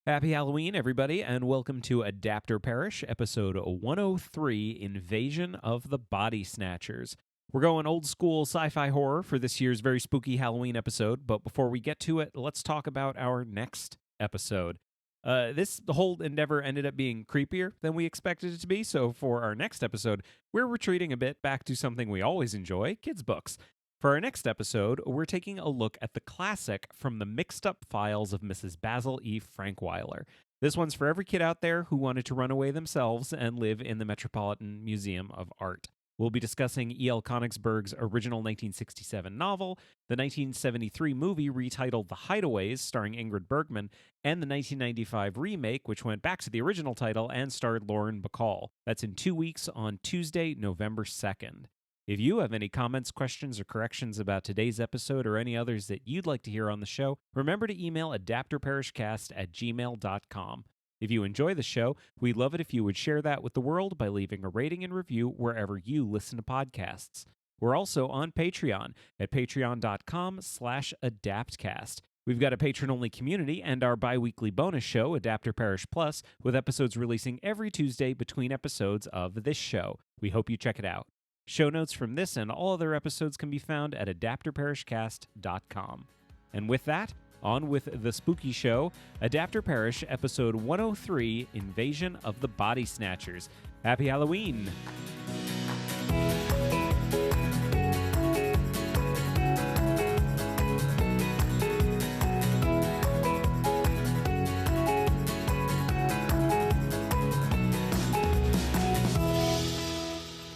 Happy Halloween, everybody, and welcome to Adapter Parish, episode 103, Invasion of the Body Snatchers. We're going old school sci-fi horror for this year's very spooky Halloween episode, but before we get to it, let's talk about our next episode. The whole endeavor ended up being creepier than we expected it to be, so for our next episode, we're retreating a bit back to something we always enjoy, kids' books. For our next episode, we're taking a look at the classic From the Mixed Up Files of Mrs. Basil E. Frankweiler. This one's for every kid out there who wanted to run away themselves and live in the Metropolitan Museum of Art. We'll be discussing E.L. Konigsberg's original 1967 novel, the 1973 movie retitled The Hideaways, starring Ingrid Bergman, and the 1995 remake, which went back to the original title and starred Lauren Bacall. That's in 2 weeks on Tuesday, November 2nd. If you have any comments, questions, or corrections about today's episode or any others that you'd like to hear on the show, remember to email adapterparishcast@gmail.com. If you enjoy the show, we'd love it if you would share that with the world by leaving a rating and review wherever you listen to podcasts. We're also on Patreon at patreon.com/adaptcast. We've got a patron-only community and our bi-weekly bonus show, Adapter Parish Plus, with episodes releasing every Tuesday between episodes of this show. We hope you check it out. Show notes from this and all other episodes can be found at adapterparishcast.com. And with that, on with the spooky show, Adapter Parish, episode 103, Invasion of the Body Snatchers. Happy Halloween!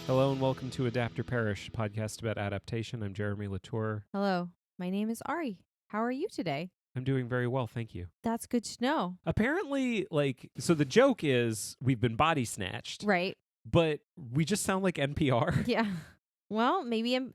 Hello and welcome to Adapter Parish, a podcast about adaptation. I'm Jeremy Latour. Hello, my name is Ari. How are you today? I'm doing very well, thank you. That's good to know. Apparently, so the joke is we've been body snatched, Right. but we just sound like NPR. Yeah. Well, maybe I'm...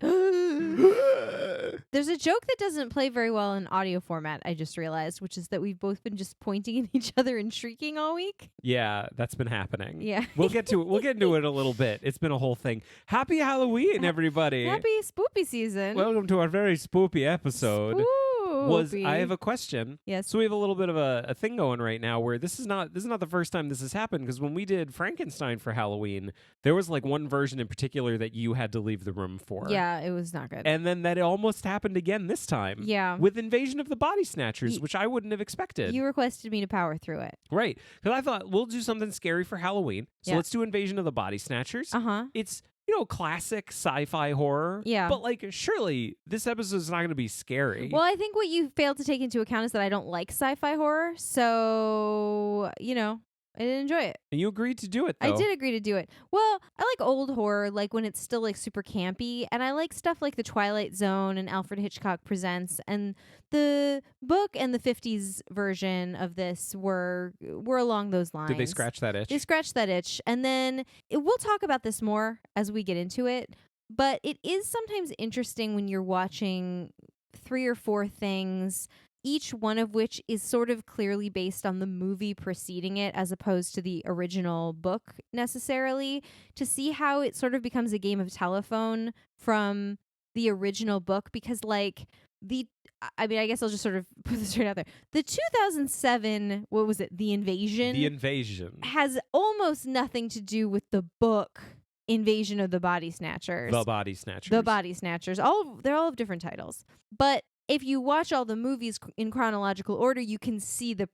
There's a joke that doesn't play very well in audio format, I just realized, which is that we've both been just pointing at each other and shrieking all week. Yeah, that's been happening. Yeah. We'll get to it. We'll get into it a little bit. It's been a whole thing. Happy Halloween, everybody. Happy spoopy season. Welcome to our very spoopy episode. I have a question. Yes. So we have a little bit of a thing going right now where this is not the first time this has happened, because when we did Frankenstein for Halloween, there was like one version in particular that you had to leave the room for. Yeah, it was not good. And then that almost happened again this time. Yeah. With Invasion of the Body Snatchers, which I wouldn't have expected. You requested me to power through it. Right. Because I thought we'll do something scary for Halloween. So let's do Invasion of the Body Snatchers. Uh-huh. It's classic sci-fi horror. Yeah. But surely this episode is not going to be scary. Well, I think what you failed to take into account is that I don't like sci-fi horror. So, I didn't enjoy it. And you agreed to do it, though. I did agree to do it. Well, I like old horror, like when it's still super campy, and I like stuff like The Twilight Zone and Alfred Hitchcock Presents, and the book and the 50s version of this were along those lines. Did they scratch that itch? They scratched that itch, and then we'll talk about this more as we get into it, but it is sometimes interesting when you're watching 3 or 4 things, each one of which is sort of clearly based on the movie preceding it as opposed to the original book necessarily, to see how it sort of becomes a game of telephone from the original book, because I guess I'll just sort of put this right out there. The 2007, what was it? The Invasion? The Invasion. Has almost nothing to do with the book Invasion of the Body Snatchers. The Body Snatchers. The Body Snatchers. They're all of different titles. But if you watch all the movies in chronological order, you can see the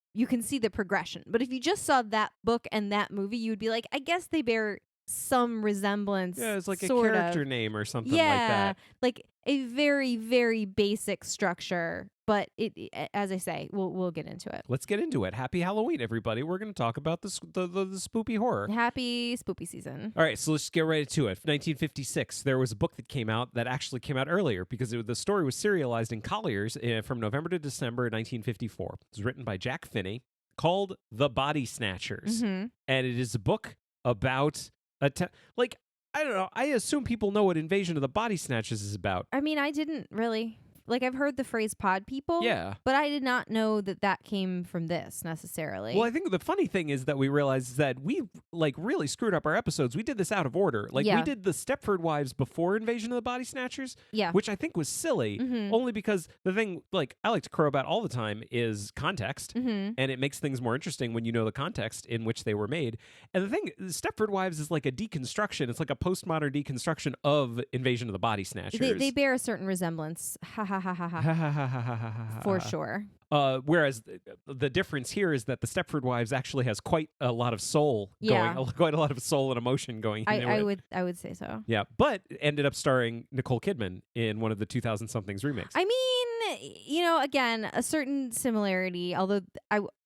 progression. But if you just saw that book and that movie, you would be like, I guess they bear some resemblance. Yeah, it's like a character name or something like that. Like a very, very basic structure. But it, as I say, we'll get into it. Let's get into it. Happy Halloween, everybody. We're going to talk about the spoopy horror. Happy spoopy season. All right, so let's get right to it. 1956, there was a book that came out earlier because the story was serialized in Collier's from November to December 1954. It was written by Jack Finney, called The Body Snatchers. Mm-hmm. And it is a book about I don't know. I assume people know what Invasion of the Body Snatchers is about. I mean, I didn't really. I've heard the phrase pod people. Yeah. But I did not know that came from this necessarily. Well, I think the funny thing is that we realized that we really screwed up our episodes. We did this out of order. We did the Stepford Wives before Invasion of the Body Snatchers, which I think was silly, only because the thing I like to crow about all the time is context, and it makes things more interesting when you know the context in which they were made. And the thing, Stepford Wives is like a deconstruction. It's like a postmodern deconstruction of Invasion of the Body Snatchers. They bear a certain resemblance. Ha ha ha ha ha. For sure. Whereas the difference here is that the Stepford Wives actually has quite a lot of soul going, quite a lot of soul and emotion going into it. I would say so. Yeah, but ended up starring Nicole Kidman in one of the 2000-somethings remakes. I mean, again, a certain similarity, although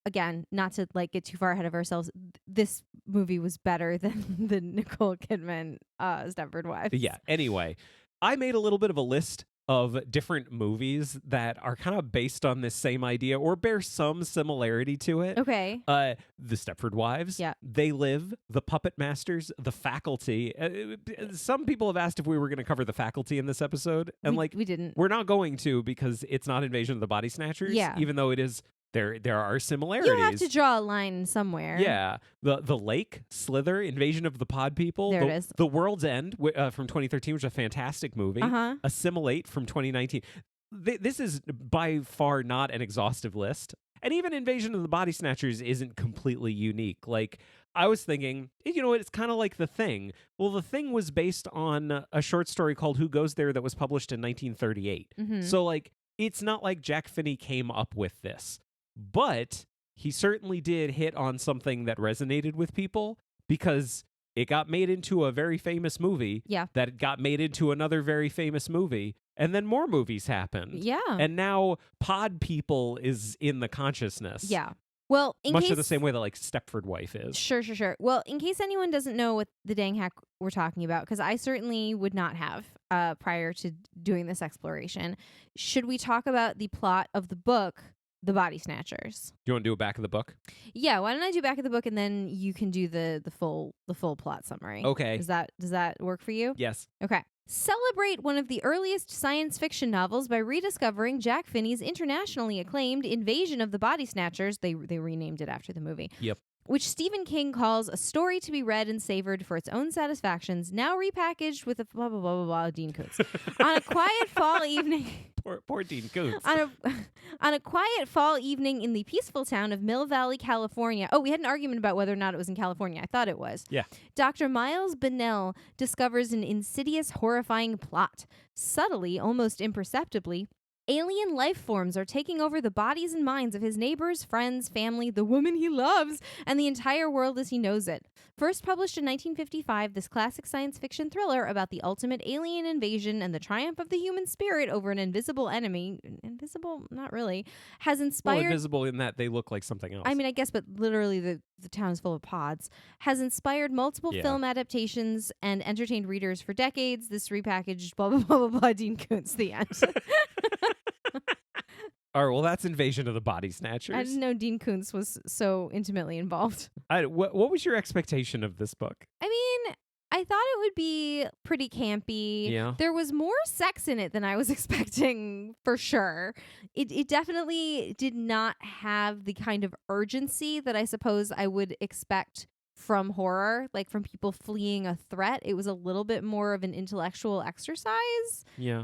again, not to get too far ahead of ourselves, this movie was better than the Nicole Kidman Stepford Wives. Yeah, anyway, I made a little bit of a list of different movies that are kind of based on this same idea or bear some similarity to it. Okay. The Stepford Wives, They Live, The Puppet Masters, The Faculty. Some people have asked if we were going to cover The Faculty in this episode, and we didn't. We're not going to because it's not Invasion of the Body Snatchers, even though it is. There are similarities. You have to draw a line somewhere. Yeah. The Lake, Slither, Invasion of the Pod People. There it is. The World's End from 2013, which is a fantastic movie. Assimilate from 2019. This is by far not an exhaustive list. And even Invasion of the Body Snatchers isn't completely unique. I was thinking, it's kind of like The Thing. Well, The Thing was based on a short story called Who Goes There that was published in 1938. So, it's not like Jack Finney came up with this. But he certainly did hit on something that resonated with people because it got made into a very famous movie that got made into another very famous movie, and then more movies happened. Yeah. And now pod people is in the consciousness. Yeah. Well, much of the same way that Stepford Wife is. Sure. Well, in case anyone doesn't know what the dang heck we're talking about, because I certainly would not have prior to doing this exploration, should we talk about the plot of the book The Body Snatchers? Do you want to do a back of the book? Yeah, why don't I do back of the book and then you can do the full plot summary. Okay. Does that work for you? Yes. Okay. Celebrate one of the earliest science fiction novels by rediscovering Jack Finney's internationally acclaimed Invasion of the Body Snatchers. They renamed it after the movie. Yep. Which Stephen King calls a story to be read and savored for its own satisfactions, now repackaged with a blah, blah, blah, blah, blah, Dean Koontz. On a quiet fall evening... Poor Dean Koontz. On a quiet fall evening in the peaceful town of Mill Valley, California... Oh, we had an argument about whether or not it was in California. I thought it was. Yeah. Dr. Miles Bennell discovers an insidious, horrifying plot. Subtly, almost imperceptibly, alien life forms are taking over the bodies and minds of his neighbors, friends, family, the woman he loves, and the entire world as he knows it. First published in 1955, this classic science fiction thriller about the ultimate alien invasion and the triumph of the human spirit over an invisible enemy, invisible, not really, has inspired... Well, invisible in that they look like something else. I mean, I guess, but literally the town is full of pods, has inspired multiple film adaptations and entertained readers for decades. This repackaged blah, blah, blah, blah, blah, Dean Koontz, the end. All right, well, that's Invasion of the Body Snatchers. I didn't know Dean Koontz was so intimately involved. What was your expectation of this book? I mean, I thought it would be pretty campy. Yeah. There was more sex in it than I was expecting, for sure. It definitely did not have the kind of urgency that I suppose I would expect from horror, like from people fleeing a threat. It was a little bit more of an intellectual exercise. Yeah.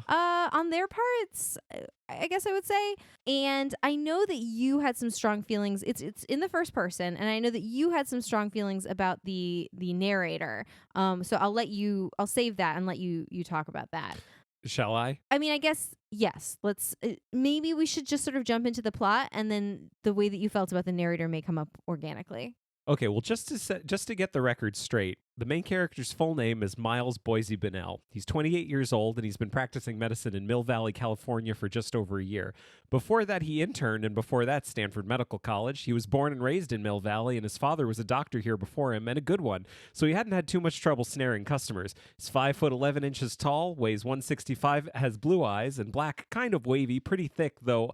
On their parts, I guess I would say. And I know that you had some strong feelings. It's in the first person, and I know that you had some strong feelings about the narrator. So I'll save that and let you talk about that. Shall I? I mean, I guess, yes. Let's maybe we should just sort of jump into the plot, and then the way that you felt about the narrator may come up organically. Okay, well, just to get the record straight, the main character's full name is Miles Boise Bennell. He's 28 years old, and he's been practicing medicine in Mill Valley, California for just over a year. Before that, he interned, and before that, Stanford Medical College. He was born and raised in Mill Valley, and his father was a doctor here before him, and a good one, so he hadn't had too much trouble snaring customers. He's 5 foot 11 inches tall, weighs 165, has blue eyes, and black, kind of wavy, pretty thick, though...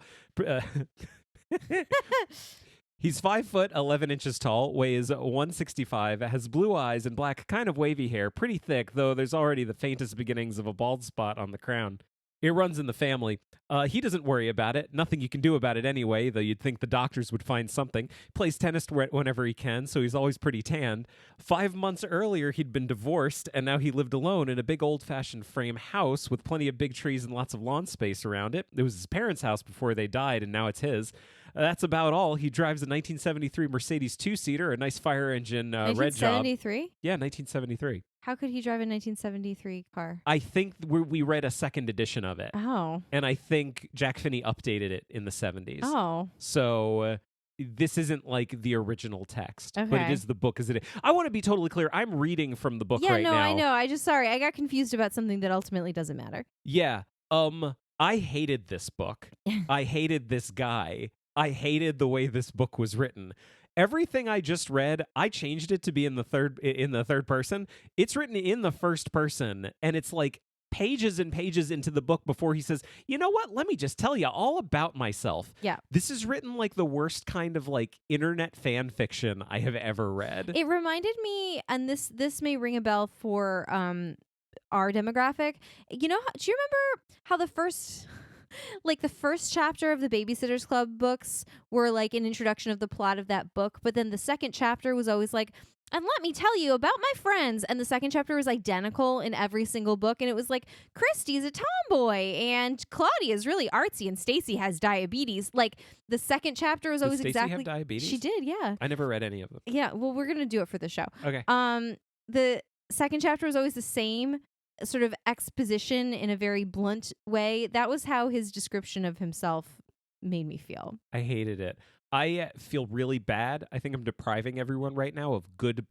He's 5 foot 11 inches tall, weighs 165, has blue eyes and black, kind of wavy hair, pretty thick, though there's already the faintest beginnings of a bald spot on the crown. It runs in the family. He doesn't worry about it. Nothing you can do about it anyway, though you'd think the doctors would find something. Plays tennis whenever he can, so he's always pretty tanned. 5 months earlier, he'd been divorced, and now he lived alone in a big old-fashioned frame house with plenty of big trees and lots of lawn space around it. It was his parents' house before they died, and now it's his. That's about all. He drives a 1973 Mercedes two-seater, a nice fire engine red job. 1973? Yeah, 1973. How could he drive a 1973 car? I think we read a second edition of it. Oh. And I think Jack Finney updated it in the 70s. Oh. So this isn't like the original text, but it Okay. is the book as it is. I want to be totally clear. I'm reading from the book right now. I know. I got confused about something that ultimately doesn't matter. Yeah. I hated this book. I hated this guy. I hated the way this book was written. Everything I just read, I changed it to be in the third person. It's written in the first person, and it's like pages and pages into the book before he says, "You know what? Let me just tell you all about myself." Yeah. This is written like the worst kind of like internet fan fiction I have ever read. It reminded me, and this may ring a bell for our demographic. You know, do you remember how the first chapter of the Babysitter's Club books were like an introduction of the plot of that book, but then the second chapter was always like, "And let me tell you about my friends," and the second chapter was identical in every single book, and it was like, "Christy's a tomboy, and Claudia's really artsy, and Stacy has diabetes." Like the second chapter was always Does Stacey exactly. have diabetes? She did, yeah. I never read any of them. Yeah, well, we're gonna do it for the show. Okay. The second chapter was always the same sort of exposition in a very blunt way. That was how his description of himself made me feel. I hated it. I feel really bad. I think I'm depriving everyone right now of good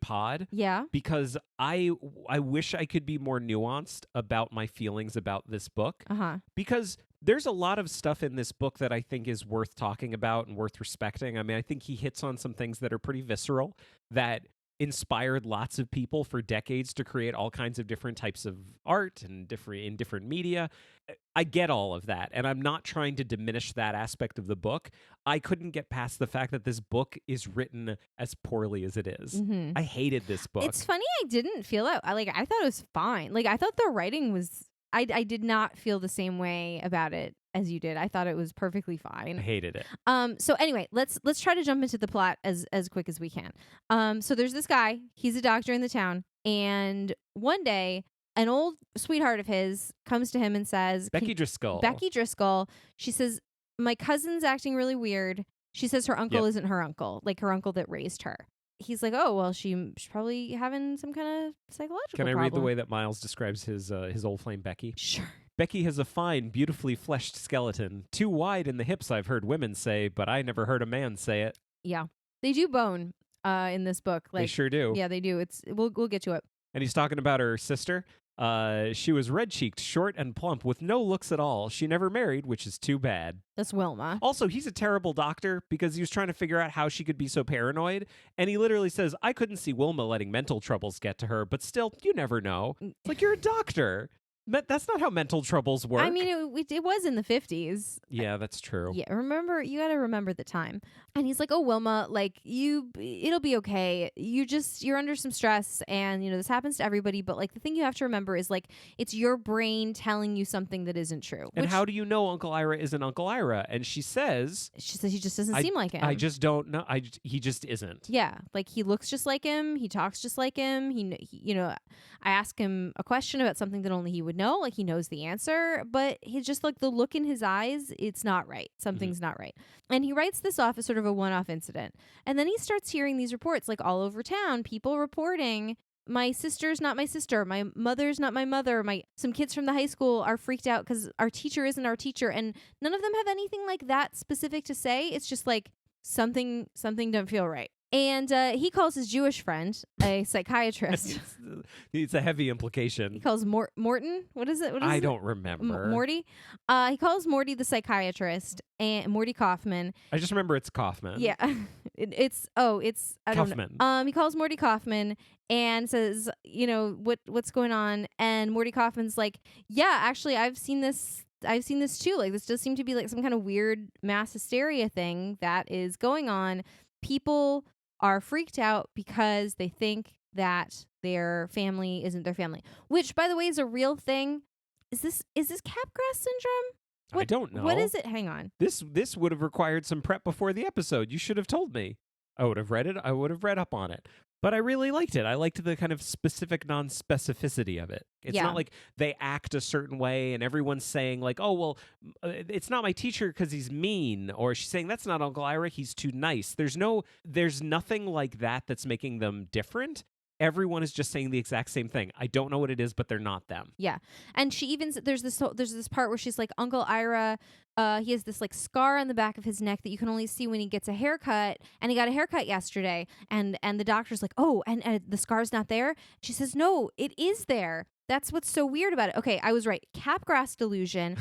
pod. Yeah. Because I wish I could be more nuanced about my feelings about this book. Uh-huh. Because there's a lot of stuff in this book that I think is worth talking about and worth respecting. I mean, I think he hits on some things that are pretty visceral, that inspired lots of people for decades to create all kinds of different types of art and different media. I get all of that, and I'm not trying to diminish that aspect of the book. I couldn't get past the fact that this book is written as poorly as it is. Mm-hmm. I hated this book. It's funny I didn't feel that. I thought it was fine. Like, I thought the writing was... I did not feel the same way about it as you did. I thought it was perfectly fine. I hated it. So anyway, let's try to jump into the plot as quick as we can. So there's this guy. He's a doctor in the town, and one day an old sweetheart of his comes to him and says, Becky Driscoll. She says, "My cousin's acting really weird." She says her uncle Yep. isn't her uncle, like her uncle that raised her. He's like, "Oh, well, she's probably having some kind of psychological Can I problem." read the way that Miles describes his old flame Becky? Sure. Becky has a fine, beautifully fleshed skeleton. Too wide in the hips, I've heard women say, but I never heard a man say it. Yeah. They do bone in this book. Like, They sure do. Yeah, they do. We'll get to it. And he's talking about her sister. She was red-cheeked, short, and plump, with no looks at all. She never married, which is too bad. That's Wilma. Also, he's a terrible doctor because he was trying to figure out how she could be so paranoid. And he literally says, I couldn't see Wilma letting mental troubles get to her, but still, you never know. It's like, you're a doctor. That's not how mental troubles work. I mean, it was in the 50s. Yeah, that's true. Yeah, you got to remember the time. And he's like, "Oh, Wilma, like it'll be okay. You're under some stress, and this happens to everybody. But like the thing you have to remember is like it's your brain telling you something that isn't true." And how do you know Uncle Ira isn't Uncle Ira? And she says he just doesn't seem like him. I just don't know. He just isn't. Yeah, like he looks just like him. He talks just like him. I ask him a question about something that only he would know. Like he knows the answer, but he's just like the look in his eyes. It's not right. Something's not right. And he writes this off as sort of a one-off incident. And then he starts hearing these reports like all over town, people reporting, "My sister's not my sister. My mother's not my mother. Some kids from the high school are freaked out because our teacher isn't our teacher." And none of them have anything like that specific to say. It's just like something don't feel right. And he calls his Jewish friend a psychiatrist. It's a heavy implication. He calls Morton. What is it? I don't remember. Morty. He calls Morty the psychiatrist, and Morty Kaufman. I just remember it's Kaufman. Yeah, it's I don't Kaufman. know. He calls Morty Kaufman and says, what's going on? And Morty Kaufman's like, "Yeah, actually, I've seen this too. Like, this does seem to be like some kind of weird mass hysteria thing that is going on. People are freaked out because they think that their family isn't their family," which, by the way, is a real thing. is this Capgras syndrome? I don't know. What is it? Hang on. This would have required some prep before the episode. You should have told me. I would have read it. I would have read up on it. But I really liked it. I liked the kind of specific non-specificity of it. It's Yeah. not like they act a certain way and everyone's saying like, oh, well, it's not my teacher because he's mean. Or she's saying, that's not Uncle Ira, he's too nice. There's nothing like that that's making them different. Everyone is just saying the exact same thing. I don't know what it is, but they're not them. Yeah. And she even there's this part where she's like, Uncle Ira, he has this like scar on the back of his neck that you can only see when he gets a haircut, and he got a haircut yesterday, and the doctor's like, oh, and the scar's not there. She says, no, it is there. That's what's so weird about it. Okay, I was right. Capgras delusion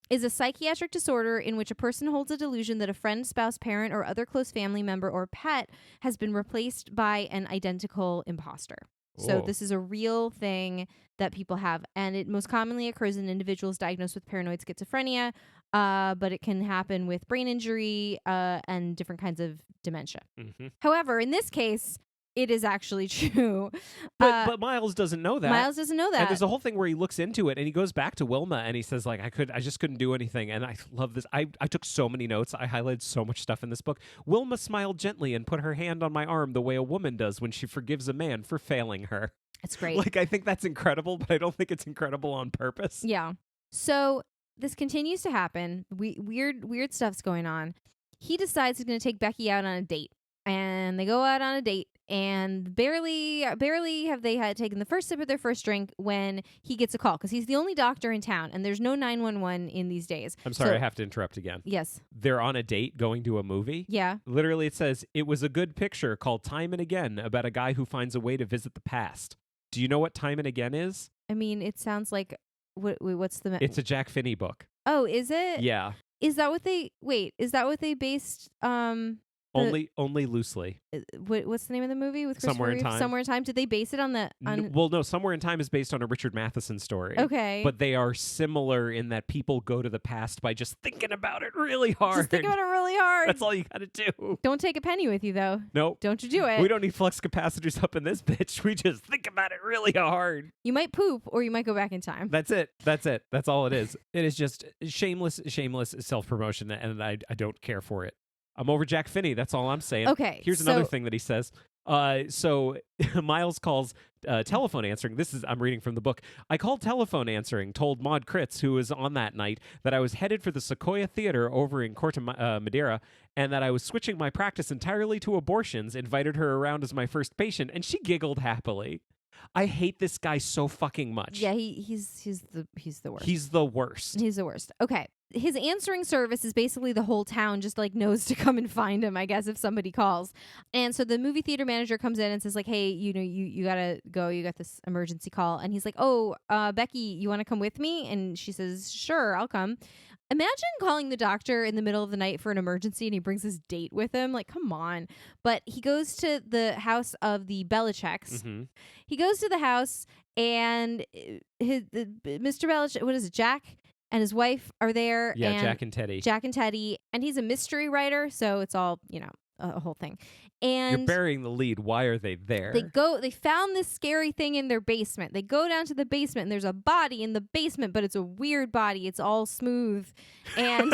is a psychiatric disorder in which a person holds a delusion that a friend, spouse, parent, or other close family member or pet has been replaced by an identical imposter. So this is a real thing that people have, and it most commonly occurs in individuals diagnosed with paranoid schizophrenia, but it can happen with brain injury and different kinds of dementia. Mm-hmm. However, in this case, it is actually true. But Miles doesn't know that. Miles doesn't know that. And there's a whole thing where he looks into it and he goes back to Wilma and he says, like, I just couldn't do anything. And I love this. I took so many notes. I highlighted so much stuff in this book. Wilma smiled gently and put her hand on my arm the way a woman does when she forgives a man for failing her. It's great. Like, I think that's incredible, but I don't think it's incredible on purpose. Yeah. So this continues to happen. Weird stuff's going on. He decides he's going to take Becky out on a date. And they go out on a date, and barely have they had taken the first sip of their first drink when he gets a call, because he's the only doctor in town, and there's no 911 in these days. I'm sorry, I have to interrupt again. Yes. They're on a date going to a movie. Yeah. Literally, it says, it was a good picture called Time and Again about a guy who finds a way to visit the past. Do you know what Time and Again is? I mean, it sounds like, what's the... It's a Jack Finney book. Oh, is it? Yeah. Is that what they based... Only loosely. What's the name of the movie with Christopher Somewhere in Reeve? Time. Somewhere in Time. Did they base it on the? No. Somewhere in Time is based on a Richard Matheson story. Okay, but they are similar in that people go to the past by just thinking about it really hard. Just think about it really hard. That's all you got to do. Don't take a penny with you though. Nope. Don't you do it. We don't need flux capacitors up in this bitch. We just think about it really hard. You might poop, or you might go back in time. That's it. That's all it is. It is just shameless self-promotion, and I don't care for it. I'm over Jack Finney. That's all I'm saying. Okay. Here's another thing that he says. So Miles calls telephone answering. I'm reading from the book. I called telephone answering, told Maud Kritz, who was on that night, that I was headed for the Sequoia Theater over in Corte Madera, and that I was switching my practice entirely to abortions, invited her around as my first patient, and she giggled happily. I hate this guy so fucking much. Yeah, he's the worst. He's the worst. He's the worst. Okay. His answering service is basically the whole town just like knows to come and find him, I guess, if somebody calls. And so the movie theater manager comes in and says like, hey, you gotta go. You got this emergency call. And he's like, oh, Becky, you want to come with me? And she says, sure, I'll come. Imagine calling the doctor in the middle of the night for an emergency and he brings his date with him. Like, come on. But he goes to the house of the Belichicks. Mm-hmm. He goes to the house and Mr. Belichick, what is it, Jack? And his wife are there. Yeah, and Jack and Teddy. Jack and Teddy. And he's a mystery writer, so it's all, a whole thing. And you're burying the lead. Why are they there? They found this scary thing in their basement. They go down to the basement and there's a body in the basement, but it's a weird body. It's all smooth. And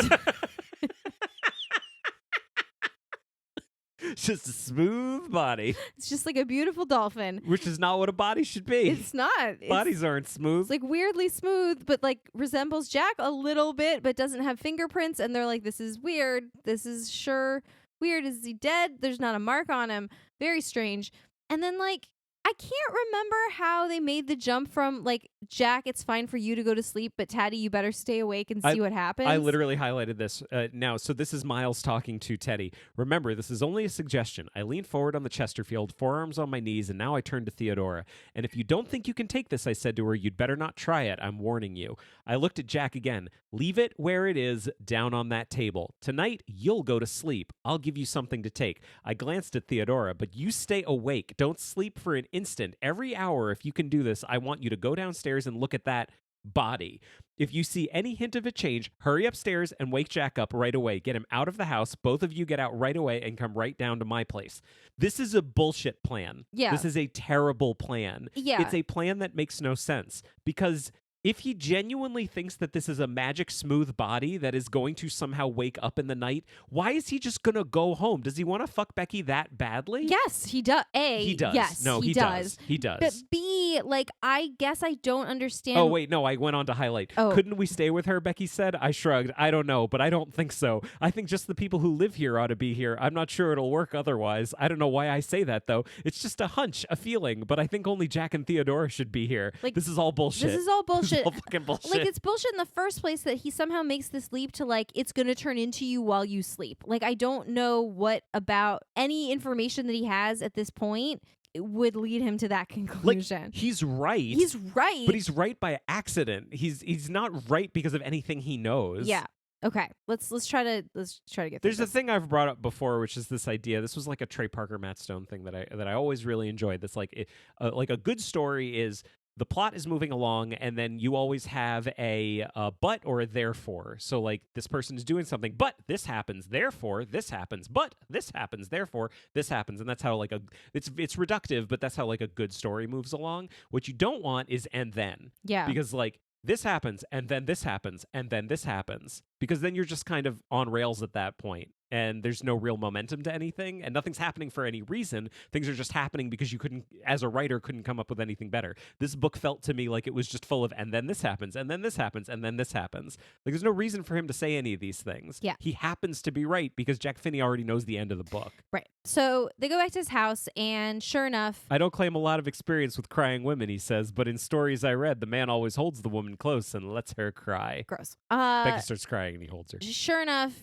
it's just a smooth body. It's just like a beautiful dolphin. Which is not what a body should be. It's not. Bodies aren't smooth. It's like weirdly smooth, but like resembles Jack a little bit, but doesn't have fingerprints. And they're like, this is weird. This is sure weird. Is he dead? There's not a mark on him. Very strange. And then like, I can't remember how they made the jump from like, Jack, it's fine for you to go to sleep, but Teddy, you better stay awake and see what happens. I literally highlighted this now. So this is Miles talking to Teddy. Remember, this is only a suggestion. I leaned forward on the Chesterfield, forearms on my knees, and now I turn to Theodora. And if you don't think you can take this, I said to her, you'd better not try it. I'm warning you. I looked at Jack again. Leave it where it is, down on that table. Tonight, you'll go to sleep. I'll give you something to take. I glanced at Theodora, but you stay awake. Don't sleep for an instant. Every hour, if you can do this, I want you to go downstairs and look at that body. If you see any hint of a change, hurry upstairs and wake Jack up right away. Get him out of the house. Both of you get out right away and come right down to my place. This is a bullshit plan. Yeah. This is a terrible plan. Yeah. It's a plan that makes no sense because if he genuinely thinks that this is a magic smooth body that is going to somehow wake up in the night, why is he just gonna go home? Does he want to fuck Becky that badly? Yes, he does. He does. Yes, No, he does. He does. But B, like, I guess I don't understand. Oh, wait, no, I went on to highlight. Oh. Couldn't we stay with her, Becky said. I shrugged. I don't know, but I don't think so. I think just the people who live here ought to be here. I'm not sure it'll work otherwise. I don't know why I say that, though. It's just a hunch, a feeling, but I think only Jack and Theodora should be here. Like, this is all bullshit. This is all bullshit. This is all fucking bullshit. Like, it's bullshit in the first place that he somehow makes this leap to, like, it's going to turn into you while you sleep. Like, I don't know what about any information that he has at this point would lead him to that conclusion. Like, he's right. He's right. But he's right by accident. He's not right because of anything he knows. Yeah. Okay. Let's try to get through There's a this. thing I've brought up before, which is this idea. This was like a Trey Parker, Matt Stone thing that I always really enjoyed. That's like a good story is the plot is moving along, and then you always have a but or a therefore. So like this person is doing something, but this happens, therefore this happens, but this happens, therefore this happens, and that's how like it's reductive, but that's how like a good story moves along. What you don't want is and then, Yeah. because like this happens, and then this happens, and then this happens, because then you're just kind of on rails at that point. And there's no real momentum to anything, and nothing's happening for any reason. Things are just happening because you couldn't, as a writer, couldn't come up with anything better. This book felt to me like it was just full of, and then this happens, and then this happens, and then this happens. Like, there's no reason for him to say any of these things. Yeah. He happens to be right because Jack Finney already knows the end of the book. Right. So they go back to his house, and sure enough, I don't claim a lot of experience with crying women, he says, but in stories I read, the man always holds the woman close and lets her cry. gross. Becky starts crying and he holds her. Sure enough,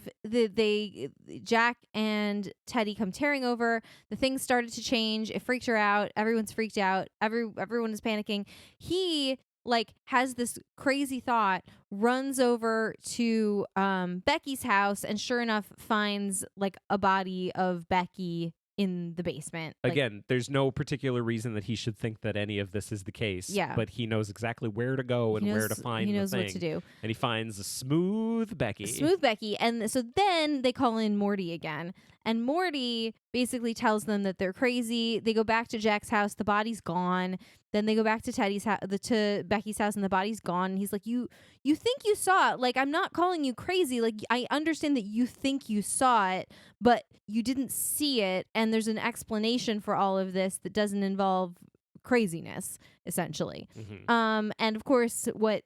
Jack and Teddy come tearing over. The things started to change. It freaked her out. Everyone's freaked out. Everyone is panicking. He like has this crazy thought, runs over to Becky's house, and sure enough finds like a body of Becky in the basement. Like, again, there's no particular reason that he should think that any of this is the case. Yeah. But he knows exactly where to go and where to find the thing. He knows what to do. And he finds a smooth Becky. Smooth Becky. And so then they call in Morty again. And Morty basically tells them that they're crazy. They go back to Jack's house. The body's gone. Then they go back to Teddy's house, to Becky's house, and the body's gone. And he's like, you think you saw it. Like, I'm not calling you crazy. Like, I understand that you think you saw it, but you didn't see it. And there's an explanation for all of this that doesn't involve craziness, essentially. Mm-hmm. And of course, what,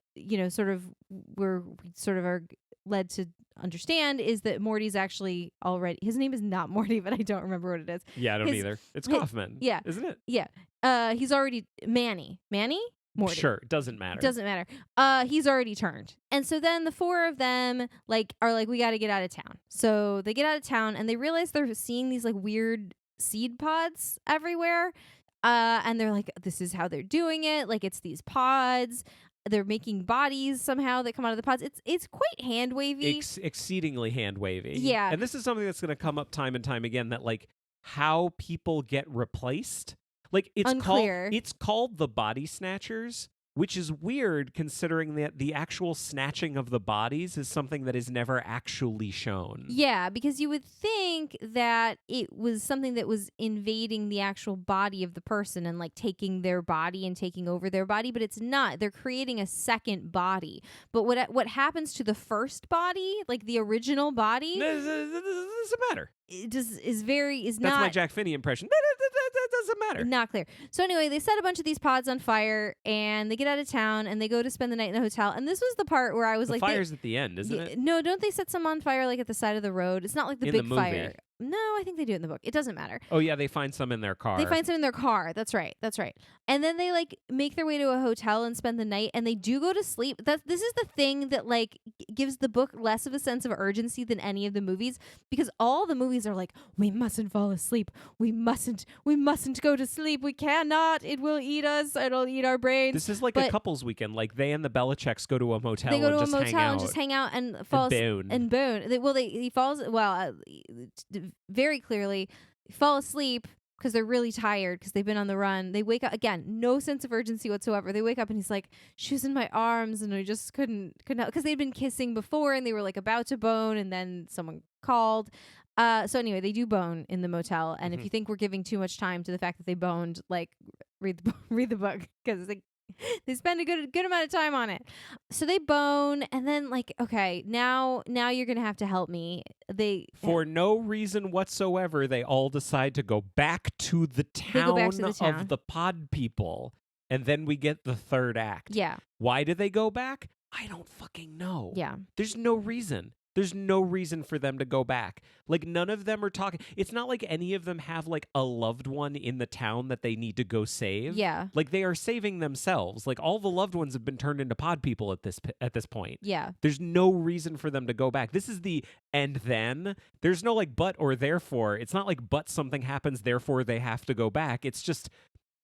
sort of are led to understand is that Morty's actually already, his name is not Morty, but I don't remember what it is. Yeah, I don't either. It's Kaufman. Yeah. Isn't it? Yeah. He's already Manny? Morty. Sure, doesn't matter. Doesn't matter. He's already turned. And so then the four of them are like, we got to get out of town. So they get out of town and they realize they're seeing these like weird seed pods everywhere. And they're like, this is how they're doing it. Like, it's these pods. They're making bodies somehow that come out of the pods. It's quite hand wavy. Exceedingly hand wavy. Yeah. And this is something that's going to come up time and time again, that like how people get replaced. Like, Unclear. It's called the Body Snatchers, which is weird considering that the actual snatching of the bodies is something that is never actually shown. Yeah, because you would think that it was something that was invading the actual body of the person and like taking their body and taking over their body, but it's not. They're creating a second body. But what happens to the first body, like the original body, doesn't matter. It is That's not my Jack Finney impression. That doesn't matter. Not clear. So anyway, they set a bunch of these pods on fire and they get out of town and they go to spend the night in the hotel. And this was the part where I was like, fire's at the end, isn't it? No, don't they set some on fire like at the side of the road? It's not like the In big the movie. fire. No, I think they do it in the book. It doesn't matter. Oh yeah, they find some in their car. They find some in their car. That's right. And then they like make their way to a hotel and spend the night, and they do go to sleep. This is the thing that like gives the book less of a sense of urgency than any of the movies, because all the movies are like, we mustn't fall asleep. We mustn't go to sleep. We cannot. It will eat us. It'll eat our brains. This is like a couple's weekend. Like they and the Belichicks go to a motel. They go to and a just motel hang out and just hang out and fall and bone. He falls. Very clearly fall asleep because they're really tired because they've been on the run. They wake up again, no sense of urgency whatsoever. They wake up and he's like, she was in my arms and I just couldn't because they'd been kissing before and they were like about to bone and then someone called. So anyway, they do bone in the motel, and if you think we're giving too much time to the fact that they boned, like read the book because it's like They spend a good amount of time on it. So they bone, and then like, okay, now you're gonna have to help me. For no reason whatsoever, they all decide to go back to the They go back to the town town. of the pod people, and then we get the third act. Yeah. Why do they go back? I don't fucking know. Yeah. There's no reason. There's no reason for them to go back. Like, none of them are talking. It's not like any of them have, like, a loved one in the town that they need to go save. Yeah. Like, they are saving themselves. Like, all the loved ones have been turned into pod people at this point. Yeah. There's no reason for them to go back. This is the and then. There's no, like, but or therefore. It's not like but something happens, therefore they have to go back. It's just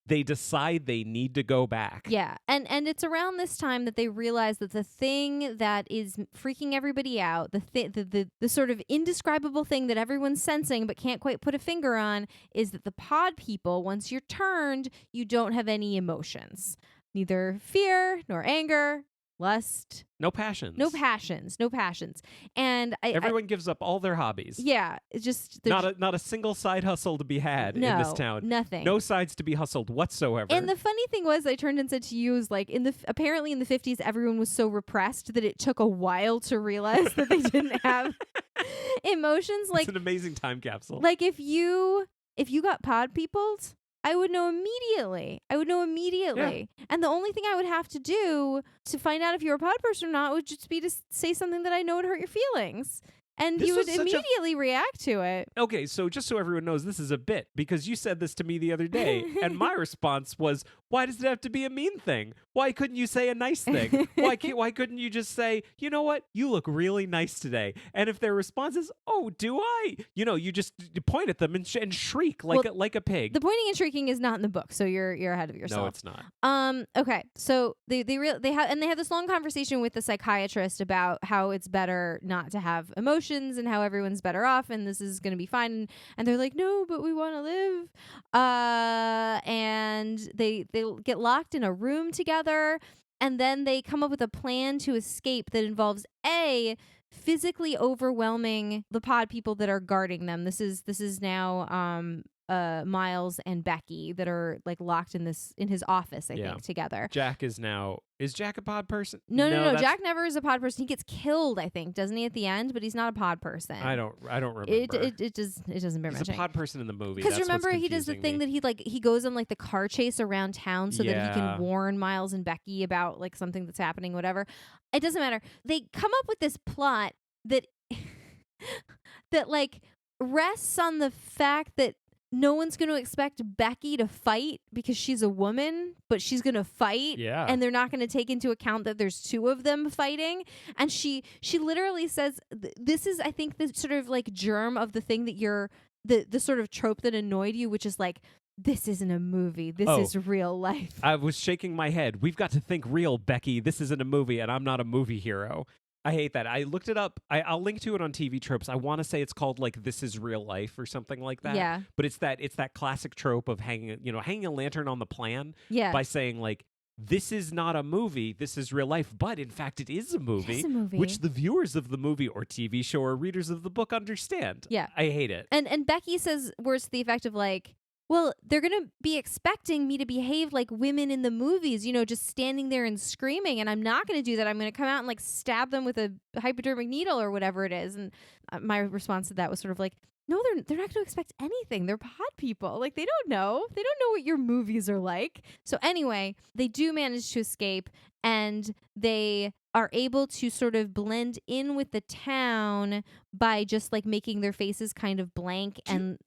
they decide they need to go back. Yeah. And it's around this time that they realize that the thing that is freaking everybody out, the sort of indescribable thing that everyone's sensing but can't quite put a finger on, is that the pod people, once you're turned, you don't have any emotions. Neither fear nor anger, lust, No passions. no passions. And Everyone gives up all their hobbies. yeah, it's just Not a single side hustle to be had in this town. Nothing. No sides to be hustled whatsoever. And the funny thing was, I turned and said to you, is like apparently in the 50s, everyone was so repressed that it took a while to realize that they didn't have emotions. Like, it's an amazing time capsule. like if you got pod peopled, I would know immediately. And the only thing I would have to do to find out if you're a pod person or not would just be to say something that I know would hurt your feelings. And This you would was such a- immediately react to it. Okay, so just so everyone knows, this is a bit because you said this to me the other day, and my response was, "Why does it have to be a mean thing? Why couldn't you say a nice thing? Why couldn't you just say, you know what, you look really nice today?" And if their response is, "Oh, do I?" You just point at them and shriek like a pig. The pointing and shrieking is not in the book, so you're ahead of yourself. No, it's not. Okay. So they have this long conversation with the psychiatrist about how it's better not to have emotions and how everyone's better off and this is going to be fine. And they're like, "No, but we want to live." And they get locked in a room together, and then they come up with a plan to escape that involves physically overwhelming the pod people that are guarding them. This is now Miles and Becky that are like locked in his office, I think, together. Jack is Jack a pod person? No. Jack never is a pod person. He gets killed, I think, doesn't he, at the end? But he's not a pod person. I don't remember. It doesn't bear He's mentioning. a pod person in the movie. Because remember, he does the thing that he goes on like the car chase around town so that he can warn Miles and Becky about like something that's happening, whatever. It doesn't matter. They come up with this plot that that like rests on the fact that no one's going to expect Becky to fight because she's a woman, but she's going to fight. Yeah. And they're not going to take into account that there's two of them fighting. And she literally says, this is, I think, the sort of like germ of the thing that you're, the sort of trope that annoyed you, which is like, this isn't a movie. This is real life. I was shaking my head. We've got to think real, Becky. This isn't a movie, and I'm not a movie hero. I hate that. I looked it up. I'll link to it on TV Tropes. I want to say it's called like This Is Real Life or something like that. Yeah. But it's that classic trope of hanging a lantern on the plan Yeah. by saying like, this is not a movie, this is real life, but in fact it is a movie, which the viewers of the movie or TV show or readers of the book understand. Yeah. I hate it. And Becky says words to the effect of like, well, they're going to be expecting me to behave like women in the movies, just standing there and screaming. And I'm not going to do that. I'm going to come out and like stab them with a hypodermic needle or whatever it is. And my response to that was sort of like, no, they're not going to expect anything. They're pod people. Like, they don't know. They don't know what your movies are like. So anyway, they do manage to escape, and they are able to sort of blend in with the town by just like making their faces kind of blank and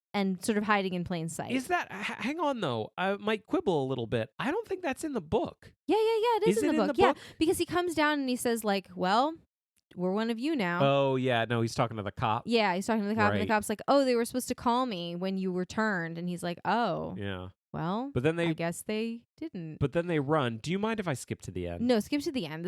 sort of hiding in plain sight. Is that hang on though, I might quibble a little bit. I don't think that's in the book. Yeah, it is in the book. Yeah, because he comes down and he says like, well, we're one of you now. Oh yeah, no, he's talking to the cop. Yeah, he's talking to the cop, Right. and the cop's like, oh, they were supposed to call me when you were turned, and he's like, oh, Yeah. well, But then I guess they didn't. But then they run. Do you mind if I skip to the end? No, skip to the end.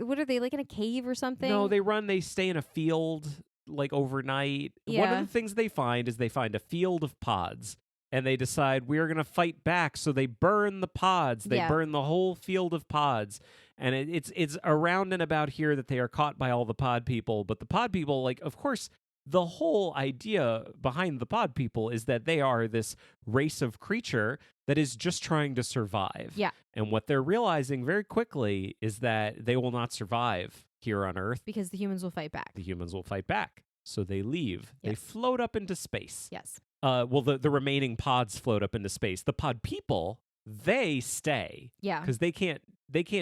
What are they, like in a cave or something? No, they run. They stay in a field like overnight. One Yeah. of the things they find is they find a field of pods, and they decide we're going to fight back. So they burn the pods. They Yeah. burn the whole field of pods. And it's around and about here that they are caught by all the pod people. But the pod people, like, of course, the whole idea behind the pod people is that they are this race of creature that is just trying to survive. Yeah. And what they're realizing very quickly is that they will not survive here on Earth. Because the humans will fight back. The humans will fight back. So they leave. They Yes. float up into space. Yes. Well, the remaining pods float up into space. The pod people, they stay Yeah. because they can't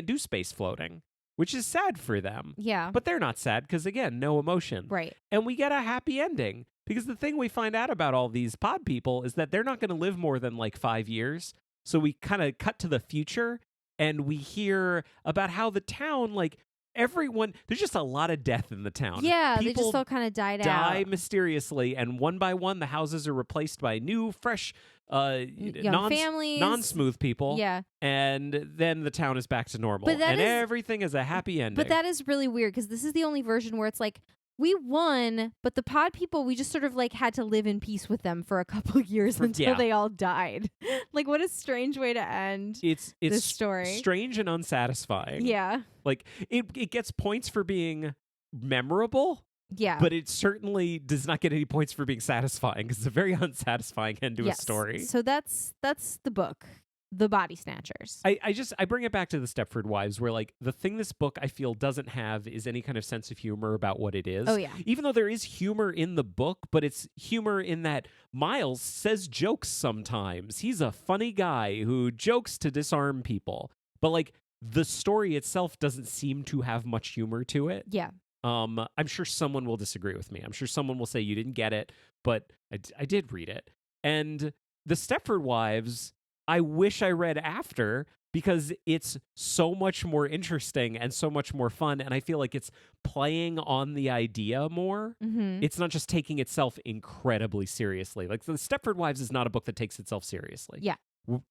do space floating, which is sad for them. Yeah. But they're not sad because, again, no emotion. Right. And we get a happy ending because the thing we find out about all these pod people is that they're not going to live more than like 5 years. So we kind of cut to the future and we hear about how the town, like everyone, there's just a lot of death in the town. Yeah, they People just all kind of died die out. mysteriously, and one by one, the houses are replaced by new, fresh, Young families. non-smooth people. Yeah. And then the town is back to normal. But that and is- everything is a happy ending. But that is really weird because this is the only version where it's like, we won, but the pod people, we just sort of like had to live in peace with them for a couple of years until yeah. they all died. Like, what a strange way to end. It's this story. strange and unsatisfying. Yeah. Like, it gets points for being memorable, Yeah. but it certainly does not get any points for being satisfying because it's a very unsatisfying end to yes. a story. So that's the book, The Body Snatchers. I bring it back to the Stepford Wives, where like the thing this book I feel doesn't have is any kind of sense of humor about what it is. Oh, yeah. Even though there is humor in the book, but it's humor in that Miles says jokes sometimes. He's a funny guy who jokes to disarm people. But like the story itself doesn't seem to have much humor to it. Yeah. I'm sure someone will disagree with me. I'm sure someone will say you didn't get it, but I did read it. And the Stepford Wives, I wish I read after because it's so much more interesting and so much more fun. And I feel like it's playing on the idea more. Mm-hmm. It's not just taking itself incredibly seriously. Like the Stepford Wives is not a book that takes itself seriously. Yeah.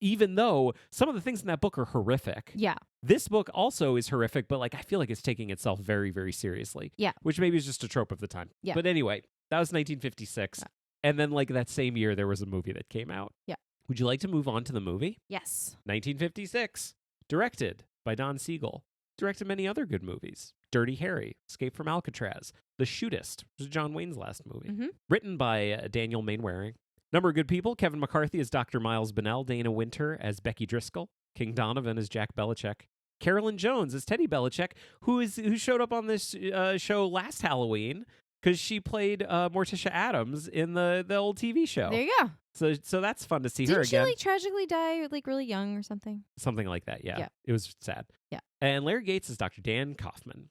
Even though some of the things in that book are horrific. Yeah. This book also is horrific, but like I feel like it's taking itself very, very seriously. Yeah. Which maybe is just a trope of the time. Yeah. But anyway, that was 1956. Yeah. And then like that same year, there was a movie that came out. Yeah. Would you like to move on to the movie? Yes. 1956. Directed by Don Siegel. Directed many other good movies. Dirty Harry, Escape from Alcatraz, The Shootist, which is John Wayne's last movie. Mm-hmm. Written by Daniel Mainwaring. Number of good people: Kevin McCarthy as Dr. Miles Bennell, Dana Winter as Becky Driscoll, King Donovan as Jack Belichick, Carolyn Jones as Teddy Belichick, who showed up on this show last Halloween because she played Morticia Addams in the old TV show. There you go. So that's fun to see her Didn't she again. like tragically die like really young or something? Something like that, yeah. Yeah. It was sad. Yeah. And Larry Gates is Dr. Dan Kaufman.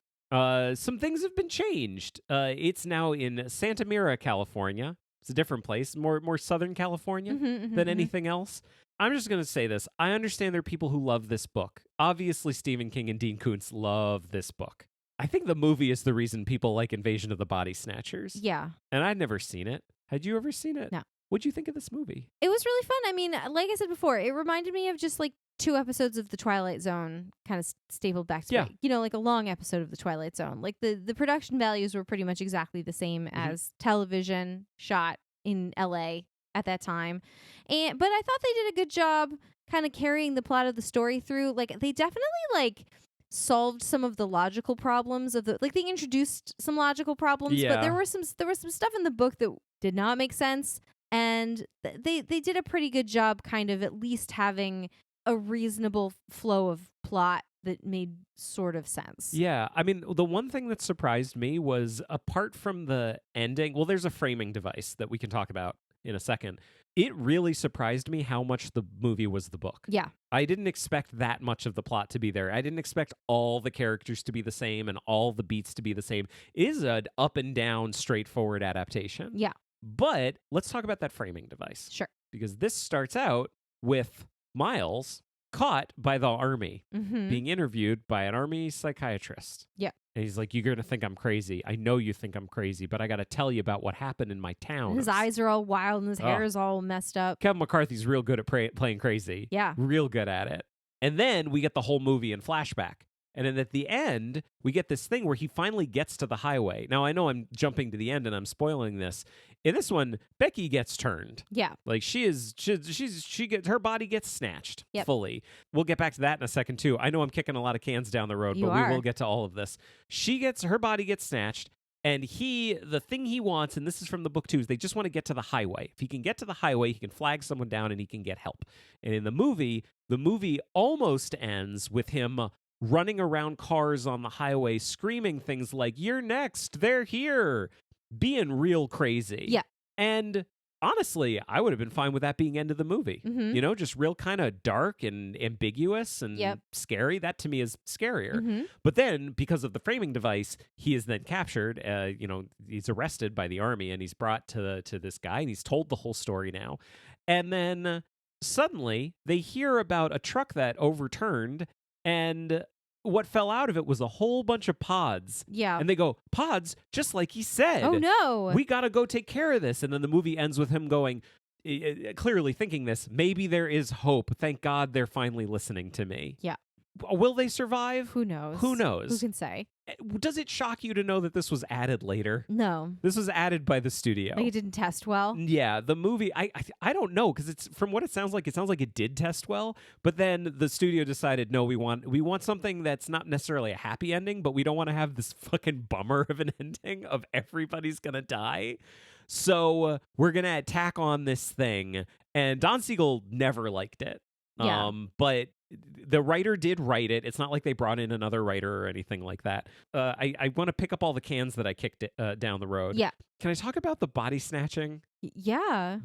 Some things have been changed. It's now in Santa Mira, California. It's a different place, more Southern California than anything else. I'm just going to say this. I understand there are people who love this book. Obviously, Stephen King and Dean Koontz love this book. I think the movie is the reason people like Invasion of the Body Snatchers. Yeah. And I'd never seen it. Had you ever seen it? No. What'd you think of this movie? It was really fun. I mean, like I said before, it reminded me of just like 2 episodes of The Twilight Zone kind of stapled back to back. You know, like a long episode of The Twilight Zone. Like the production values were pretty much exactly the same as television shot in LA at that time. But I thought they did a good job kind of carrying the plot of the story through. Like they definitely like solved some of the logical problems of the, like they introduced some logical problems, but there was some stuff in the book that did not make sense. And they did a pretty good job kind of at least having a reasonable flow of plot that made sort of sense. Yeah. I mean, the one thing that surprised me was apart from the ending, well, there's a framing device that we can talk about in a second. It really surprised me how much the movie was the book. Yeah. I didn't expect that much of the plot to be there. I didn't expect all the characters to be the same and all the beats to be the same. It is an up and down, straightforward adaptation. Yeah. But let's talk about that framing device. Sure. Because this starts out with Miles caught by the army, being interviewed by an army psychiatrist. Yeah. And he's like, you're going to think I'm crazy. I know you think I'm crazy, but I got to tell you about what happened in my town. His eyes are all wild and his hair is all messed up. Kevin McCarthy's real good at playing crazy. Yeah. Real good at it. And then we get the whole movie in flashback. And then at the end, we get this thing where he finally gets to the highway. Now, I know I'm jumping to the end and I'm spoiling this. In this one, Becky gets turned. Yeah. Like her body gets snatched fully. We'll get back to that in a second too. I know I'm kicking a lot of cans down the road, but we will get to all of this. Her body gets snatched And the thing he wants, and this is from the book too, is they just want to get to the highway. If he can get to the highway, he can flag someone down and he can get help. And in the movie almost ends with him running around cars on the highway, screaming things like, "You're next, they're here," being real crazy. Yeah. And honestly, I would have been fine with that being end of the movie. Mhm. You know, just real kind of dark and ambiguous and scary. That to me is scarier. Mhm. But then, because of the framing device, he is then captured. He's arrested by the army and he's brought to this guy and he's told the whole story now. And then suddenly they hear about a truck that overturned, and what fell out of it was a whole bunch of pods. Yeah. And they go, "Pods, just like he said. Oh, no. We got to go take care of this." And then the movie ends with him going, clearly thinking this, maybe there is hope. Thank God they're finally listening to me. Yeah. Will they survive? Who knows? Who knows? Who can say? Does it shock you to know that this was added later? No. This was added by the studio. Like it didn't test well? Yeah, the movie, I don't know, because it's from what it sounds like it did test well, but then the studio decided, no, we want something that's not necessarily a happy ending, but we don't want to have this fucking bummer of an ending of everybody's gonna die. So we're gonna tack on this thing, and Don Siegel never liked it. Yeah. But the writer did write it. It's not like they brought in another writer or anything like that. I want to pick up all the cans that I kicked down the road. Yeah. Can I talk about the body snatching? Yeah.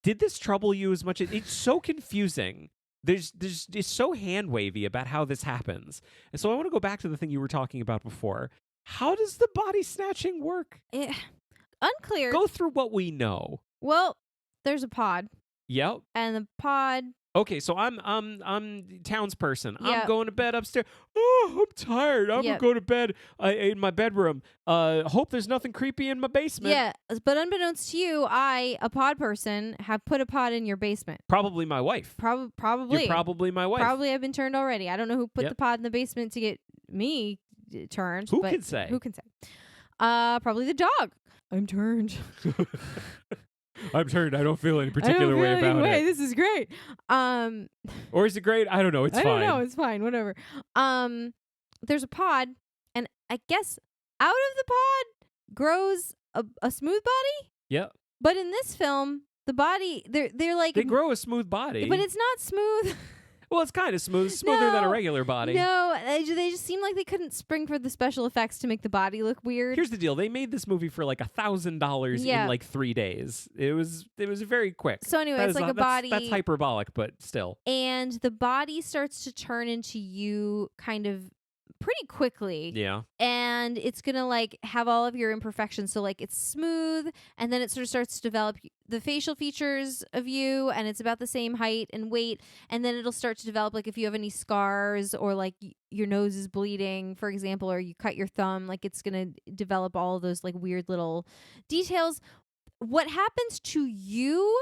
Did this trouble you as much? It's so confusing. It's so hand wavy about how this happens. And so I want to go back to the thing you were talking about before. How does the body snatching work? Unclear. Go through what we know. Well, there's a pod. Yep. And the pod. Okay, so I'm townsperson. Yeah. I'm going to bed upstairs. Oh, I'm tired. I'm gonna go to bed in my bedroom. Hope there's nothing creepy in my basement. Yeah, but unbeknownst to you, I, a pod person, have put a pod in your basement. Probably my wife. Probably. You're probably my wife. Probably I've been turned already. I don't know who put the pod in the basement to get me turned. Who can say? Who can say? Probably the dog. I'm turned. I'm turned. I don't feel any particular way about it. This is great. Or is it great? I don't know. It's fine. I don't know. It's fine. Whatever. There's a pod, and I guess out of the pod grows a smooth body. Yep. But in this film, the body they're like they grow a smooth body, but it's not smooth. Well, it's kind of smooth, smoother than a regular body. No, they just seem like they couldn't spring for the special effects to make the body look weird. Here's the deal: they made this movie for like $1,000 in like 3 days. It was very quick. So anyway, it's like a body. That's hyperbolic, but still. And the body starts to turn into you kind of pretty quickly. Yeah. And it's going to like have all of your imperfections. So like it's smooth, and then it sort of starts to develop the facial features of you, and it's about the same height and weight. And then it'll start to develop like if you have any scars or like your nose is bleeding, for example, or you cut your thumb, like it's going to develop all of those like weird little details. What happens to you?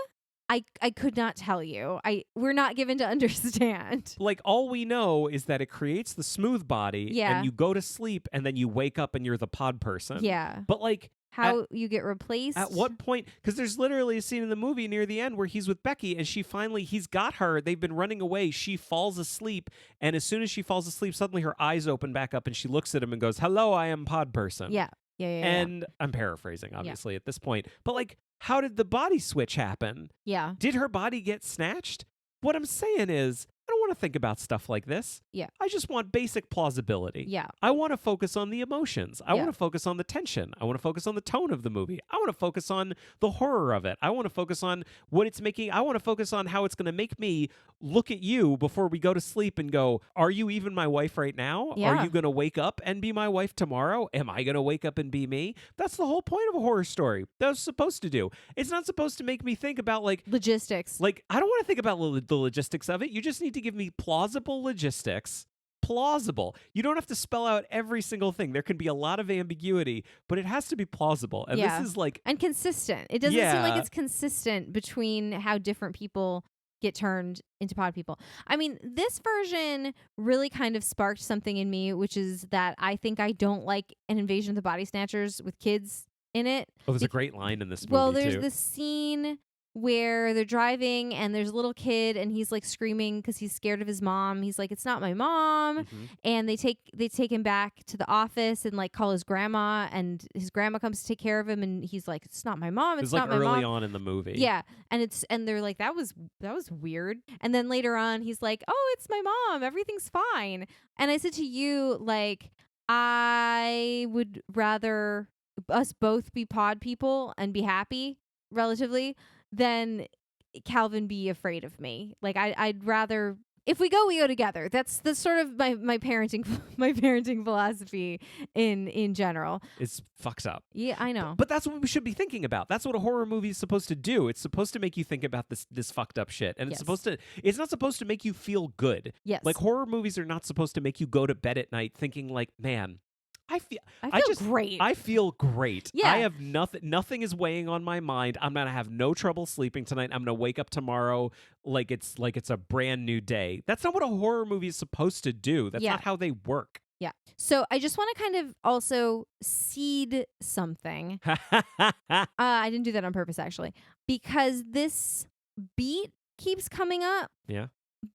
I could not tell you. We're not given to understand. Like all we know is that it creates the smooth body, and you go to sleep, and then you wake up and you're the pod person. Yeah. But like how you get replaced? At what point? Because there's literally a scene in the movie near the end where he's with Becky, and he's got her. They've been running away. She falls asleep, and as soon as she falls asleep, suddenly her eyes open back up, and she looks at him and goes, "Hello, I am pod person." Yeah. And I'm paraphrasing, obviously, at this point. But like, how did the body switch happen? Yeah. Did her body get snatched? What I'm saying is, I don't want to think about stuff like this. Yeah. I just want basic plausibility. Yeah. I want to focus on the emotions. I want to focus on the tension. I want to focus on the tone of the movie. I want to focus on the horror of it. I want to focus on what it's making. I want to focus on how it's going to make me look at you before we go to sleep and go, are you even my wife right now? Yeah. Are you going to wake up and be my wife tomorrow? Am I going to wake up and be me? That's the whole point of a horror story. That's supposed to do. It's not supposed to make me think about like logistics. Like, I don't want to think about the logistics of it. You just need to give me plausible logistics. Plausible. You don't have to spell out every single thing. There can be a lot of ambiguity, but it has to be plausible. And this is like... And consistent. It doesn't seem like it's consistent between how different people get turned into pod people. I mean, this version really kind of sparked something in me, which is that I think I don't like an Invasion of the Body Snatchers with kids in it. Oh, there's a great line in this movie, well, there's too. this scene where they're driving and there's a little kid and he's like screaming because he's scared of his mom. He's like, "It's not my mom." And they take him back to the office and like call his grandma, and his grandma comes to take care of him, and he's like, "It's not my mom. It's not like my mom." early on in the movie. Yeah, and they're like, that was weird. And then later on, he's like, "Oh, it's my mom. Everything's fine." And I said to you, like, I would rather us both be pod people and be happy, relatively, than Calvin be afraid of me. Like, I'd rather, if we go together. That's sort of my parenting my parenting philosophy in general. It's fucked up. Yeah, I know. But that's what we should be thinking about. That's what a horror movie is supposed to do. It's supposed to make you think about this fucked up shit. And Yes. it's not supposed to make you feel good. Yes. Like, horror movies are not supposed to make you go to bed at night thinking like, man, I feel great. I feel great. Yeah. I have nothing is weighing on my mind. I'm going to have no trouble sleeping tonight. I'm going to wake up tomorrow like it's a brand new day. That's not what a horror movie is supposed to do. That's not how they work. Yeah. So I just want to kind of also seed something. I didn't do that on purpose, actually, because this beat keeps coming up. Yeah.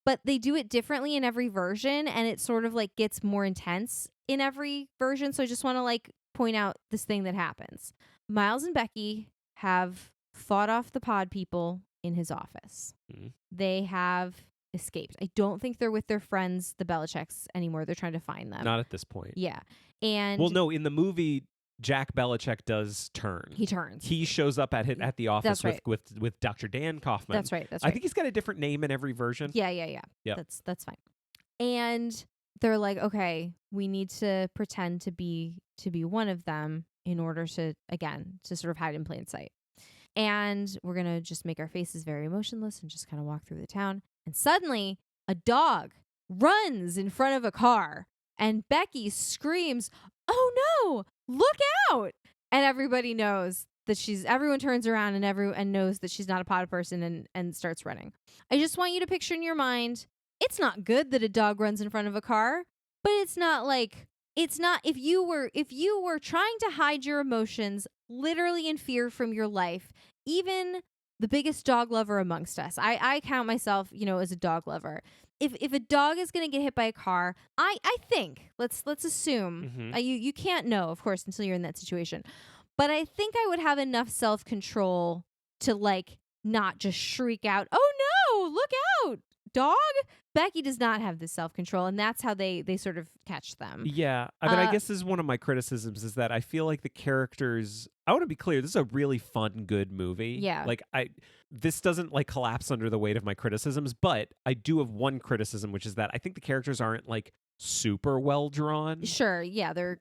But they do it differently in every version, and it sort of like gets more intense in every version. So I just want to like point out this thing that happens. Miles and Becky have fought off the pod people in his office. They have escaped. I don't think they're with their friends, the Belichicks, anymore. They're trying to find them. Not at this point. Yeah. And well, no, in the movie, Jack Belichick does turn. He turns. He shows up at the office That's right. with Dr. Dan Kaufman. That's right. I think he's got a different name in every version. Yeah. Yep. That's fine. And they're like, okay, we need to pretend to be one of them in order to sort of hide in plain sight. And we're going to just make our faces very emotionless and just kind of walk through the town. And suddenly a dog runs in front of a car and Becky screams, "Oh no, look out!" And everybody knows that everyone turns around and knows that she's not a pod person and starts running. I just want you to picture in your mind, it's not good that a dog runs in front of a car, but it's not if you were trying to hide your emotions literally in fear from your life, even the biggest dog lover amongst us. I count myself, as a dog lover. If a dog is going to get hit by a car, I think, let's assume, you can't know, of course, until you're in that situation. But I think I would have enough self-control to like not just shriek out, "Oh no, look out, dog!" Becky does not have this self-control, and that's how they sort of catch them. Yeah. I mean, I guess this is one of my criticisms is that I feel like the characters, I want to be clear, this is a really fun, good movie. Yeah. Like, this doesn't like collapse under the weight of my criticisms, but I do have one criticism, which is that I think the characters aren't like super well drawn. Sure, yeah, they're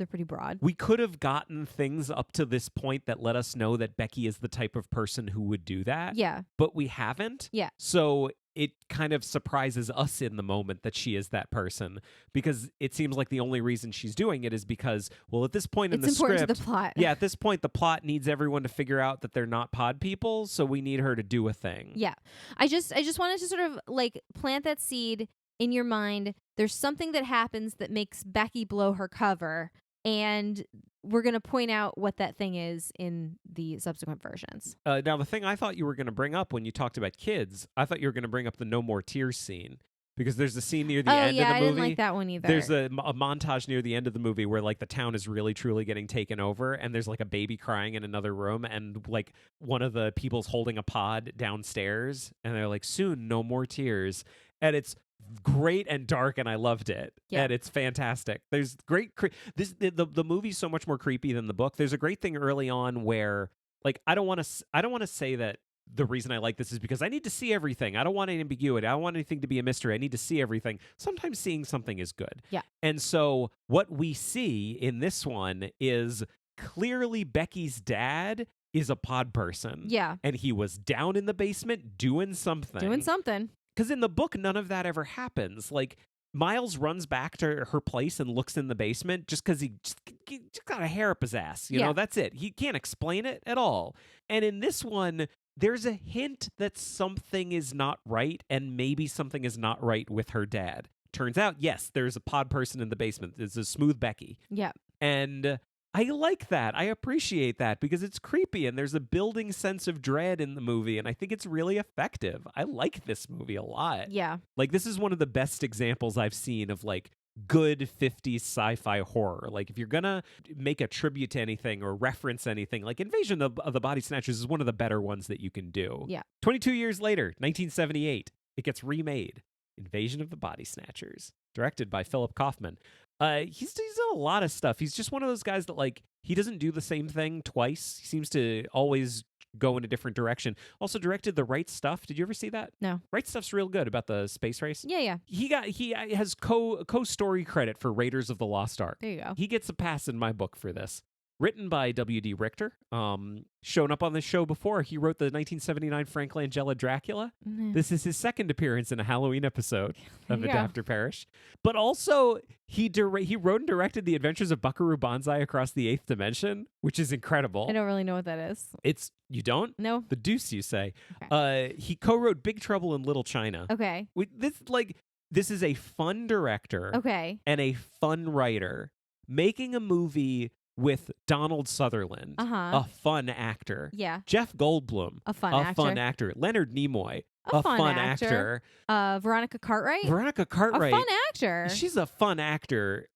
pretty broad. We could have gotten things up to this point that let us know that Becky is the type of person who would do that. Yeah. But we haven't. Yeah. So it kind of surprises us in the moment that she is that person, because it seems like the only reason she's doing it is because, well, at this point in the script, it's important to the plot. Yeah, at this point, the plot needs everyone to figure out that they're not pod people, so we need her to do a thing. Yeah. I just wanted to sort of like plant that seed in your mind. There's something that happens that makes Becky blow her cover, and we're going to point out what that thing is in the subsequent versions. Now, the thing I thought you were going to bring up when you talked about kids, I thought you were going to bring up the No More Tears scene, because there's a scene near the end of the movie. I didn't like that one either. There's a montage near the end of the movie where like the town is really truly getting taken over, and there's like a baby crying in another room, and like one of the people's holding a pod downstairs, and they're like, "Soon, no more tears." And it's great and dark, and I loved it. Yeah. And it's fantastic. There's great the movie's so much more creepy than the book. There's a great thing early on where, like, I don't want to say that the reason I like this is because I need to see everything. I don't want any ambiguity. I don't want anything to be a mystery. I need to see everything. Sometimes seeing something is good. Yeah. And so what we see in this one is clearly Becky's dad is a pod person. Yeah. And he was down in the basement doing something. Because in the book, none of that ever happens. Like, Miles runs back to her place and looks in the basement just because he just got a hair up his ass. You know, that's it. He can't explain it at all. And in this one, there's a hint that something is not right, and maybe something is not right with her dad. Turns out, yes, there's a pod person in the basement. There's a smooth Becky. Yeah. And I like that. I appreciate that because it's creepy and there's a building sense of dread in the movie, and I think it's really effective. I like this movie a lot. Yeah. Like, this is one of the best examples I've seen of, like, good 50s sci-fi horror. Like, if you're gonna make a tribute to anything or reference anything, like Invasion of the Body Snatchers is one of the better ones that you can do. Yeah. 22 years later, 1978, it gets remade. Invasion of the Body Snatchers, directed by Philip Kaufman. He's done a lot of stuff. He's just one of those guys that, like, he doesn't do the same thing twice. He seems to always go in a different direction. Also directed The Right Stuff. Did you ever see that? No. Right Stuff's real good about the space race. Yeah. He has co-story credit for Raiders of the Lost Ark. There you go. He gets a pass in my book for this. Written by W.D. Richter. Shown up on this show before. He wrote the 1979 Frank Langella Dracula. Mhm. This is his second appearance in a Halloween episode of There you go. Adapter Parish. But also, he wrote and directed The Adventures of Buckaroo Banzai Across the Eighth Dimension, which is incredible. I don't really know what that is. You don't? No. The deuce, you say. Okay. He co-wrote Big Trouble in Little China. Okay. This is a fun director Okay. and a fun writer making a movie with Donald Sutherland, Uh-huh. a fun actor. Yeah. Jeff Goldblum, A fun a actor. fun actor. Leonard Nimoy, A fun actor. Veronica Cartwright. Veronica A Cartwright. fun actor. She's a fun actor.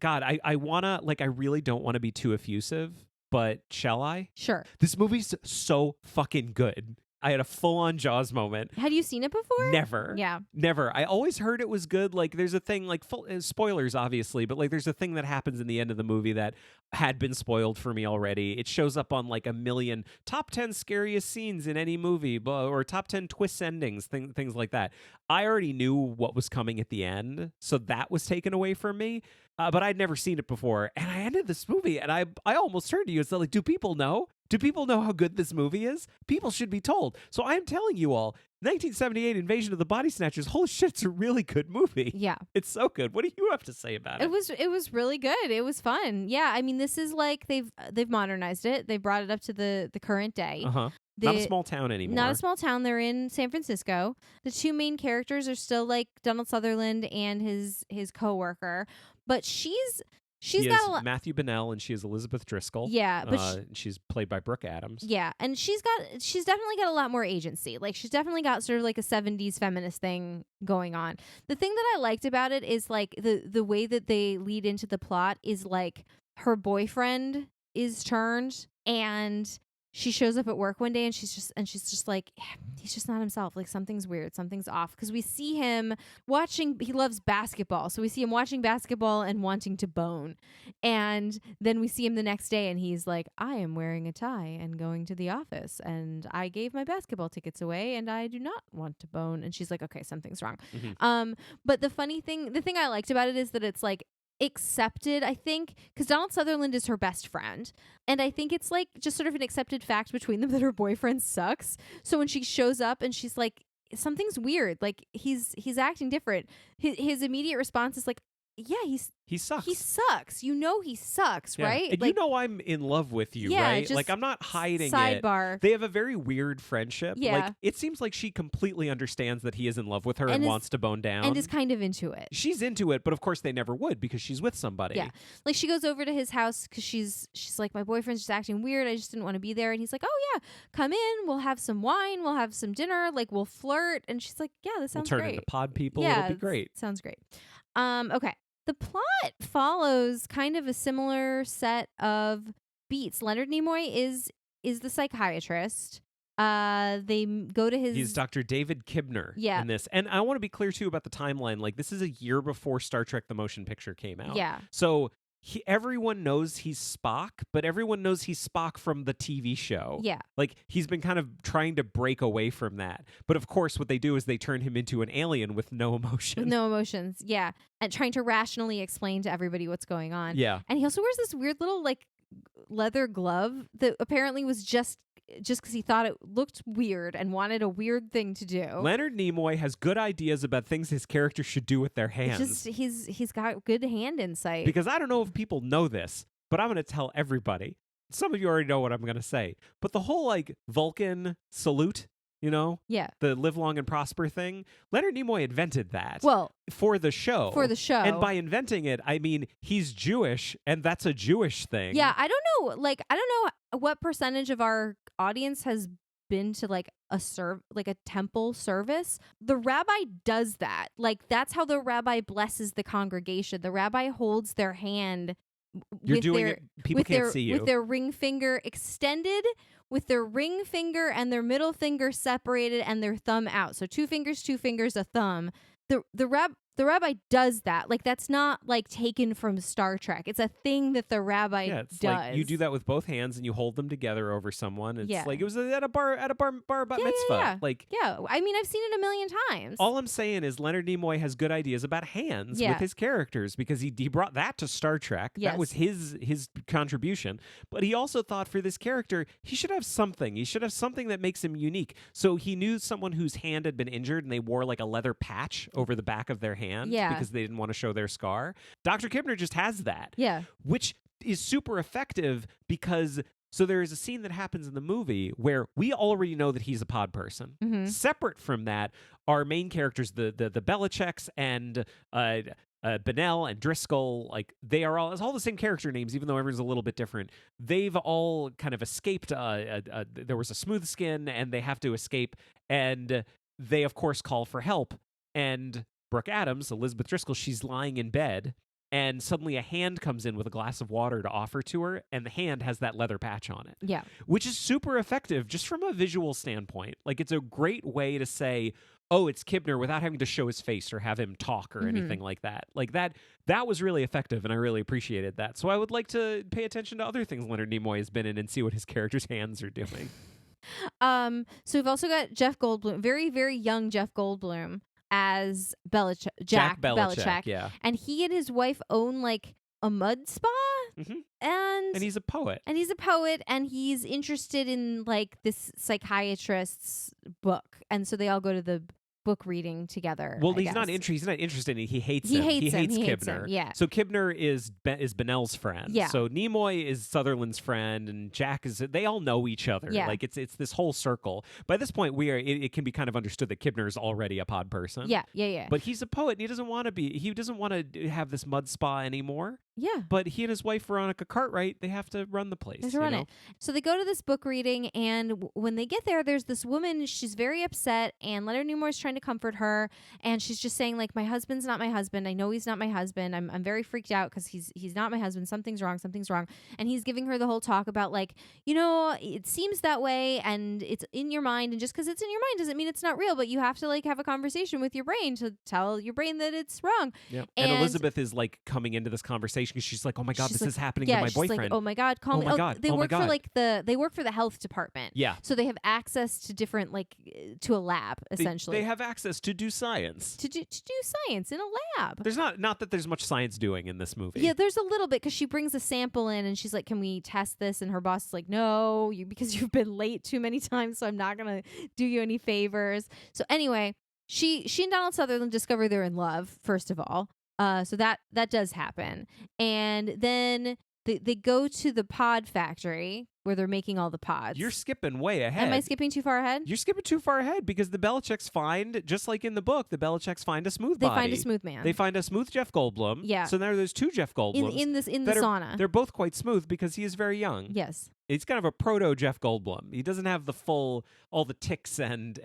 I wanna, like, I really don't want to be too effusive, but shall I? Sure. This movie's so fucking good. I had a full-on Jaws moment. Had you seen it before? Never. Yeah. Never. I always heard it was good. Like, there's a thing, like, spoilers, obviously, but, like, there's a thing that happens in the end of the movie that had been spoiled for me already. It shows up on, like, a million top 10 scariest scenes in any movie, or top 10 twist endings, things like that. I already knew what was coming at the end, so that was taken away from me. But I'd never seen it before, and I ended this movie, and I almost turned to you and said, like, do people know? Do people know how good this movie is? People should be told. So I'm telling you all, 1978 Invasion of the Body Snatchers, holy shit, it's a really good movie. Yeah. It's so good. What do you have to say about it? It was really good. It was fun. Yeah, I mean, this is like they've modernized it. They brought it up to the current day. Uh-huh. Not a small town anymore. Not a small town. They're in San Francisco. The two main characters are still like Donald Sutherland and his coworker, but she's got a lot. Matthew Bennell, and she is Elizabeth Driscoll. Yeah, but she's played by Brooke Adams. yeah, and she's definitely got a lot more agency. Like, she's definitely got sort of like a 70s feminist thing going on. The thing that I liked about it is, like, the way that they lead into the plot is, like, her boyfriend is turned, and she shows up at work one day, and she's just like, he's just not himself. Like, something's weird, something's off. Because we see him he loves basketball. So we see him watching basketball and wanting to bone. And then we see him the next day, and he's like, I am wearing a tie and going to the office. And I gave my basketball tickets away, and I do not want to bone. And she's like, okay, something's wrong. Mm-hmm. But the thing I liked about it is that it's like, accepted, I think, because Donald Sutherland is her best friend, and I think it's like just sort of an accepted fact between them that her boyfriend sucks. So when she shows up and she's like, something's weird, like he's acting different, his immediate response is like, yeah, he sucks. He sucks. You know he sucks, Yeah. right? And like, you know I'm in love with you, yeah, right? just Like, I'm not hiding it. sidebar. They have a very weird friendship. Yeah. Like, it seems like she completely understands that he is in love with her and And is- wants to bone down. And is kind of into it. She's into it, but of course they never would because she's with somebody. Yeah. Like, she goes over to his house because she's like, my boyfriend's just acting weird. I just didn't want to be there. And he's like, oh yeah, come in. We'll have some wine. We'll have some dinner. Like, we'll flirt. And she's like, yeah, this We'll sounds turn great. into pod people. Yeah, It'll be great. Sounds great. Okay. The plot follows kind of a similar set of beats. Leonard Nimoy is the psychiatrist. They go to his. He's Dr. David Kibner in this. And I want to be clear, too, about the timeline. Like, this is a year before Star Trek The Motion Picture came out. Yeah. So everyone knows he's Spock, but everyone knows he's Spock from the TV show. Yeah. Like, he's been kind of trying to break away from that. But, of course, what they do is they turn him into an alien with no emotion. With no emotions. Yeah. And trying to rationally explain to everybody what's going on. Yeah. And he also wears this weird little, like, leather glove that apparently was just because he thought it looked weird and wanted a weird thing to do. Leonard Nimoy has good ideas about things his character should do with their hands. Just he's got good hand insight. Because I don't know if people know this, but I'm going to tell everybody. Some of you already know what I'm going to say. But the whole, like, Vulcan salute you know? Yeah. The live long and prosper thing. Leonard Nimoy invented that Well, for the show. for the show. And by inventing it, I mean he's Jewish, and that's a Jewish thing. Yeah, I don't know. Like, I don't know what percentage of our audience has been to like a temple service. The rabbi does that. Like, that's how the rabbi blesses the congregation. The rabbi holds their hand You're with doing their, it. People can't see you. with their ring finger extended, with their ring finger and their middle finger separated, and their thumb out. So two fingers, a thumb. The rabbi does that. Like, that's not like taken from Star Trek. It's a thing that the rabbi it's does. like you do that with both hands and you hold them together over someone. It's like it was at a bar bat mitzvah. Yeah. Like, yeah, I mean, I've seen it a million times. all I'm saying is Leonard Nimoy has good ideas about hands with his characters because he brought that to Star Trek. Yes. That was his contribution. But he also thought for this character, he should have something. He should have something that makes him unique. So he knew someone whose hand had been injured and they wore like a leather patch over the back of their hand because they didn't want to show their scar. Dr. Kibner just has that. Yeah. Which is super effective because so there is a scene that happens in the movie where we already know that he's a pod person. Mm-hmm. Separate from that, our main characters, the Belichicks and Bennell and Driscoll, like they are all the same character names, even though everyone's a little bit different. They've all kind of escaped. There was a smooth skin, and they have to escape, and they of course call for help. And Brooke Adams, Elizabeth Driscoll, she's lying in bed, and suddenly a hand comes in with a glass of water to offer to her, and the hand has that leather patch on it. Yeah. Which is super effective just from a visual standpoint. Like, it's a great way to say, oh, it's Kibner without having to show his face or have him talk or anything like that. Like, that was really effective, and I really appreciated that. So I would like to pay attention to other things Leonard Nimoy has been in and see what his character's hands are doing. So we've also got Jeff Goldblum, very, very young Jeff Goldblum, as Jack Belichick. Yeah. And he and his wife own like a mud spa. Mm-hmm. And he's a poet. And he's interested in like this psychiatrist's book. And so they all go to the book reading together. Well, he's not interested in it. He hates him. He hates Kibner. Yeah. So Kibner is Bennell's friend. Yeah. So Nimoy is Sutherland's friend, and Jack is. They all know each other. Yeah. Like it's this whole circle. By this point, it can be kind of understood that Kibner is already a pod person. Yeah. But he's a poet, and he doesn't want to be. He doesn't want to have this mud spa anymore. Yeah. But he and his wife Veronica Cartwright, they have to run the place. They have to run it. So they go to this book reading, and when they get there, there's this woman. She's very upset, and Leonard Nimoy's trying to comfort her, and she's just saying like, "My husband's not my husband. I know he's not my husband. I'm very freaked out because he's not my husband. Something's wrong. And he's giving her the whole talk about like, it seems that way, and it's in your mind, and just because it's in your mind doesn't mean it's not real. But you have to like have a conversation with your brain to tell your brain that it's wrong." Yeah. And Elizabeth is like coming into this conversation because she's like, "Oh my God, this is happening to my boyfriend. Like, oh my God, call me." They work for like they work for the health department. Yeah. So they have access to different to a lab essentially. They have access to do science. To do science in a lab. There's not that there's much science doing in this movie. Yeah, there's a little bit because she brings a sample in and she's like, "Can we test this?" And her boss is like, "No, because you've been late too many times, so I'm not gonna do you any favors." So anyway, she and Donald Sutherland discover they're in love first of all. So that does happen. And then they go to the pod factory where they're making all the pods. You're skipping way ahead. Am I skipping too far ahead? You're skipping too far ahead because the Belichicks find, just like in the book, the Belichicks find a smooth body. They find a smooth man. They find a smooth Jeff Goldblum. Yeah. So now there's two Jeff Goldblums. In the sauna. They're both quite smooth because he is very young. Yes. It's kind of a proto Jeff Goldblum. He doesn't have all the ticks and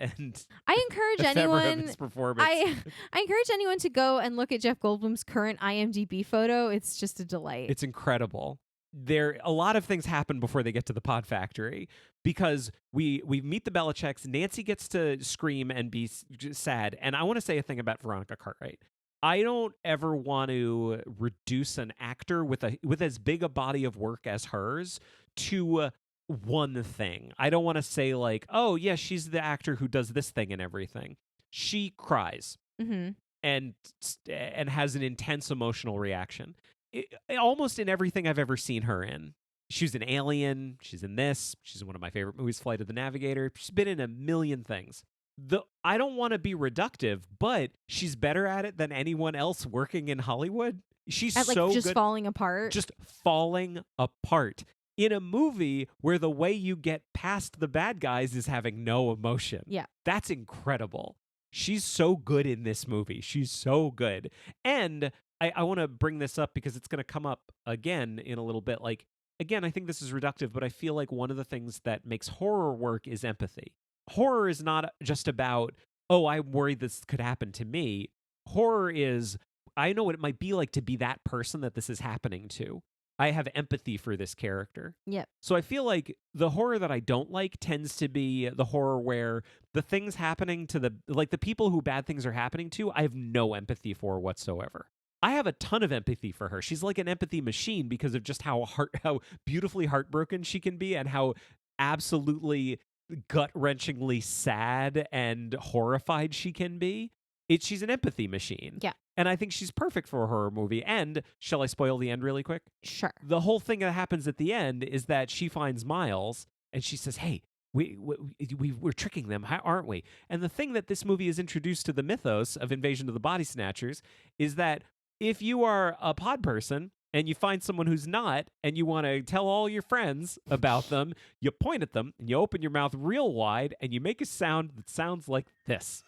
I encourage anyone. Of his performance. I encourage anyone to go and look at Jeff Goldblum's current IMDb photo. It's just a delight. It's incredible. A lot of things happen before they get to the pod factory because we meet the Belichicks. Nancy gets to scream and be sad. And I want to say a thing about Veronica Cartwright. I don't ever want to reduce an actor with as big a body of work as hers to one thing. I don't want to say like, oh yeah, she's the actor who does this thing and everything. She cries and has an intense emotional reaction. Almost in everything I've ever seen her in. She was in Alien. She's in this. She's in one of my favorite movies, Flight of the Navigator. She's been in a million things. I don't want to be reductive, but she's better at it than anyone else working in Hollywood. She's at, like, so just good. falling apart. Just falling apart. in a movie where the way you get past the bad guys is having no emotion. Yeah. That's incredible. She's so good in this movie. She's so good. And I want to bring this up because it's going to come up again in a little bit. Like, again, I think this is reductive, but I feel like one of the things that makes horror work is empathy. Horror is not just about, oh, I'm worried this could happen to me. Horror is, I know what it might be like to be that person that this is happening to. I have empathy for this character. Yep. So I feel like the horror that I don't like tends to be the horror where the things happening to the people who bad things are happening to, I have no empathy for whatsoever. I have a ton of empathy for her. She's like an empathy machine because of just how beautifully heartbroken she can be and how absolutely gut-wrenchingly sad and horrified she can be. She's an empathy machine. Yeah. And I think she's perfect for a horror movie. And shall I spoil the end really quick? Sure. The whole thing that happens at the end is that she finds Miles and she says, hey, we're tricking them, aren't we? And the thing that this movie is introduced to the mythos of Invasion of the Body Snatchers is that if you are a pod person and you find someone who's not and you want to tell all your friends about them, you point at them and you open your mouth real wide and you make a sound that sounds like this.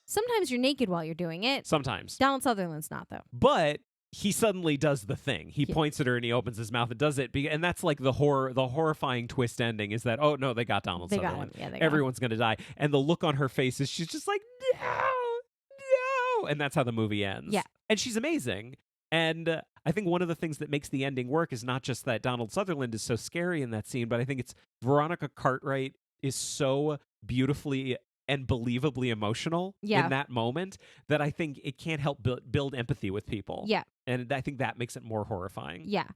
Sometimes you're naked while you're doing it. Sometimes. Donald Sutherland's not, though. But he suddenly does the thing. He Yeah. points at her and he opens his mouth and does it. And that's like the horrifying twist ending is that, oh, no, they got Donald They got Sutherland. him. Yeah, they got him. Everyone's going to die. And the look on her face is she's just like, no. And that's how the movie ends. Yeah. And she's amazing. And I think one of the things that makes the ending work is not just that Donald Sutherland is so scary in that scene, but I think it's Veronica Cartwright is so beautifully and believably emotional in that moment that I think it can't help build empathy with people. Yeah. And I think that makes it more horrifying. Yeah.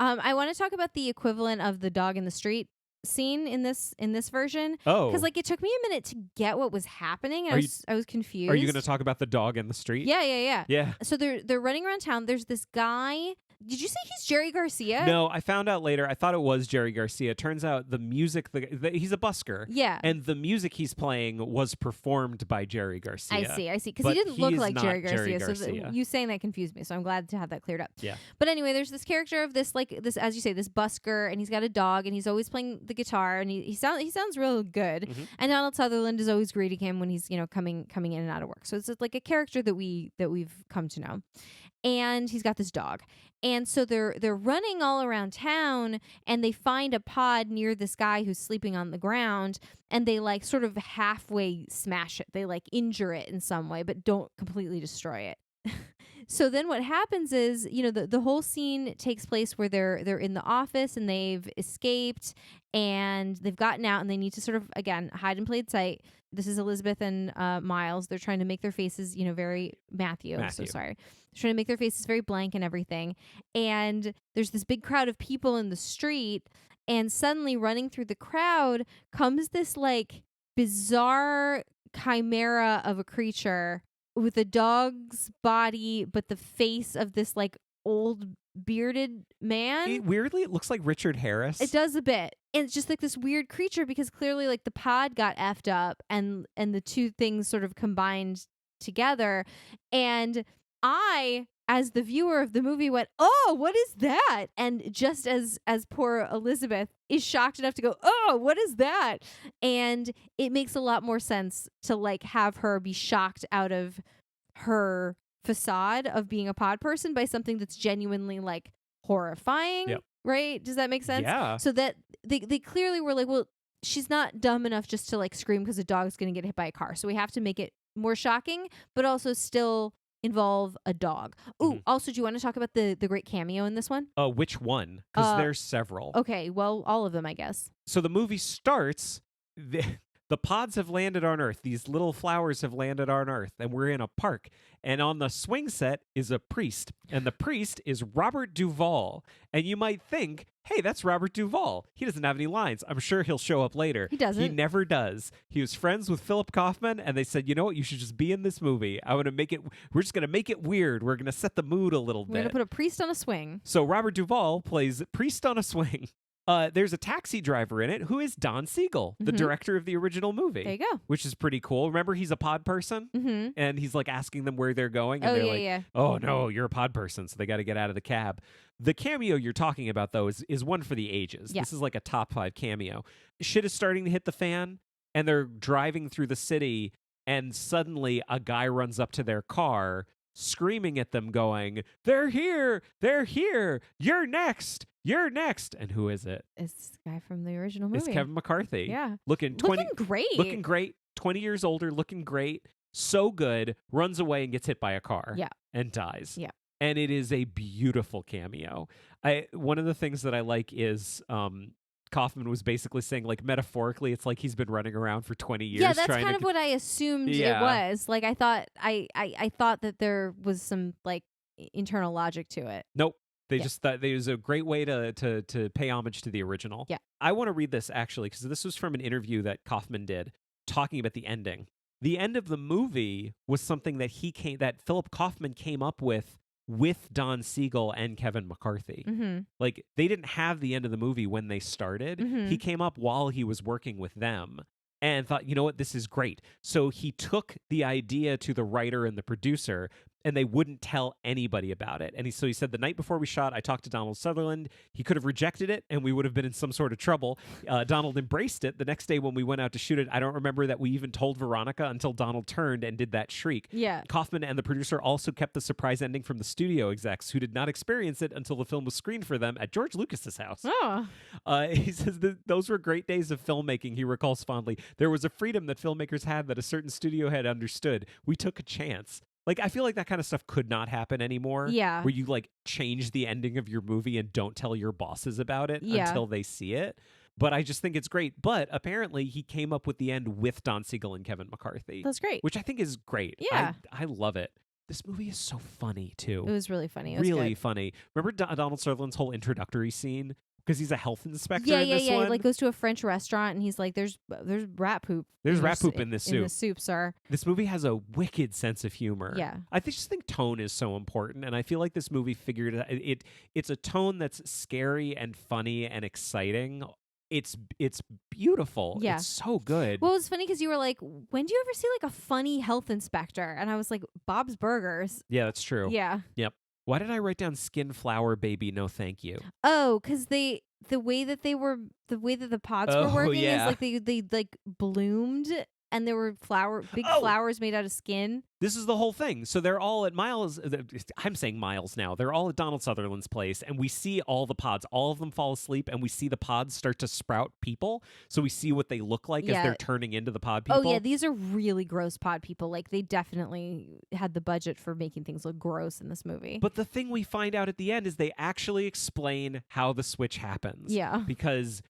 I want to talk about the equivalent of the dog in the street scene in this version. Oh. Because like it took me a minute to get what was happening. I was confused. Are you going to talk about the dog in the street? Yeah. Yeah. So they're running around town. There's this guy. Did you say he's Jerry Garcia? No, I found out later. I thought it was Jerry Garcia. Turns out the music, he's a busker. Yeah. And the music he's playing was performed by Jerry Garcia. I see. Because he didn't look like Jerry Garcia. Garcia. So you saying that confused me. So I'm glad to have that cleared up. Yeah. But anyway, there's this character of this, as you say, this busker, and he's got a dog, and he's always playing the guitar, and he sounds real good. Mm-hmm. And Donald Sutherland is always greeting him when he's coming in and out of work. So it's like a character that we've come to know. And he's got this dog. And so they're running all around town, and they find a pod near this guy who's sleeping on the ground, and they like sort of halfway smash it. They like injure it in some way, but don't completely destroy it. So then what happens is, the whole scene takes place where they're in the office and they've escaped and they've gotten out and they need to sort of, again, hide in plain sight. This is Elizabeth and Miles. They're trying to make their faces, very Matthew. I'm so sorry. They're trying to make their faces very blank and everything. And there's this big crowd of people in the street, and suddenly running through the crowd comes this like bizarre chimera of a creature with a dog's body, but the face of this like old bearded man. It looks like Richard Harris. It does a bit. And it's just like this weird creature because clearly like the pod got effed up and the two things sort of combined together. And I, as the viewer of the movie, went, oh, what is that? And just as poor Elizabeth is shocked enough to go, oh, what is that? And it makes a lot more sense to like have her be shocked out of her facade of being a pod person by something that's genuinely like horrifying. Yep. Right? Does that make sense? Yeah. So that they clearly were like, well, she's not dumb enough just to like scream because a dog's going to get hit by a car. So we have to make it more shocking, but also still involve a dog. Ooh, also, do you want to talk about the great cameo in this one? Which one? Because there's several. Okay, well, all of them, I guess. So the movie starts, the pods have landed on Earth. These little flowers have landed on Earth, and we're in a park. And on the swing set is a priest, and the priest is Robert Duvall. And you might think, hey, that's Robert Duvall. He doesn't have any lines. I'm sure he'll show up later. He doesn't. He never does. He was friends with Philip Kaufman, and they said, you know what? You should just be in this movie. We're just going to make it weird. We're going to set the mood a little bit. We're going to put a priest on a swing. So Robert Duvall plays priest on a swing. There's a taxi driver in it who is Don Siegel, the director of the original movie. There you go. Which is pretty cool. Remember, he's a pod person? Mm-hmm. And he's like asking them where they're going. And they're like, oh, no, you're a pod person. So they got to get out of the cab. The cameo you're talking about, though, is one for the ages. Yeah. This is like a top 5 cameo. Shit is starting to hit the fan, and they're driving through the city, and suddenly a guy runs up to their car, screaming at them, going, they're here, you're next. And who is it? It's the guy from the original movie. It's Kevin McCarthy. Yeah. Looking great, 20 years older, looking great, so good, runs away and gets hit by a car. Yeah. And dies. Yeah. And it is a beautiful cameo. One of the things that I like is Kaufman was basically saying, like, metaphorically, it's like he's been running around for 20 years. Yeah, that's kind of what I assumed it was. Like, I thought I thought that there was some, like, internal logic to it. Nope. They just thought it was a great way to pay homage to the original. Yeah. I want to read this, actually, because this was from an interview that Kaufman did talking about the ending. The end of the movie was something that Philip Kaufman came up with Don Siegel and Kevin McCarthy. Mm-hmm. Like, they didn't have the end of the movie when they started. Mm-hmm. He came up while he was working with them and thought, you know what, this is great. So he took the idea to the writer and the producer, and they wouldn't tell anybody about it. And so he said, the night before we shot, I talked to Donald Sutherland. He could have rejected it, and we would have been in some sort of trouble. Donald embraced it. The next day when we went out to shoot it, I don't remember that we even told Veronica until Donald turned and did that shriek. Yeah. Kaufman and the producer also kept the surprise ending from the studio execs, who did not experience it until the film was screened for them at George Lucas's house. Oh. He says that those were great days of filmmaking, he recalls fondly. There was a freedom that filmmakers had that a certain studio had understood. We took a chance. Like, I feel like that kind of stuff could not happen anymore. Yeah. Where you, like, change the ending of your movie and don't tell your bosses about it until they see it. But I just think it's great. But apparently he came up with the end with Don Siegel and Kevin McCarthy. That's great. Which I think is great. Yeah. I love it. This movie is so funny, too. It was really funny. It was really good. funny. Remember Donald Sutherland's whole introductory scene? Because he's a health inspector in this one. Yeah. He, like, goes to a French restaurant and he's like, "There's rat poop. There's rat poop in this soup. In the soup, sir." This movie has a wicked sense of humor. Yeah, I just think tone is so important, and I feel like this movie figured it. It's a tone that's scary and funny and exciting. It's beautiful. Yeah. It's so good. Well, it was funny because you were like, "When do you ever see like a funny health inspector?" And I was like, "Bob's Burgers." Yeah, that's true. Yeah. Yep. Why did I write down skin flower baby? No, thank you. Oh, because the way that the pods were working is like they like bloomed and there were big flowers made out of skin. This is the whole thing. So they're all at Miles. I'm saying Miles now. They're all at Donald Sutherland's place, and we see all the pods. All of them fall asleep, and we see the pods start to sprout people. So we see what they look like as they're turning into the pod people. Oh, yeah. These are really gross pod people. Like, they definitely had the budget for making things look gross in this movie. But the thing we find out at the end is they actually explain how the switch happens. Yeah. Because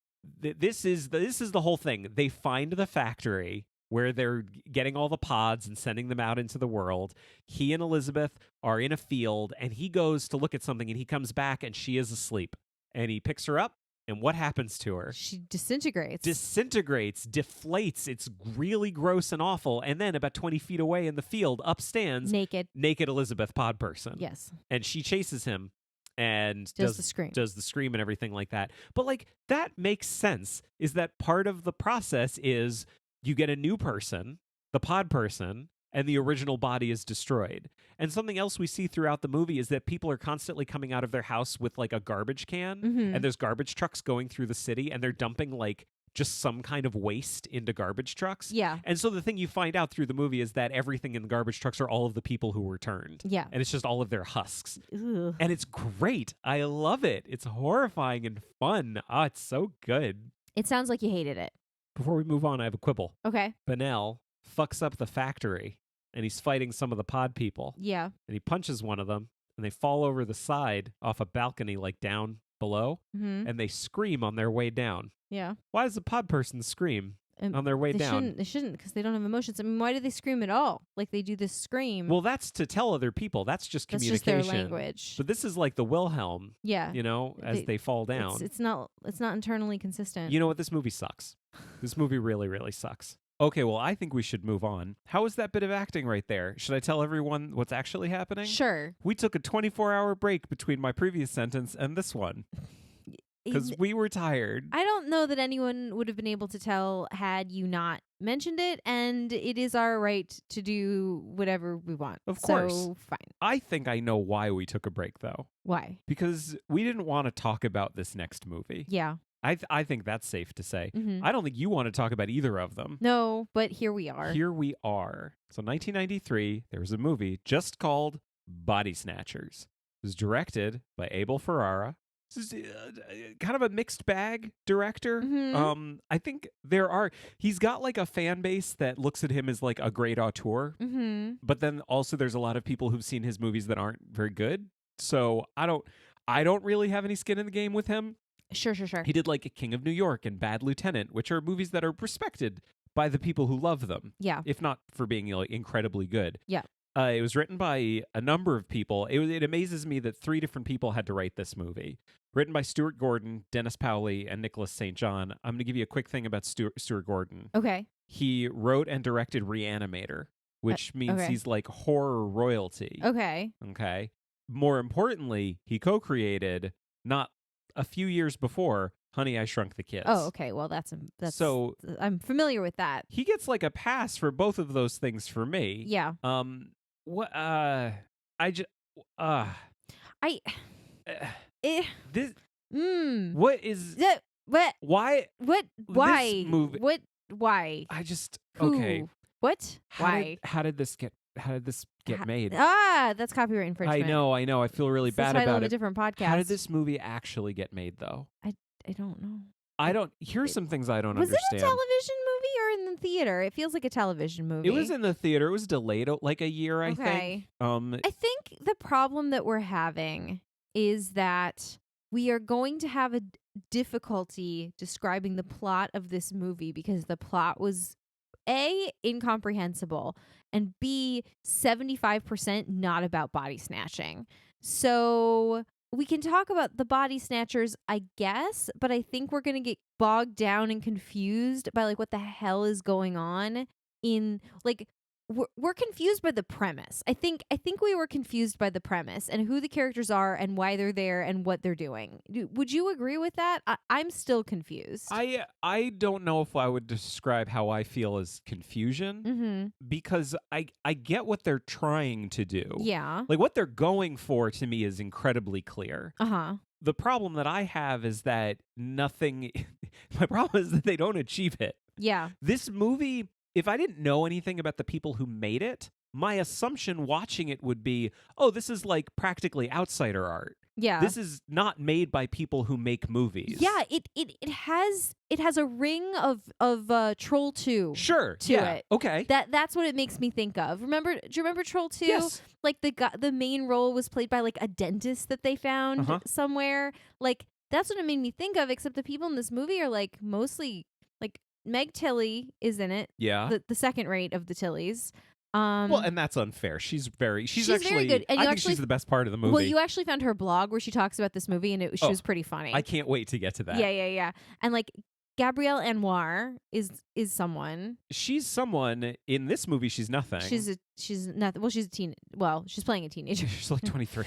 this is the whole thing. They find the factory where they're getting all the pods and sending them out into the world. He and Elizabeth are in a field, and he goes to look at something, and he comes back, and she is asleep. And he picks her up, and what happens to her? She disintegrates. Deflates. It's really gross and awful. And then about 20 feet away in the field, up stands naked Elizabeth pod person. Yes. And she chases him and does the scream and everything like that. But, like, that makes sense, is that part of the process is you get a new person, the pod person, and the original body is destroyed. And something else we see throughout the movie is that people are constantly coming out of their house with, like, a garbage can, and there's garbage trucks going through the city, and they're dumping, like, just some kind of waste into garbage trucks. Yeah. And so the thing you find out through the movie is that everything in the garbage trucks are all of the people who were turned. Yeah. And it's just all of their husks. Ugh. And it's great. I love it. It's horrifying and fun. It's so good. It sounds like you hated it. Before we move on, I have a quibble. Okay. Benel fucks up the factory, and he's fighting some of the pod people. Yeah. And he punches one of them, and they fall over the side off a balcony, like down below, and they scream on their way down. Yeah. Why does the pod person scream on their way down? They shouldn't, because they don't have emotions. I mean, why do they scream at all? Like, they do this scream. Well, that's to tell other people. That's just communication. That's just their language. But this is like the Wilhelm. Yeah. You know, as they fall down. It's not internally consistent. You know what? This movie sucks. This movie really, really sucks. Okay, well, I think we should move on. How was that bit of acting right there? Should I tell everyone what's actually happening? Sure. We took a 24-hour break between my previous sentence and this one. because we were tired. I don't know that anyone would have been able to tell had you not mentioned it, and it is our right to do whatever we want. Of course. So, fine. I think I know why we took a break, though. Why? Because we didn't want to talk about this next movie. Yeah. I think that's safe to say. Mm-hmm. I don't think you want to talk about either of them. No, but here we are. Here we are. So 1993, there was a movie just called Body Snatchers. It was directed by Abel Ferrara. This is kind of a mixed bag director. Mm-hmm. I think he's got like a fan base that looks at him as like a great auteur. Mm-hmm. But then also there's a lot of people who've seen his movies that aren't very good. So I don't really have any skin in the game with him. Sure. He did like King of New York and Bad Lieutenant, which are movies that are respected by the people who love them. Yeah. If not for being like incredibly good. Yeah. It was written by a number of people. It amazes me that 3 different people had to write this movie. Written by Stuart Gordon, Dennis Powley, and Nicholas St. John. I'm going to give you a quick thing about Stuart Gordon. Okay. He wrote and directed Reanimator, which means okay. he's like horror royalty. Okay. Okay. More importantly, he co-created, not a few years before, Honey, I Shrunk the Kids. Oh, okay. Well, that's so I'm familiar with that. He gets like a pass for both of those things for me. Yeah. What Eh. this Mm. what is What? why Why? this movie? What? Why? I just Who? okay. What? Why? How did this get made? That's copyright infringement. I know. I feel really It's bad the title about of a it. different podcast. How did this movie actually get made though? I don't know. Here's some things I don't Was understand. it a television movie or in the theater? It feels like a television movie. It was in the theater. It was delayed like a year, I think. I think the problem that we're having is that we are going to have a difficulty describing the plot of this movie because the plot was A, incomprehensible, and B, 75% not about body snatching. So we can talk about the Body Snatchers, I guess, but I think we're going to get bogged down and confused by like what the hell is going on in like we're confused by the premise. I think we were confused by the premise and who the characters are and why they're there and what they're doing. Would you agree with that? I'm still confused. I don't know if I would describe how I feel as confusion because I get what they're trying to do. Yeah. Like what they're going for to me is incredibly clear. Uh-huh. The problem that I have is that my problem is that they don't achieve it. Yeah. This movie, if I didn't know anything about the people who made it, my assumption watching it would be, oh, this is like practically outsider art. Yeah. This is not made by people who make movies. Yeah, it has a ring of Troll 2. Sure. To yeah. it. Okay. That's what it makes me think of. Do you remember Troll 2? Yes. Like the main role was played by like a dentist that they found somewhere. Like that's what it made me think of, except the people in this movie are like mostly like Meg Tilly is in it. Yeah. The second rate of the Tillys. Well, and that's unfair. She's actually very good. And I you think actually, she's the best part of the movie. Well, you actually found her blog where she talks about this movie, and she was pretty funny. I can't wait to get to that. Yeah. And like Gabrielle Anwar is someone. She's someone in this movie. She's nothing. She's nothing. Well, she's playing a teenager. She's like 23.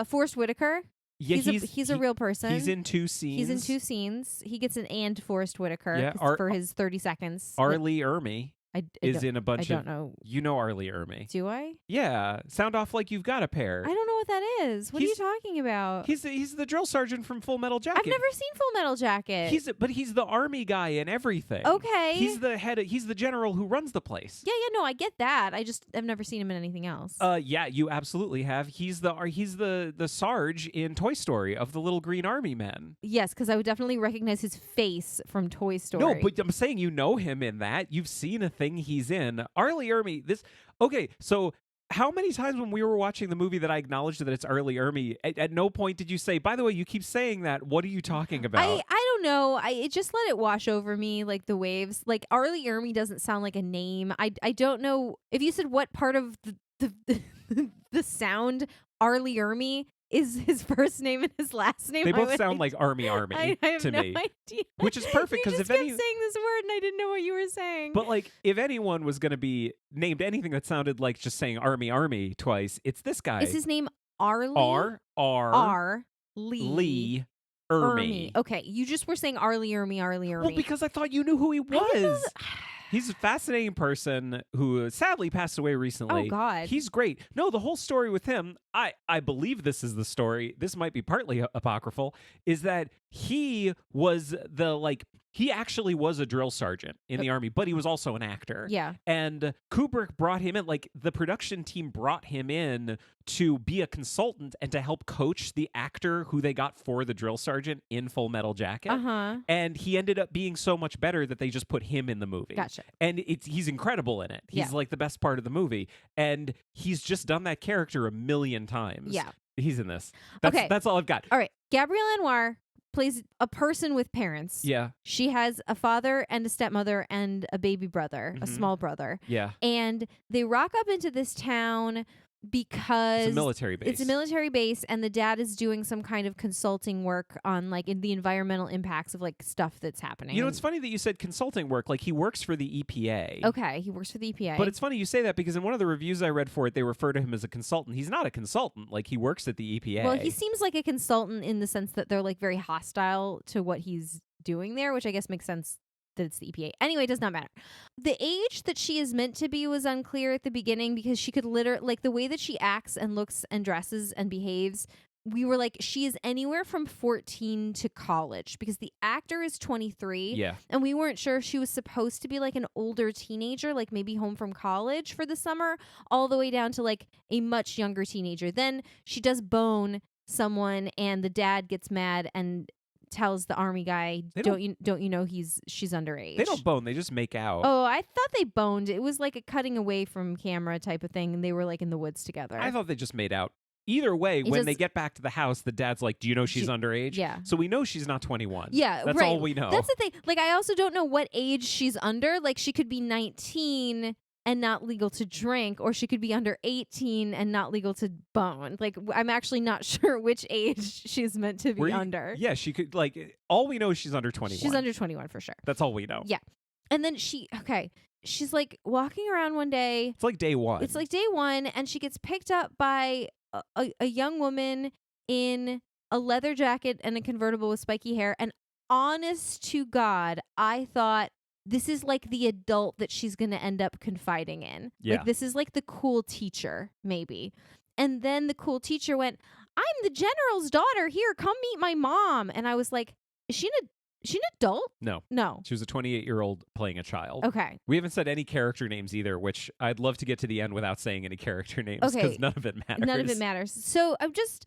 Forrest Whitaker. Yeah, he's a real person. He's in 2 scenes. He gets an and Forrest Whitaker Yeah, for his 30 seconds. Arlie Ermy is in a bunch of. I don't know. You know Arlie Ermy. Do I? Yeah. Sound off like you've got a pair. I don't know what that is. What are you talking about? He's the drill sergeant from Full Metal Jacket. I've never seen Full Metal Jacket. He's the army guy in everything. Okay. He's the general who runs the place. Yeah, no, I get that. I've never seen him in anything else. Yeah, you absolutely have. He's the Sarge in Toy Story of the little green army men. Yes, because I would definitely recognize his face from Toy Story. No, but I'm saying you know him in that. You've seen a thing he's in. Arlie Ermy, okay, so how many times when we were watching the movie that I acknowledged that it's Arlie Ermy, at no point did you say, by the way, you keep saying that. What are you talking about? I don't know. I just let it wash over me like the waves. Like Arlie Ermy doesn't sound like a name. I don't know. If you said what part of the sound Arlie Ermy is his first name and his last name. They both sound like Army I have to no me. idea. Which is perfect because you if just any kept saying this word and I didn't know what you were saying. But like if anyone was going to be named anything that sounded like just saying Army twice, it's this guy. Is his name Arlie? R Lee. Ermy. Okay, you just were saying Arlie Ermy. Well, because I thought you knew who he was. He's a fascinating person who sadly passed away recently. Oh, God. He's great. No, the whole story with him, I believe this is the story. This might be partly apocryphal, is that he was he actually was a drill sergeant in the Army, but he was also an actor. Yeah. And Kubrick brought him in, the production team brought him in to be a consultant and to help coach the actor who they got for the drill sergeant in Full Metal Jacket. Uh-huh. And he ended up being so much better that they just put him in the movie. Gotcha. And he's incredible in it. He's like the best part of the movie. And he's just done that character a million times. Yeah. He's in this. Okay. That's all I've got. All right. Gabrielle Anwar plays a person with parents. Yeah. She has a father and a stepmother and a baby brother, a small brother. Yeah. And they rock up into this town because it's a military base. It's a military base, and the dad is doing some kind of consulting work on in the environmental impacts of stuff that's happening. You know, it's funny that you said consulting work. He works for the EPA. Okay, he works for the EPA. But it's funny you say that because in one of the reviews I read for it, they refer to him as a consultant. He's not a consultant. He works at the EPA. Well, he seems like a consultant in the sense that they're very hostile to what he's doing there, which I guess makes sense that it's the EPA. Anyway, it does not matter. The age that she is meant to be was unclear at the beginning because she could literally, the way that she acts and looks and dresses and behaves, we were she is anywhere from 14 to college because the actor is 23. Yeah. And we weren't sure if she was supposed to be an older teenager, maybe home from college for the summer, all the way down to a much younger teenager. Then she does bone someone and the dad gets mad and tells the Army guy, don't you know she's underage? They don't bone, they just make out. Oh, I thought they boned. It was a cutting away from camera type of thing, and they were in the woods together. I thought they just made out. Either way, when they get back to the house, the dad's do you know she's underage? Yeah. So we know she's not 21. Yeah, That's right. all we know. That's the thing. I also don't know what age she's under. She could be 19 and not legal to drink, or she could be under 18 and not legal to bone. I'm actually not sure which age she's meant to be under. Yeah, she could, all we know is she's under 21. She's under 21 for sure. That's all we know. Yeah. And then she's walking around one day. It's day one. It's day one, and she gets picked up by a young woman in a leather jacket and a convertible with spiky hair. And honest to God, I thought, this is the adult that she's going to end up confiding in. Yeah. This is the cool teacher, maybe. And then the cool teacher went, I'm the general's daughter. Here, come meet my mom. And I was like, is she an adult? No. She was a 28-year-old playing a child. Okay. We haven't said any character names either, which I'd love to get to the end without saying any character names because none of it matters. None of it matters. So I'm just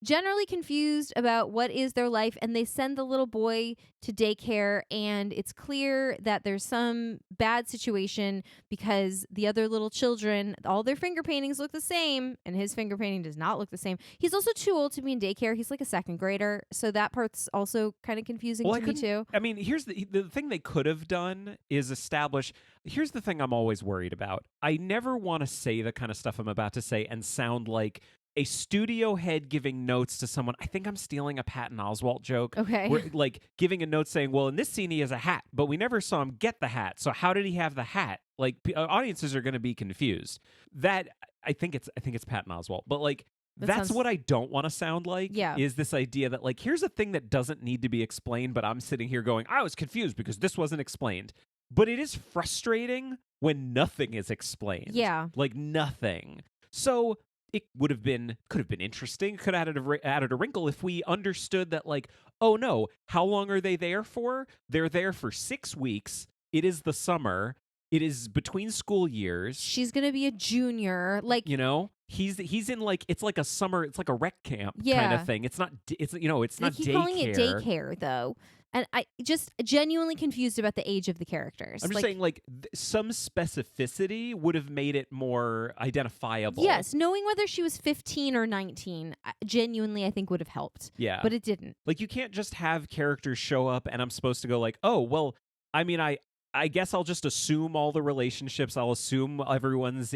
generally confused about what is their life, and they send the little boy to daycare, and it's clear that there's some bad situation because the other little children, all their finger paintings look the same, and his finger painting does not look the same. He's also too old to be in daycare. He's a second grader, so that part's also kind of confusing to me too. I mean, here's the thing they could have done is establish. Here's the thing I'm always worried about. I never want to say the kind of stuff I'm about to say and sound like a studio head giving notes to someone. I think I'm stealing a Patton Oswalt joke. Okay. Where, giving a note saying, well, in this scene he has a hat, but we never saw him get the hat. So how did he have the hat? Audiences are going to be confused. That I think it's Patton Oswalt, but that's what I don't want to sound like. Yeah. Is this idea that here's a thing that doesn't need to be explained, but I'm sitting here going, I was confused because this wasn't explained. But it is frustrating when nothing is explained. Yeah. Nothing. So it could have been interesting. Could have added a wrinkle if we understood that, oh no, how long are they there for? They're there for 6 weeks. It is the summer. It is between school years. She's gonna be a junior. He's in it's a summer. It's a rec camp kind Yeah. of thing. It's not. It's not keep daycare. calling it daycare though. And I just genuinely confused about the age of the characters. I'm just saying, some specificity would have made it more identifiable. Yes, knowing whether she was 15 or 19, genuinely, I think would have helped. Yeah. But it didn't. You can't just have characters show up and I'm supposed to go oh, well, I mean, I guess I'll just assume all the relationships. I'll assume everyone's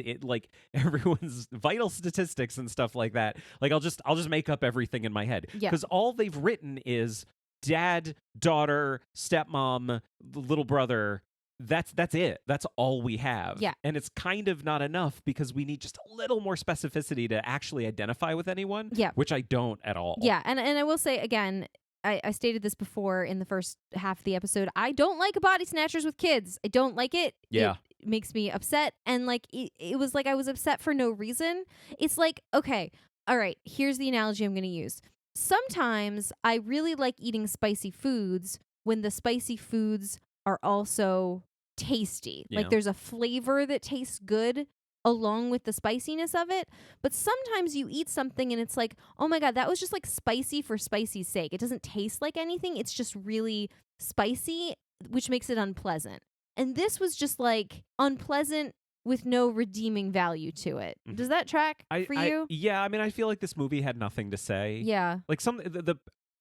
vital statistics and stuff like that. I'll just make up everything in my head. Yeah. Because all they've written is dad, daughter, stepmom, little brother. That's it. That's all we have. Yeah. And it's kind of not enough because we need just a little more specificity to actually identify with anyone. Yeah. Which I don't at all. Yeah. And I will say again, I stated this before in the first half of the episode. I don't like Body Snatchers with kids. I don't like it. Yeah. It makes me upset. And like, it was like I was upset for no reason. It's like, okay, all right, here's the analogy I'm going to use. Sometimes I really like eating spicy foods when the spicy foods are also tasty. Yeah. Like there's a flavor that tastes good along with the spiciness of it. But sometimes you eat something and it's like, oh my God, that was just like spicy for spicy's sake. It doesn't taste like anything. It's just really spicy, which makes it unpleasant. And this was just like unpleasant with no redeeming value to it. Mhm. Does that track for you? Yeah, I mean, I feel like this movie had nothing to say. Yeah. Like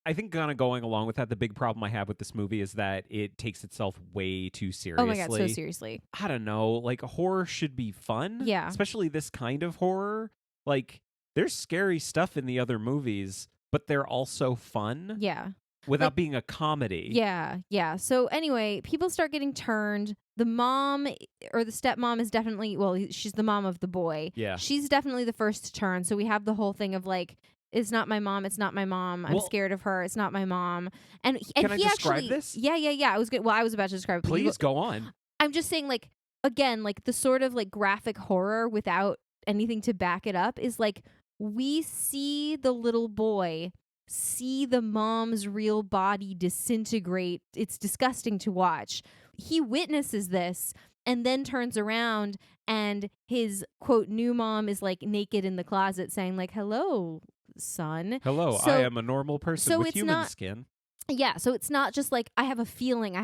I think kind of going along with that, the big problem I have with this movie is that it takes itself way too seriously. Oh my God, so seriously. I don't know. Like, horror should be fun. Yeah. Especially this kind of horror. Like, there's scary stuff in the other movies, but they're also fun. Yeah. Without being a comedy. Yeah, yeah. So anyway, people start getting turned. The mom or the stepmom is definitely, well, she's the mom of the boy. Yeah. She's definitely the first to turn. So we have the whole thing of like, it's not my mom. It's not my mom. I'm scared of her. It's not my mom. And can I he describe actually, this? Yeah. I was good. Well, I was about to describe it. Please go on. I'm just saying, like, again, like the sort of like graphic horror without anything to back it up is like we see the little boy see the mom's real body disintegrate. It's disgusting to watch. He witnesses this and then turns around and his quote new mom is like naked in the closet saying like, hello, son. Hello, I am a normal person with human skin. Yeah, so it's not just like I have a feeling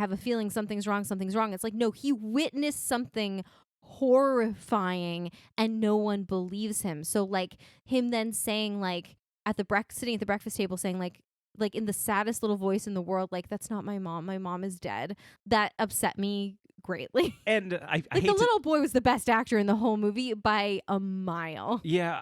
something's wrong. It's like, no, he witnessed something horrifying and no one believes him. So like him then saying like sitting at the breakfast table saying like in the saddest little voice in the world, like, that's not my mom. My mom is dead. That upset me greatly. And I like the little boy was the best actor in the whole movie by a mile. Yeah.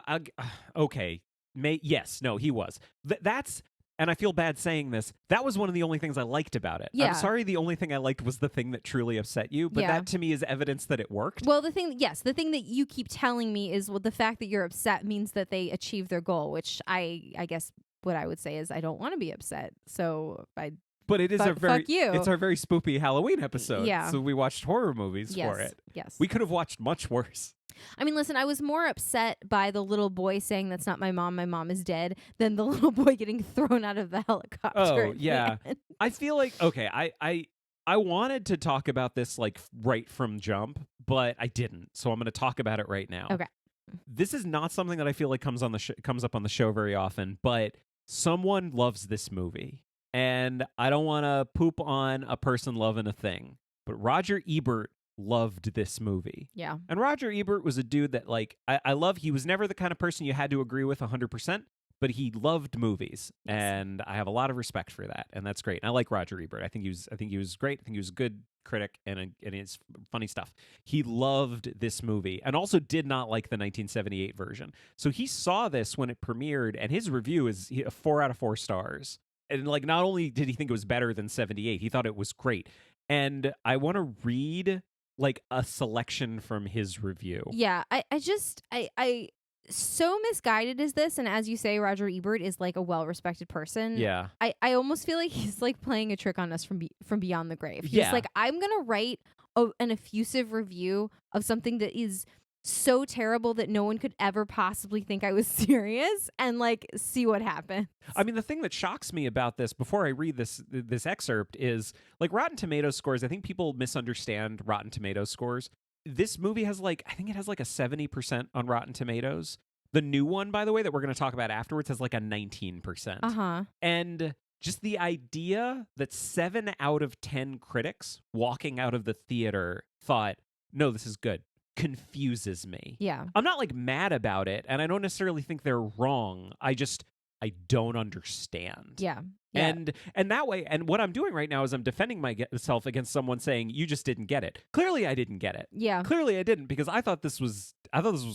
Okay. Yes. No, he was. That's. And I feel bad saying this. That was one of the only things I liked about it. Yeah. I'm sorry, the only thing I liked was the thing that truly upset you, but that to me is evidence that it worked. Well, the thing that you keep telling me is, well, the fact that you're upset means that they achieved their goal, which I guess what I would say is I don't want to be upset. So But it is fuck you. It's our very spoopy Halloween episode. Yeah. So we watched horror movies for it. Yes. We could have watched much worse. I mean, listen, I was more upset by the little boy saying that's not my mom is dead than the little boy getting thrown out of the helicopter. Oh, yeah. I feel like, okay, I wanted to talk about this like right from jump, but I didn't. So I'm going to talk about it right now. Okay. This is not something that I feel like comes up on the show very often, but someone loves this movie. And I don't want to poop on a person loving a thing, but Roger Ebert loved this movie. Yeah. And Roger Ebert was a dude that like I love. He was never the kind of person you had to agree with 100%, but he loved movies. Yes. And I have a lot of respect for that. And that's great. And I like Roger Ebert. I think he was great. I think he was a good critic and it's funny stuff. He loved this movie and also did not like the 1978 version. So he saw this when it premiered and his review is 4 out of 4 stars. And like not only did he think it was better than 78, he thought it was great. And I want to read like a selection from his review. Yeah, I so misguided is this, and as you say, Roger Ebert is like a well-respected person. Yeah. I almost feel like he's like playing a trick on us from beyond the grave. He's Yeah. like, I'm gonna write an effusive review of something that is so terrible that no one could ever possibly think I was serious, and like see what happens. I mean, the thing that shocks me about this, before I read this excerpt, is like Rotten Tomatoes scores. I think people misunderstand Rotten Tomatoes scores. This movie has I think it has like a 70% on Rotten Tomatoes. The new one, by the way, that we're going to talk about afterwards has like a 19%. Uh-huh. And just the idea that 7 out of 10 critics walking out of the theater thought, no, this is good, confuses me. Yeah. I'm not like mad about it, and I don't necessarily think they're wrong. I don't understand. Yeah. And that way, and what I'm doing right now is I'm defending myself against someone saying you just didn't get it. Clearly, I didn't get it. Yeah. Clearly, I didn't, because I thought this was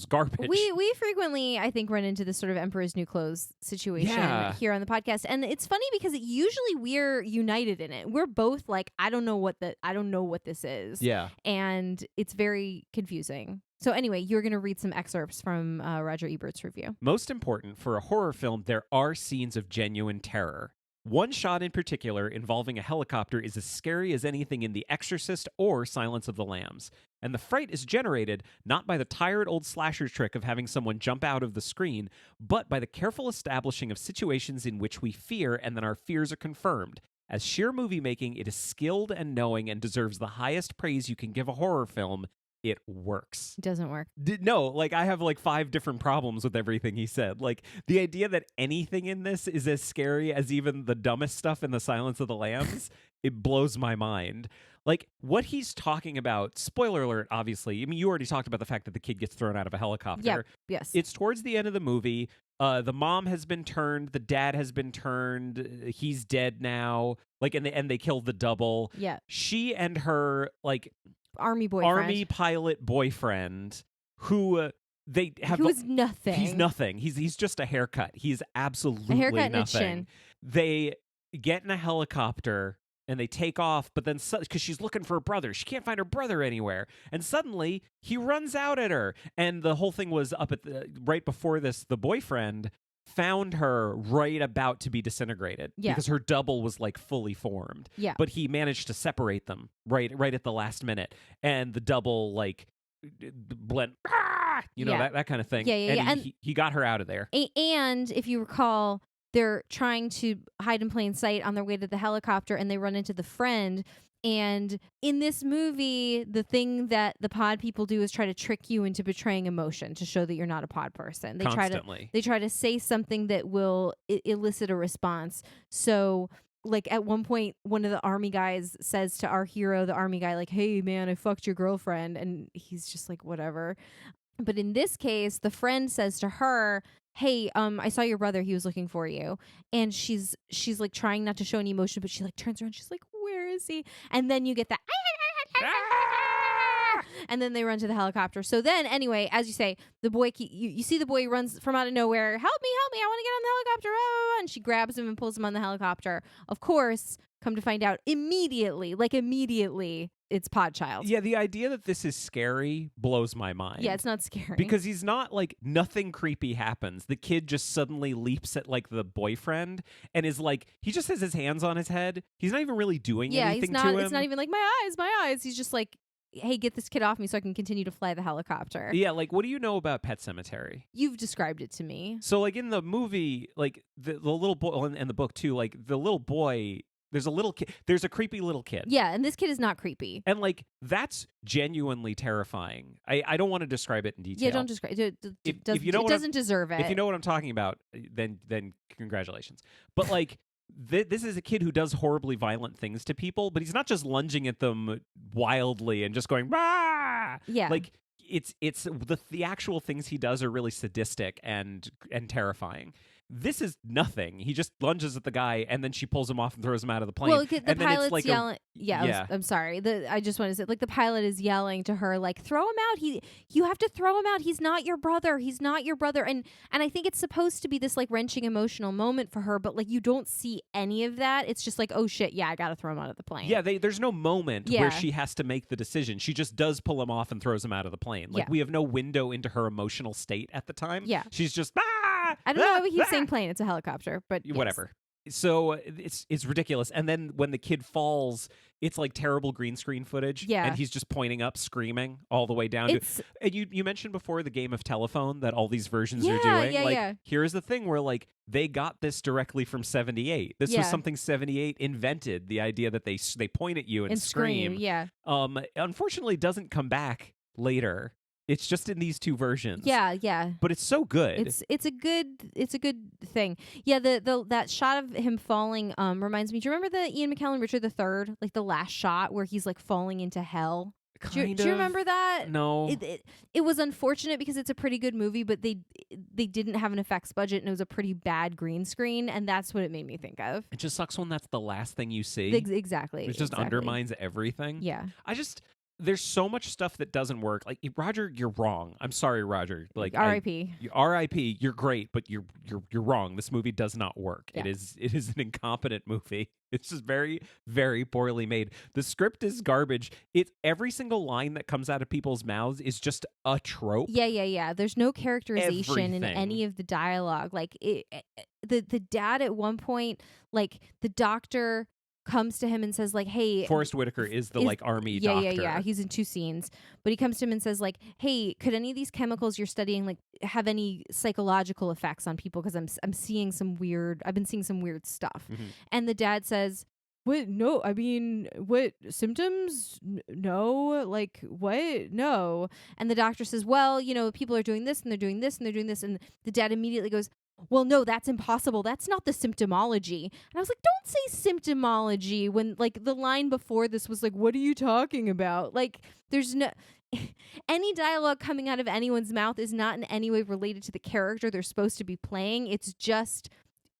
garbage. We frequently, I think, run into this sort of Emperor's New Clothes situation here on the podcast, and it's funny because usually we're united in it. We're both like, I don't know what this is. Yeah. And it's very confusing. So anyway, you're going to read some excerpts from Roger Ebert's review. Most important, for a horror film, there are scenes of genuine terror. One shot in particular involving a helicopter is as scary as anything in The Exorcist or Silence of the Lambs. And the fright is generated not by the tired old slasher trick of having someone jump out of the screen, but by the careful establishing of situations in which we fear and then our fears are confirmed. As sheer movie making, it is skilled and knowing and deserves the highest praise you can give a horror film. It works. It doesn't work. No, like I have like 5 different problems with everything he said. Like the idea that anything in this is as scary as even the dumbest stuff in The Silence of the Lambs, it blows my mind. Like what he's talking about, spoiler alert, obviously. I mean, you already talked about the fact that the kid gets thrown out of a helicopter. Yeah, yes. It's towards the end of the movie. The mom has been turned. The dad has been turned. He's dead now. Like, and they killed the double. Yeah. She and her, like, Army pilot boyfriend who they have who is nothing. He's nothing. He's just a haircut. He's absolutely a haircut nothing. And a chin. They get in a helicopter and they take off, but then because she's looking for her brother, she can't find her brother anywhere, and suddenly he runs out at her. And the whole thing was up at right before this. The boyfriend found her right about to be disintegrated because her double was like fully formed. Yeah. But he managed to separate them right at the last minute. And the double like blend, that kind of thing. Yeah. And he got her out of there. And if you recall, they're trying to hide in plain sight on their way to the helicopter and they run into the friend. And in this movie, the thing that the pod people do is try to trick you into betraying emotion to show that you're not a pod person. They try to say something that will elicit a response. So, like at one point, one of the army guys says to our hero, the army guy, like, "Hey man, I fucked your girlfriend," and he's just like, "Whatever." But in this case, the friend says to her, "Hey, I saw your brother. He was looking for you." And she's like trying not to show any emotion, but she like turns around. She's like, "Where is he?" And then you get that, and then they run to the helicopter. So then, anyway, as you say, the boy, you see the boy runs from out of nowhere. Help me! I want to get on the helicopter! Oh! And she grabs him and pulls him on the helicopter. Of course, come to find out immediately, it's Podchild. Yeah, the idea that this is scary blows my mind. Yeah, it's not scary. Because he's not like, nothing creepy happens. The kid just suddenly leaps at like the boyfriend and is like, he just has his hands on his head. He's not even really doing anything to him. It's not even like, my eyes. He's just like, hey, get this kid off me so I can continue to fly the helicopter. Yeah, like, what do you know about Pet Sematary? You've described it to me. So, like, in the movie, like, the little boy, and the book too, like, the little boy, there's a little kid, there's a creepy little kid. Yeah, and this kid is not creepy. And, like, that's genuinely terrifying. I don't want to describe it in detail. Yeah, don't describe it. It doesn't deserve it. If you know what I'm talking about, then congratulations. But, like, this is a kid who does horribly violent things to people, but he's not just lunging at them wildly and just going, "Rah!" Yeah. Like, it's the actual things he does are really sadistic and terrifying. This is nothing. He just lunges at the guy, and then she pulls him off and throws him out of the plane. Well, the pilot's like yelling. I'm sorry. I just want to say, like, the pilot is yelling to her, like, throw him out. You have to throw him out. He's not your brother. He's not your brother. And I think it's supposed to be this like wrenching emotional moment for her, but like you don't see any of that. It's just like, oh shit, yeah, I gotta throw him out of the plane. Yeah, there's no moment where she has to make the decision. She just does pull him off and throws him out of the plane. Like we have no window into her emotional state at the time. Yeah, she's just I don't know why we keep saying plane. It's a helicopter, but whatever. So it's ridiculous. And then when the kid falls, it's like terrible green screen footage. Yeah. And he's just pointing up, screaming all the way down. And you mentioned before the game of telephone that all these versions are doing. Yeah. Here's the thing where like they got this directly from 78. This was something 78 invented, the idea that they point at you and scream. Yeah. Unfortunately doesn't come back later. It's just in these two versions. Yeah. But it's so good. It's a good thing. Yeah, that shot of him falling reminds me. Do you remember the Ian McKellen Richard III, like the last shot where he's like falling into hell? Do you remember that? No. It was unfortunate because it's a pretty good movie, but they didn't have an effects budget and it was a pretty bad green screen, and that's what it made me think of. It just sucks when that's the last thing you see. Exactly. It just undermines everything. Yeah. there's so much stuff that doesn't work. Like, Roger, you're wrong. I'm sorry, Roger. Like, R.I.P. R.I.P. You're great, but you're wrong. This movie does not work. Yeah. It is an incompetent movie. It's just very, very poorly made. The script is garbage. Every single line that comes out of people's mouths is just a trope. Yeah. There's no characterization in Everything. any of the dialogue. Like the dad at one point, like the doctor comes to him and says like, hey, Forrest Whitaker is the like army doctor. Yeah. He's in 2 scenes, but he comes to him and says like, hey, could any of these chemicals you're studying like have any psychological effects on people? Because I've been seeing some weird stuff. Mm-hmm. And the dad says, what? No, I mean, what symptoms? No, like what? No. And the doctor says, well, people are doing this and they're doing this and they're doing this. And the dad immediately goes, well, no, that's impossible. That's not the symptomology. And I was like, don't say symptomology when like the line before this was like, what are you talking about? Like there's no any dialogue coming out of anyone's mouth is not in any way related to the character they're supposed to be playing. It's just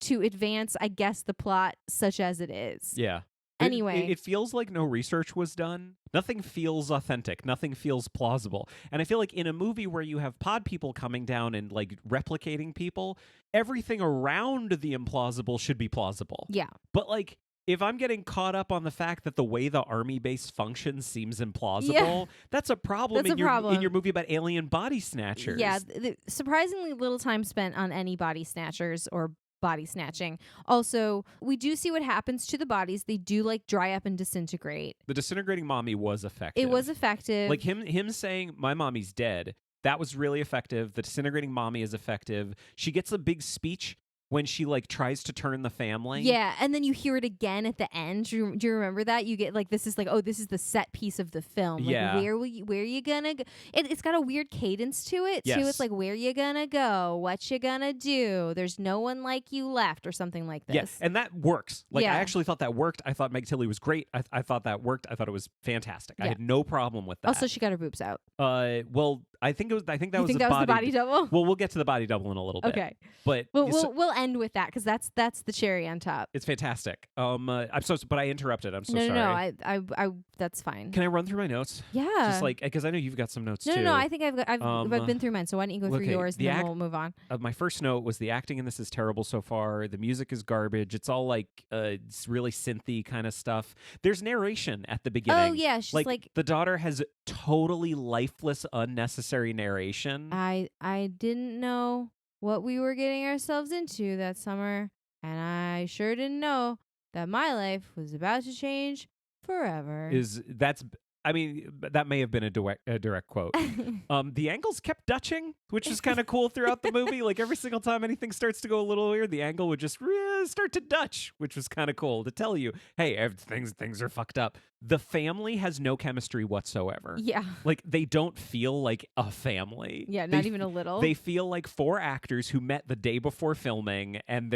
to advance, I guess, the plot such as it is. Yeah. Anyway. It feels like no research was done. Nothing feels authentic. Nothing feels plausible. And I feel like in a movie where you have pod people coming down and like replicating people, everything around the implausible should be plausible. Yeah. But like, if I'm getting caught up on the fact that the way the army base functions seems implausible, that's a problem, in your movie about alien body snatchers. Yeah. Surprisingly little time spent on any body snatchers or body snatching. Also, we do see what happens to the bodies. They do like dry up and disintegrate. The disintegrating mommy was effective. It was effective. Like him saying, my mommy's dead, that was really effective. The disintegrating mommy is effective. She gets a big speech when she like tries to turn the family. Yeah, and then you hear it again at the end. Do you remember that? You get like this is the set piece of the film. Like, yeah. Where are you gonna go? It's got a weird cadence to it yes. too. It's like where you gonna go? What you gonna do? There's no one like you left, or something like this. Yeah, and that works. Like yeah. I actually thought that worked. I thought Meg Tilly was great. I thought that worked. I thought it was fantastic. Yeah. I had no problem with that. Also, she got her boobs out. Well, I think that was the body double. Well, we'll get to the body double in a little bit. Okay, but we'll end with that because that's the cherry on top. It's fantastic. But I interrupted. I'm so sorry. No, I that's fine. Can I run through my notes? Yeah, just like because I know you've got some notes too. No. I think I've been through mine. So why don't you go through yours and then we'll move on. My first note was the acting in this is terrible so far. The music is garbage. It's all like it's really synthy kind of stuff. There's narration at the beginning. Oh yeah, she's like the daughter has totally lifeless, unnecessary narration. I didn't know what we were getting ourselves into that summer, and I sure didn't know that my life was about to change forever. That may have been a direct quote. The angles kept dutching, which is kind of cool throughout the movie. Like every single time anything starts to go a little weird, the angle would just start to dutch, which was kind of cool to tell you, hey, things are fucked up. The family has no chemistry whatsoever. Yeah. Like they don't feel like a family. Yeah, not even a little. They feel like 4 actors who met the day before filming, and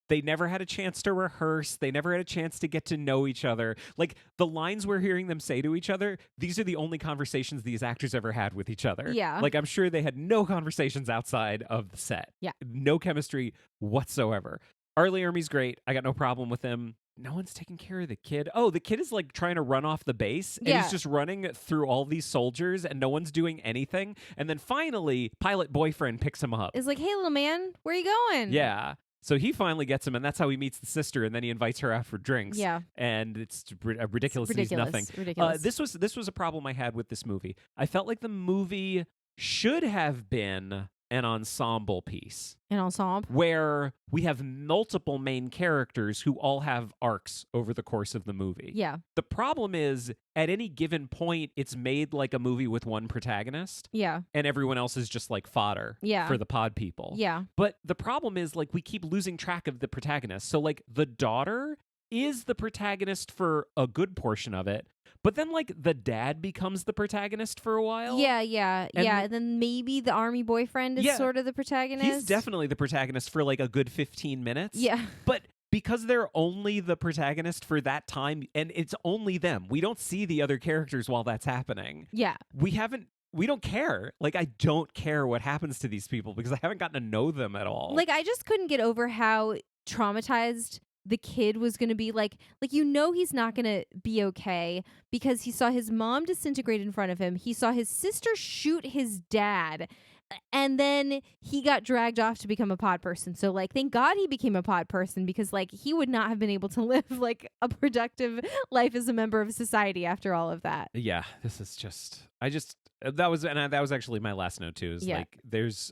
they never had a chance to rehearse. They never had a chance to get to know each other. Like, the lines we're hearing them say to each other, these are the only conversations these actors ever had with each other. Yeah. Like, I'm sure they had no conversations outside of the set. Yeah. No chemistry whatsoever. Arlie Ermey's great. I got no problem with him. No one's taking care of the kid. Oh, the kid is, like, trying to run off the base. And he's just running through all these soldiers, and no one's doing anything. And then finally, pilot boyfriend picks him up. It's like, hey, little man, where are you going? Yeah. So he finally gets him, and that's how he meets the sister, and then he invites her out for drinks. Yeah. And it's ridiculous. And he's nothing. Ridiculous. This was a problem I had with this movie. I felt like the movie should have been an ensemble piece. An ensemble? Where we have multiple main characters who all have arcs over the course of the movie. Yeah. The problem is, at any given point, it's made like a movie with one protagonist. Yeah. And everyone else is just like fodder for the pod people. Yeah. But the problem is, like, we keep losing track of the protagonist. So, like, the daughter is the protagonist for a good portion of it. But then, like, the dad becomes the protagonist for a while. Yeah. And then maybe the army boyfriend is sort of the protagonist. He's definitely the protagonist for, like, a good 15 minutes. Yeah. But because they're only the protagonist for that time, and it's only them, we don't see the other characters while that's happening. Yeah. We don't care. Like, I don't care what happens to these people because I haven't gotten to know them at all. Like, I just couldn't get over how traumatized the kid was going to be like he's not going to be okay because he saw his mom disintegrate in front of him. He saw his sister shoot his dad. And then he got dragged off to become a pod person. So, like, thank God he became a pod person because, like, he would not have been able to live, like, a productive life as a member of society after all of that. Yeah, this is just... that was actually my last note, too, is, like,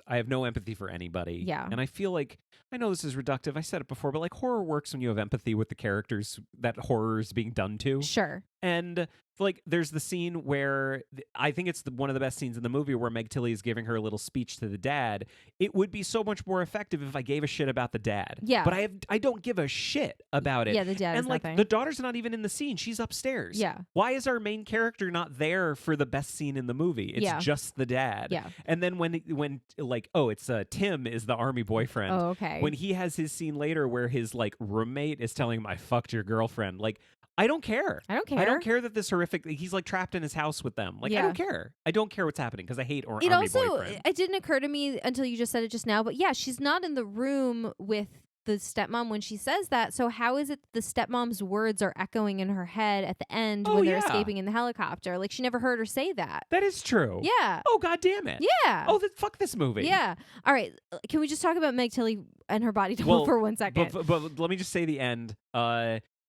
I have no empathy for anybody. Yeah. And I feel like, I know this is reductive, I said it before, but, like, horror works when you have empathy with the characters that horror is being done to. Sure. And... like, there's the scene where I think it's one of the best scenes in the movie where Meg Tilly is giving her little speech to the dad. It would be so much more effective if I gave a shit about the dad. Yeah. But I don't give a shit about it. Yeah, the dad and is like nothing. the daughter's not even in the scene. She's upstairs. Yeah. Why is our main character not there for the best scene in the movie? It's just the dad. Yeah. And then when like, it's Tim is the army boyfriend. Oh, okay. When he has his scene later where his like roommate is telling him I fucked your girlfriend, like, I don't care. I don't care. I don't care that this horrific... he's, like, trapped in his house with them. Like, I don't care. I don't care what's happening because I hate army boyfriend. It didn't occur to me until you just said it just now. But, yeah, she's not in the room with the stepmom when she says that. So how is it the stepmom's words are echoing in her head at the end when they're escaping in the helicopter? Like, she never heard her say that. That is true. Yeah. Oh, God damn it. Yeah. Oh, fuck this movie. Yeah. All right. Can we just talk about Meg Tilly and her body double for 1 second? But let me just say the end.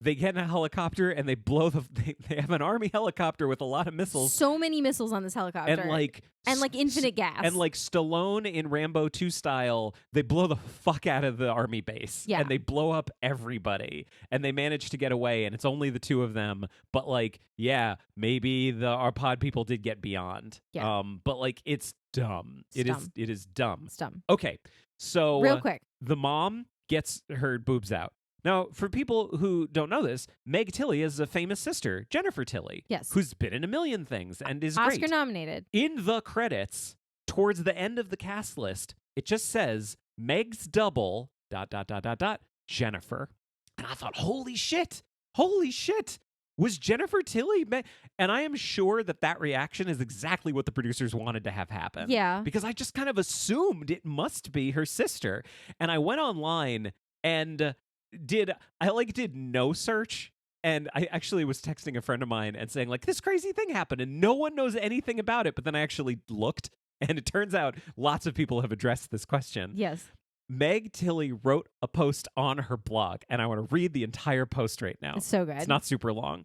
They get in a helicopter and they blow they have an army helicopter with a lot of missiles. So many missiles on this helicopter. And like infinite gas. And like Stallone in Rambo 2 style, they blow the fuck out of the army base. Yeah. And they blow up everybody. And they manage to get away and it's only the two of them. But like, yeah, maybe our pod people did get beyond. Yeah. But like it's dumb. It is dumb. It's dumb. Okay. So real quick. The mom gets her boobs out. Now, for people who don't know this, Meg Tilly is a famous sister, Jennifer Tilly. Yes. Who's been in a million things and is great. Oscar nominated. In the credits, towards the end of the cast list, it just says, Meg's double, ... Jennifer. And I thought, holy shit. Was Jennifer Tilly? And I am sure that reaction is exactly what the producers wanted to have happen. Yeah. Because I just kind of assumed it must be her sister. And I went online and... did no search, and I actually was texting a friend of mine and saying like this crazy thing happened and no one knows anything about it, but then I actually looked and it turns out lots of people have addressed this question. Yes. Meg Tilly wrote a post on her blog and I want to read the entire post right now. It's so good. It's not super long.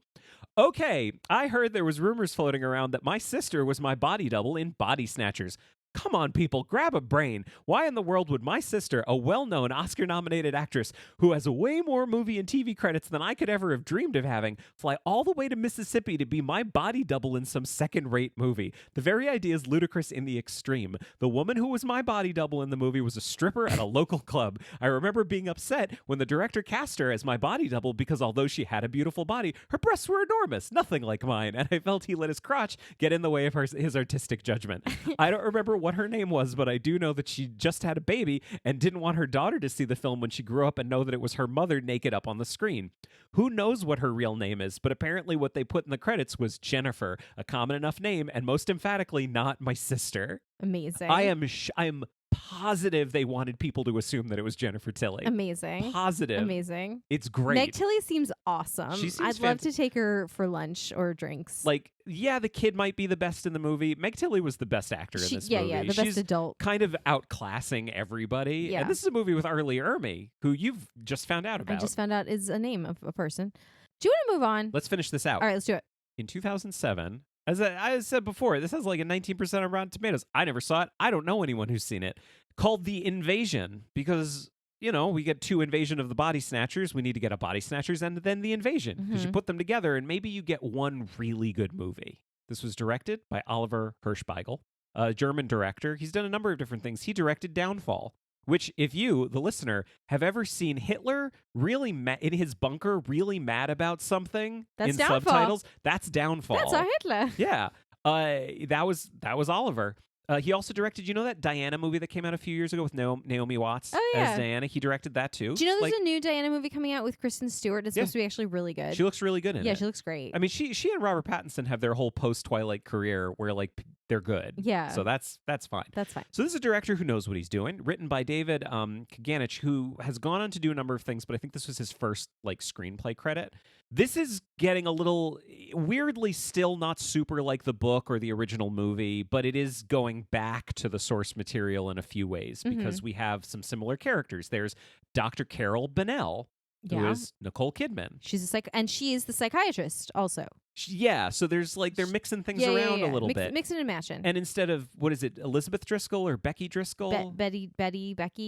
Okay, I heard there was rumors floating around that my sister was my body double in Body Snatchers. Come on, people, grab a brain. Why in the world would my sister, a well-known Oscar-nominated actress who has way more movie and TV credits than I could ever have dreamed of having, fly all the way to Mississippi to be my body double in some second-rate movie? The very idea is ludicrous in the extreme. The woman who was my body double in the movie was a stripper at a local club. I remember being upset when the director cast her as my body double because although she had a beautiful body, her breasts were enormous, nothing like mine, and I felt he let his crotch get in the way of his artistic judgment. I don't remember what her name was, but I do know that she just had a baby and didn't want her daughter to see the film when she grew up and know that it was her mother naked up on the screen. Who knows what her real name is, but apparently what they put in the credits was Jennifer, a common enough name, and most emphatically not my sister. Amazing. I am positive they wanted people to assume that it was Jennifer Tilly. Amazing. Positive. Amazing. It's great. Meg Tilly seems awesome. I'd love to take her for lunch or drinks. Like, yeah, the kid might be the best in the movie. Meg Tilly was the best actor in this movie. Yeah, the best adult. Kind of outclassing everybody. Yeah. And this is a movie with Arlie Ermy, who you've just found out about. I just found out is a name of a person. Do you want to move on? Let's finish this out. All right, let's do it. In 2007, as I said before, this has like a 19% on Rotten Tomatoes. I never saw it. I don't know anyone who's seen it. Called The Invasion, because, you know, we get 2 Invasion of the Body Snatchers. We need to get a Body Snatchers and then The Invasion, because you put them together and maybe you get one really good movie. This was directed by Oliver Hirschbiegel, a German director. He's done a number of different things. He directed Downfall, which if you, the listener, have ever seen Hitler really in his bunker, really mad about something that's in Downfall. subtitles, that's Downfall. That's our Hitler. Yeah. That was Oliver. He also directed, you know that Diana movie that came out a few years ago with Naomi Watts Oh, yeah. as Diana? He directed that too. Do you know there's a new Diana movie coming out with Kristen Stewart? It's supposed to be actually really good. She looks really good in it. Yeah, she looks great. I mean, she and Robert Pattinson have their whole post-Twilight career where like they're good. Yeah. So that's fine. That's fine. So this is a director who knows what he's doing, written by David Kaganich, who has gone on to do a number of things, but I think this was his first like screenplay credit. This is getting a little weirdly still not super like the book or the original movie, but it is going back to the source material in a few ways because we have some similar characters. There's Dr. Carol Bennell, who is Nicole Kidman. She's and she is the psychiatrist also. Yeah, so there's like they're mixing things around a little bit. Mixing and matching. And instead of, what is it, Elizabeth Driscoll or Becky Driscoll? Becky.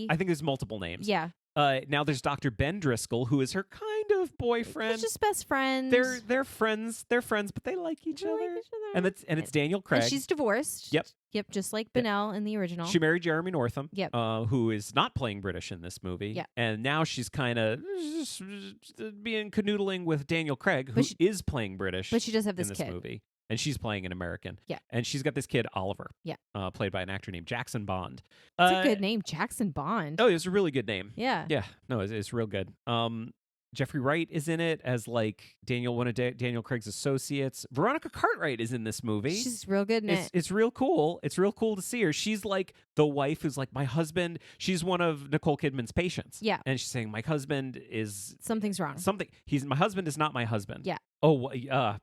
I think there's multiple names. Yeah. Now there's Dr. Ben Driscoll, who is her kind of boyfriend. They're just best friends. They're friends. They're friends, but they like each other. And it's Daniel Craig. And she's divorced. Yep, just like Bennell in the original. She married Jeremy Northam, Yep. Who is not playing British in this movie. Yep. And now she's kind of being canoodling with Daniel Craig, who is playing British. But she does have in this this kid. movie. And she's playing an American. Yeah. And she's got this kid, Oliver. Yeah. Played by an actor named Jackson Bond. It's a good name, Jackson Bond. Oh, it's a really good name. Yeah. Yeah. No, it's real good. Jeffrey Wright is in it as like one of Daniel Craig's associates. Veronica Cartwright is in this movie. She's real good in it. It's real cool. It's real cool to see her. She's like the wife who's like, my husband. She's one of Nicole Kidman's patients. Yeah. And she's saying, my husband is something's wrong. My husband is not my husband. Yeah. Oh,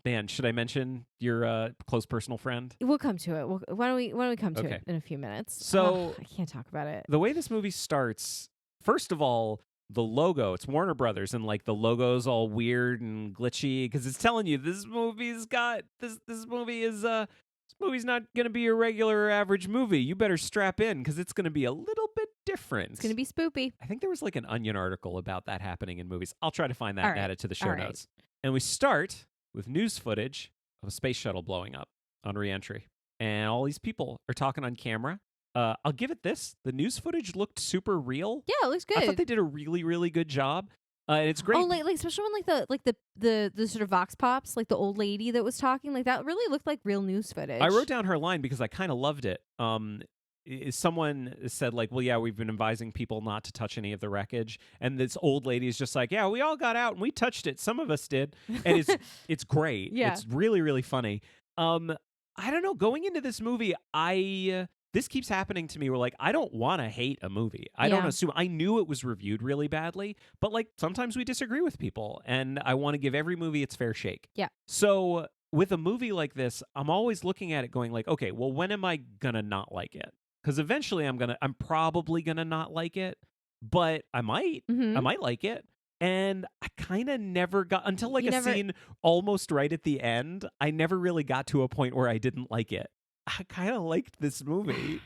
man. Should I mention your close personal friend? We'll come to it. Why don't we come to it in a few minutes? So I can't talk about it. The way this movie starts, first of all, the logo, it's Warner Brothers, and like the logo's all weird and glitchy because it's telling you this movie's not going to be a regular or average movie. You better strap in because it's going to be a little bit different. It's going to be spoopy. I think there was like an Onion article about that happening in movies. I'll try to find that and add it to the show All right. notes. And we start with news footage of a space shuttle blowing up on re-entry. And all these people are talking on camera. I'll give it this. The news footage looked super real. Yeah, it looks good. I thought they did a really, really good job. And it's great. Oh, like especially when the sort of vox pops, like the old lady that was talking, like that really looked like real news footage. I wrote down her line because I kind of loved it. Someone said like, well, yeah, we've been advising people not to touch any of the wreckage. And this old lady is just like, yeah, we all got out and we touched it. Some of us did. And it's great. Yeah. It's really, really funny. I don't know. Going into this movie, this keeps happening to me where, like, I don't want to hate a movie. I don't assume. I knew it was reviewed really badly, but, like, sometimes we disagree with people, and I want to give every movie its fair shake. Yeah. So with a movie like this, I'm always looking at it going, like, okay, well, when am I going to not like it? Because eventually I'm probably going to not like it, but I might. Mm-hmm. I might like it. And I kind of never got, until, like, scene almost right at the end, I never really got to a point where I didn't like it. I kind of liked this movie.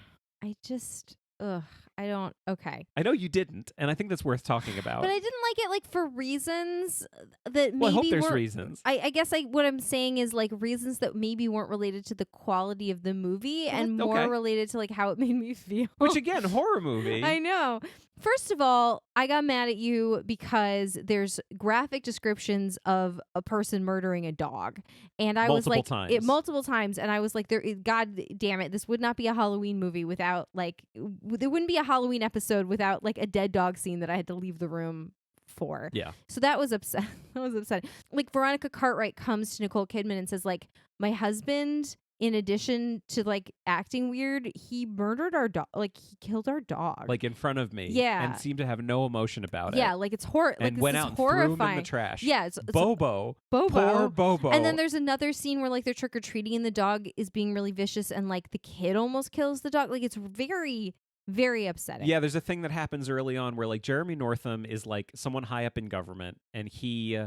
Okay. I know you didn't, and I think that's worth talking about. But I didn't like it, like, for reasons that maybe well, I hope there's weren't, reasons. I guess what I'm saying is, like, reasons that maybe weren't related to the quality of the movie and more related to, like, how it made me feel. Which, again, horror movie. I know. First of all, I got mad at you because there's graphic descriptions of a person murdering a dog. And I was like, multiple times. And I was like, God damn it, this would not be a Halloween movie without, like, there wouldn't be a Halloween episode without, like, a dead dog scene that I had to leave the room for. Yeah. So that was upsetting. Like, Veronica Cartwright comes to Nicole Kidman and says, like, my husband, in addition to, like, acting weird, he murdered our dog. Like, he killed our dog. Like, in front of me. Yeah. And seemed to have no emotion about it. Yeah, like, it's horror. And like, went this out is and horrifying. threw him in the trash. Yeah. It's Bobo. Poor Bobo. And then there's another scene where, like, they're trick-or-treating and the dog is being really vicious and, like, the kid almost kills the dog. Like, it's very, very upsetting. Yeah, there's a thing that happens early on where, like, Jeremy Northam is, like, someone high up in government, and he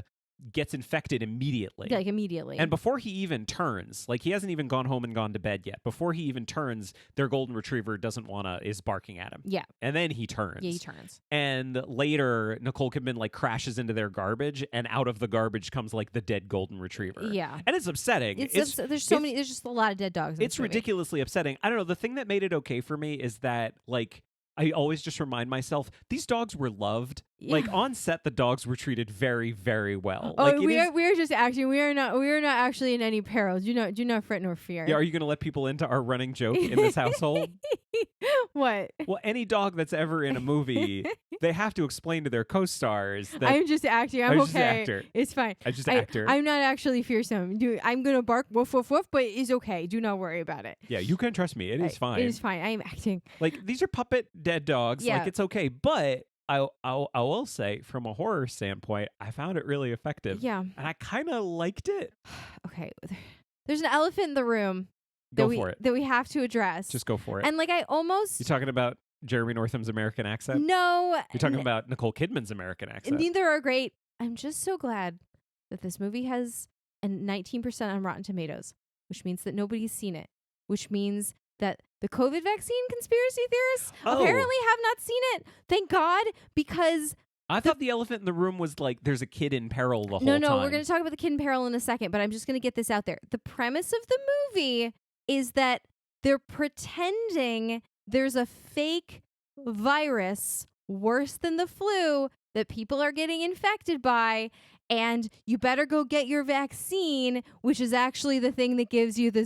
gets infected immediately. Like, immediately. And before he even turns, like, he hasn't even gone home and gone to bed yet. Before he even turns, their golden retriever is barking at him. Yeah. And then he turns. Yeah, he turns. And later, Nicole Kidman, like, crashes into their garbage, and out of the garbage comes, like, the dead golden retriever. Yeah. And it's upsetting. There's just a lot of dead dogs. It's ridiculously upsetting. I don't know. The thing that made it okay for me is that, like, I always just remind myself these dogs were loved. Yeah. Like on set, the dogs were treated very, very well. Oh, like we are just acting. We are not actually in any peril. Do not fret nor fear. Yeah, are you going to let people into our running joke in this household? What? Well, any dog that's ever in a movie, they have to explain to their co-stars that I'm just acting. I'm just an okay. actor. It's fine. I'm just an actor. I'm not actually fearsome. I'm gonna bark woof woof woof, but it's okay. Do not worry about it. Yeah, you can trust me. It is fine. It is fine. I am acting. Like these are puppet dead dogs. Yeah. Like it's okay, but I will say from a horror standpoint, I found it really effective. Yeah. And I kind of liked it. Okay. There's an elephant in the room Go for it. that we have to address. Just go for it. And like I almost You talking about Jeremy Northam's American accent? No. You're talking about Nicole Kidman's American accent. Neither are great. I'm just so glad that this movie has a 19% on Rotten Tomatoes, which means that nobody's seen it, which means that the COVID vaccine conspiracy theorists apparently have not seen it. Thank God, because I thought the elephant in the room was like there's a kid in peril the whole time. No, we're going to talk about the kid in peril in a second, but I'm just going to get this out there. The premise of the movie is that they're pretending there's a fake virus worse than the flu that people are getting infected by, and you better go get your vaccine, which is actually the thing that gives you the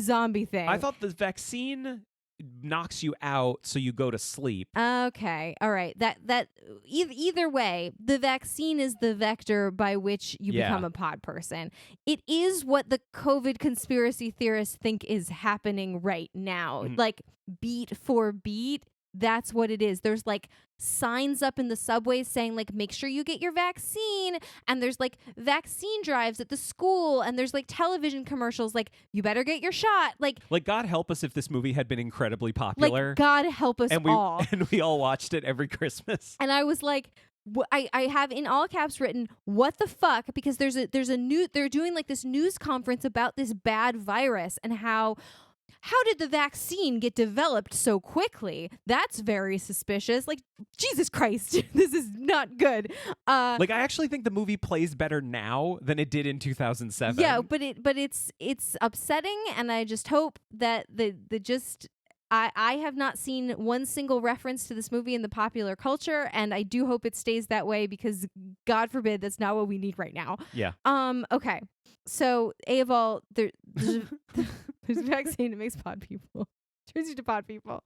zombie thing. I thought the vaccine knocks you out so you go to sleep. Okay. All right. Either way, the vaccine is the vector by which you become a pod person. It is what the COVID conspiracy theorists think is happening right now. Like beat for beat, that's what it is. There's like signs up in the subways saying like make sure you get your vaccine, and there's like vaccine drives at the school, and there's like television commercials like you better get your shot. Like God help us if this movie had been incredibly popular. Like God help us all. And we all watched it every Christmas. And I was like, I have in all caps written, what the fuck? Because they're doing like this news conference about this bad virus and how did the vaccine get developed so quickly? That's very suspicious. Like, Jesus Christ, this is not good. I actually think the movie plays better now than it did in 2007. Yeah, but it's upsetting, and I just hope that I have not seen one single reference to this movie in the popular culture, and I do hope it stays that way because God forbid that's not what we need right now. Yeah. Okay. So, A of all, there's a vaccine that makes pod people. Turns you to pod people.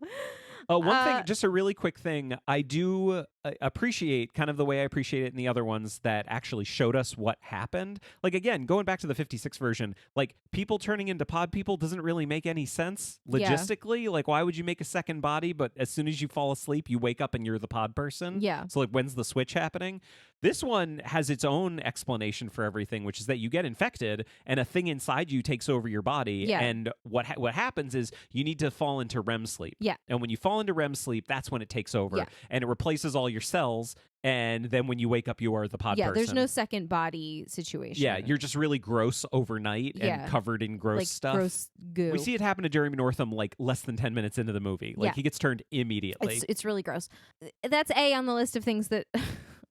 One thing, just a really quick thing. I do appreciate kind of the way I appreciate it in the other ones that actually showed us what happened. Like, again, going back to the 56 version, like people turning into pod people doesn't really make any sense logistically. Yeah. Like, why would you make a second body, but as soon as you fall asleep, you wake up and you're the pod person? Yeah. So, like, when's the switch happening? This one has its own explanation for everything, which is that you get infected and a thing inside you takes over your body. Yeah. And what happens is you need to fall into REM sleep. Yeah. And when you fall into REM sleep, that's when it takes over. Yeah. And it replaces all your cells. And then when you wake up, you are the pod person. Yeah, there's no second body situation. Yeah, you're just really gross overnight and covered in gross like stuff. Gross goo. We see it happen to Jeremy Northam like less than 10 minutes into the movie. Like he gets turned immediately. It's really gross. That's A on the list of things that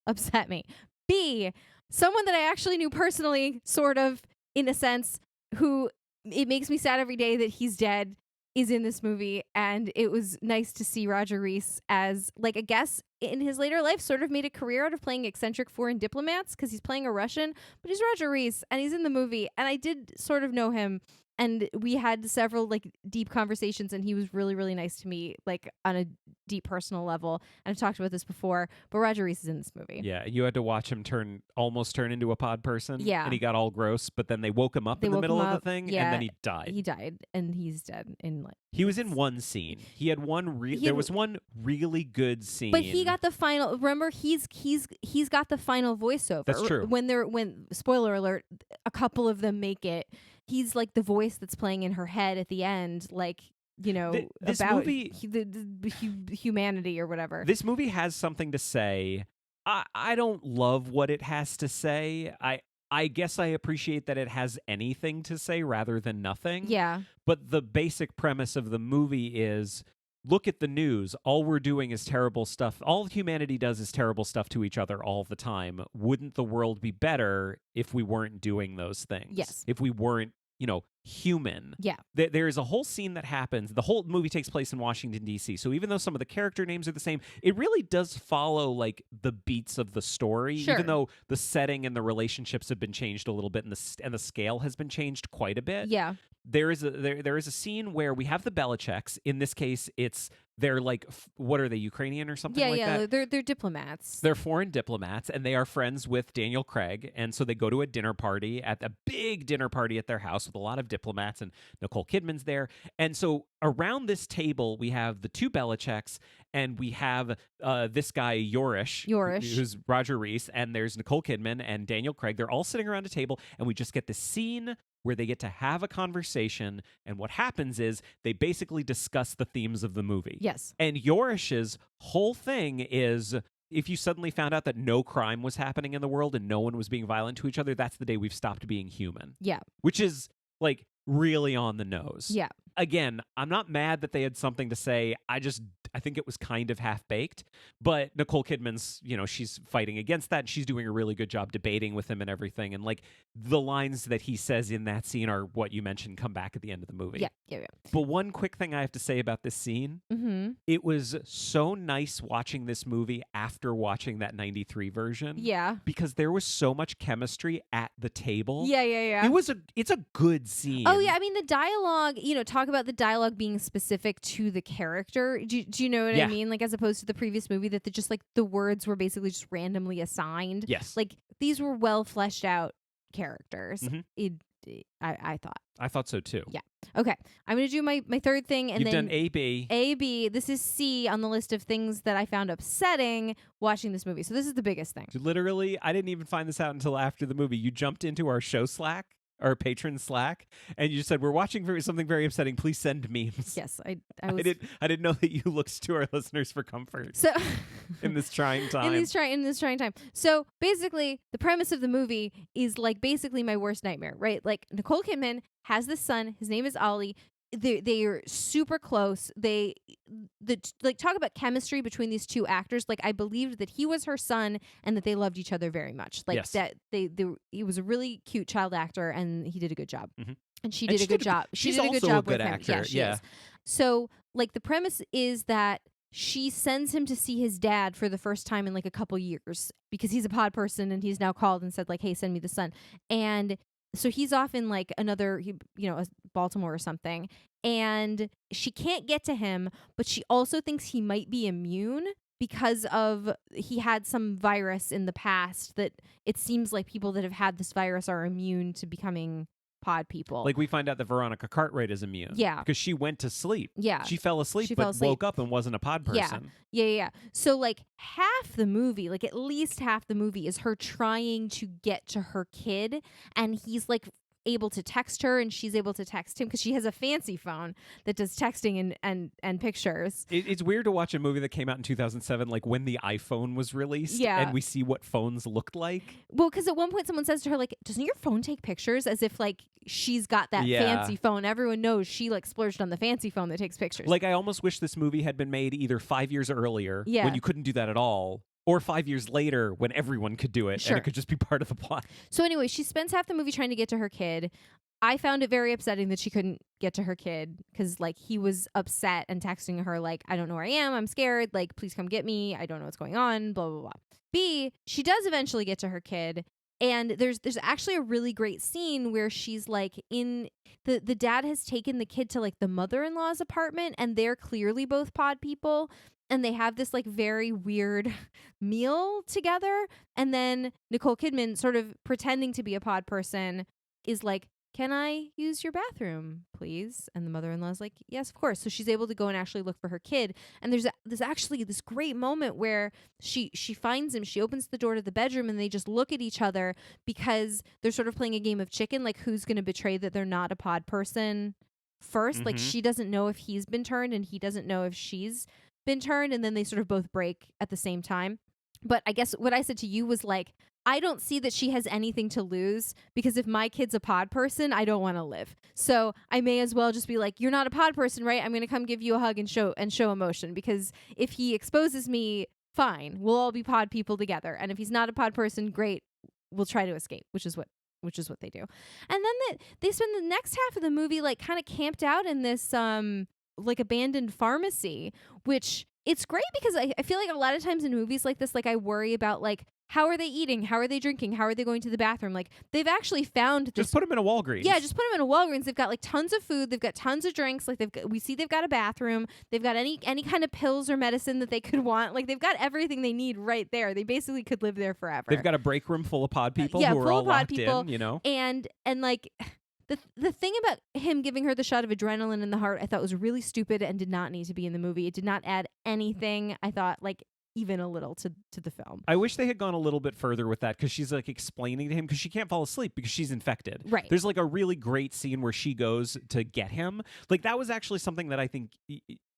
upset me. B, someone that I actually knew personally, sort of, in a sense, who it makes me sad every day that he's dead, is in this movie, and it was nice to see Roger Rees as, like, I guess in his later life sort of made a career out of playing eccentric foreign diplomats because he's playing a Russian, but he's Roger Rees, and he's in the movie, and I did sort of know him, and we had several, like, deep conversations, and he was really, really nice to me, like, on a deep personal level, and I've talked about this before, but Roger Rees is in this movie. Yeah, you had to watch him almost turn into a pod person. Yeah. And he got all gross, but then they woke him up in the middle of the thing, and then he died. He died, and he's dead in, like... He was in one scene. He had one... there was one really good scene. But he got the final... Remember, he's got the final voiceover. That's true. When spoiler alert, a couple of them make it. He's like the voice that's playing in her head at the end, like, you know, this about movie, the humanity or whatever. This movie has something to say. I don't love what it has to say. I guess I appreciate that it has anything to say rather than nothing. Yeah. But the basic premise of the movie is, look at the news. All we're doing is terrible stuff. All humanity does is terrible stuff to each other all the time. Wouldn't the world be better if we weren't doing those things? Yes. If we weren't human. Yeah. There is a whole scene that happens. The whole movie takes place in Washington, D.C. So even though some of the character names are the same, it really does follow like the beats of the story, Sure. even though the setting and the relationships have been changed a little bit and the scale has been changed quite a bit. Yeah. There is a scene where we have the Belichicks. In this case, they're like, what are they, Ukrainian or something like that? Yeah, they're diplomats. They're foreign diplomats, and they are friends with Daniel Craig. And so they go to a dinner party, at a big dinner party at their house with a lot of diplomats, and Nicole Kidman's there. And so around this table, we have the two Belichicks, and we have this guy, Yorish, who's Roger Reese, and there's Nicole Kidman and Daniel Craig. They're all sitting around a table, and we just get this scene where they get to have a conversation, and what happens is they basically discuss the themes of the movie. Yes. And Yorish's whole thing is, if you suddenly found out that no crime was happening in the world and no one was being violent to each other, that's the day we've stopped being human. Yeah. Which is like really on the nose. Yeah. Again, I'm not mad that they had something to say. I think it was kind of half-baked, but Nicole Kidman's, she's fighting against that, and she's doing a really good job debating with him and everything. And like the lines that he says in that scene are what you mentioned come back at the end of the movie. Yeah. But one quick thing I have to say about this scene, it was so nice watching this movie after watching that 93 version. Yeah. Because there was so much chemistry at the table. Yeah. It's a good scene. Oh, yeah. I mean, the dialogue, talk about the dialogue being specific to the character. Do you know what I mean? Like, as opposed to the previous movie that the words were basically just randomly assigned. Yes. Like, these were well fleshed out characters. I thought. I thought so too. Yeah. Okay. I'm going to do my third thing. And You've then done A, B. A, B. This is C on the list of things that I found upsetting watching this movie. So this is the biggest thing. Literally, I didn't even find this out until after the movie. You jumped into our show Slack, our patron Slack, and you said, we're watching something very upsetting. Please send memes. Yes. I didn't know that you looked to our listeners for comfort. So in this trying time. In this trying time. So basically, the premise of the movie is like basically my worst nightmare, right? Like Nicole Kidman has this son. His name is Ollie. They are super close. Talk about chemistry between these two actors. Like I believed that he was her son and that they loved each other very much. Like yes. that he was a really cute child actor and he did a good job. And she And did a good job. She did a good job with him. Actor. Yeah, she is. So like the premise is that she sends him to see his dad for the first time in like a couple years because he's a pod person and he's now called and said like, hey, send me the son. And so he's off in like another, Baltimore or something. And she can't get to him, but she also thinks he might be immune because of he had some virus in the past that it seems like people that have had this virus are immune to becoming pod people. Like we find out that Veronica Cartwright is immune. Yeah. Because she went to sleep. Yeah. She fell asleep, but woke up and wasn't a pod person. Yeah. So like half the movie, like at least half the movie is her trying to get to her kid, and he's like able to text her and she's able to text him because she has a fancy phone that does texting and pictures. It's weird to watch a movie that came out in 2007, like when the iPhone was released, and we see what phones looked like. Well, because at one point someone says to her, like, doesn't your phone take pictures? As if like she's got that fancy phone. Everyone knows she like splurged on the fancy phone that takes pictures. Like I almost wish this movie had been made either 5 years earlier when you couldn't do that at all, or 5 years later when everyone could do it and it could just be part of the plot. So anyway, she spends half the movie trying to get to her kid. I found it very upsetting that she couldn't get to her kid because like he was upset and texting her like, I don't know where I am. I'm scared. Like, please come get me. I don't know what's going on. Blah, blah, blah. B, she does eventually get to her kid. And there's actually a really great scene where she's like in the dad has taken the kid to like the mother-in-law's apartment and they're clearly both pod people. And they have this like very weird meal together. And then Nicole Kidman, sort of pretending to be a pod person, is like, can I use your bathroom, please? And the mother-in-law's like, yes, of course. So she's able to go and actually look for her kid. And there's actually this great moment where she finds him. She opens the door to the bedroom and they just look at each other because they're sort of playing a game of chicken, like who's going to betray that they're not a pod person first. Like she doesn't know if he's been turned and he doesn't know if she's been turned, and then they sort of both break at the same time. But I guess what I said to you was like, I don't see that she has anything to lose because if my kid's a pod person, I don't want to live. So I may as well just be like, you're not a pod person, right? I'm going to come give you a hug and show emotion, because if he exposes me, fine, we'll all be pod people together. And if he's not a pod person, great, we'll try to escape, which is what which is what they do. And then they spend the next half of the movie like kind of camped out in this like abandoned pharmacy, which it's great because I feel like a lot of times in movies like this, like I worry about like how are they eating, how are they drinking, how are they going to the bathroom. Like they've actually found Just put them in a Walgreens. Yeah, just put them in a Walgreens. They've got like tons of food, they've got tons of drinks, like we see they've got a bathroom, they've got any kind of pills or medicine that they could want. Like they've got everything they need right there. They basically could live there forever. They've got a break room full of pod people yeah, who are full all of pod locked people, in, you know. And like the thing about him giving her the shot of adrenaline in the heart I thought was really stupid and did not need to be in the movie. It did not add anything, I thought, like even a little to the film. I wish they had gone a little bit further with that because she's like explaining to him because she can't fall asleep because she's infected. Right. There's like a really great scene where she goes to get him. Like that was actually something that I think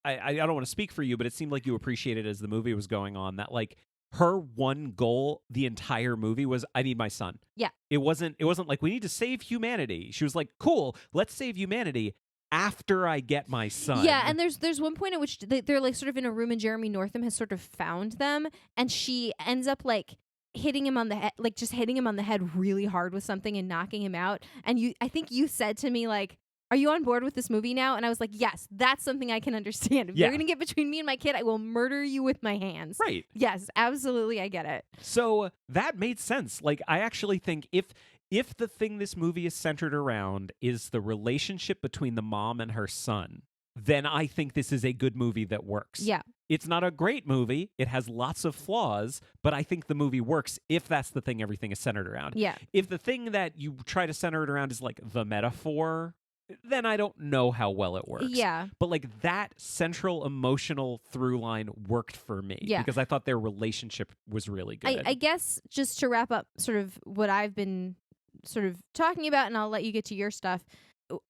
I don't want to speak for you, but it seemed like you appreciated as the movie was going on that like her one goal the entire movie was I need my son. Yeah. It wasn't like we need to save humanity. She was like, cool, let's save humanity after I get my son. Yeah, and there's one point at which they're like sort of in a room and Jeremy Northam has sort of found them and she ends up like hitting him on the head, like just hitting him on the head really hard with something and knocking him out. And I think you said to me like, are you on board with this movie now? And I was like, yes, that's something I can understand. If you're going to get between me and my kid, I will murder you with my hands. Right. Yes, absolutely. I get it. So that made sense. Like, I actually think if the thing this movie is centered around is the relationship between the mom and her son, then I think this is a good movie that works. Yeah. It's not a great movie. It has lots of flaws, but I think the movie works if that's the thing everything is centered around. Yeah. If the thing that you try to center it around is like the metaphor, then I don't know how well it works. Yeah. But like that central emotional through line worked for me because I thought their relationship was really good. I guess just to wrap up sort of what I've been sort of talking about, and I'll let you get to your stuff.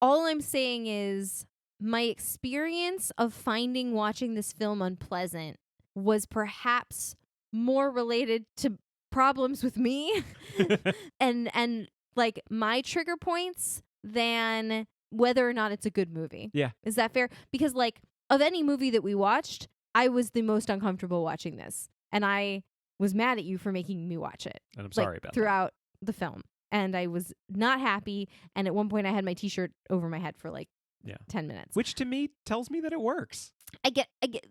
All I'm saying is my experience of finding watching this film unpleasant was perhaps more related to problems with me and like my trigger points than whether or not it's a good movie. Yeah. Is that fair? Because like of any movie that we watched, I was the most uncomfortable watching this. And I was mad at you for making me watch it. And I'm sorry about throughout the film. And I was not happy. And at one point I had my t-shirt over my head for like 10 minutes. Which to me tells me that it works. I get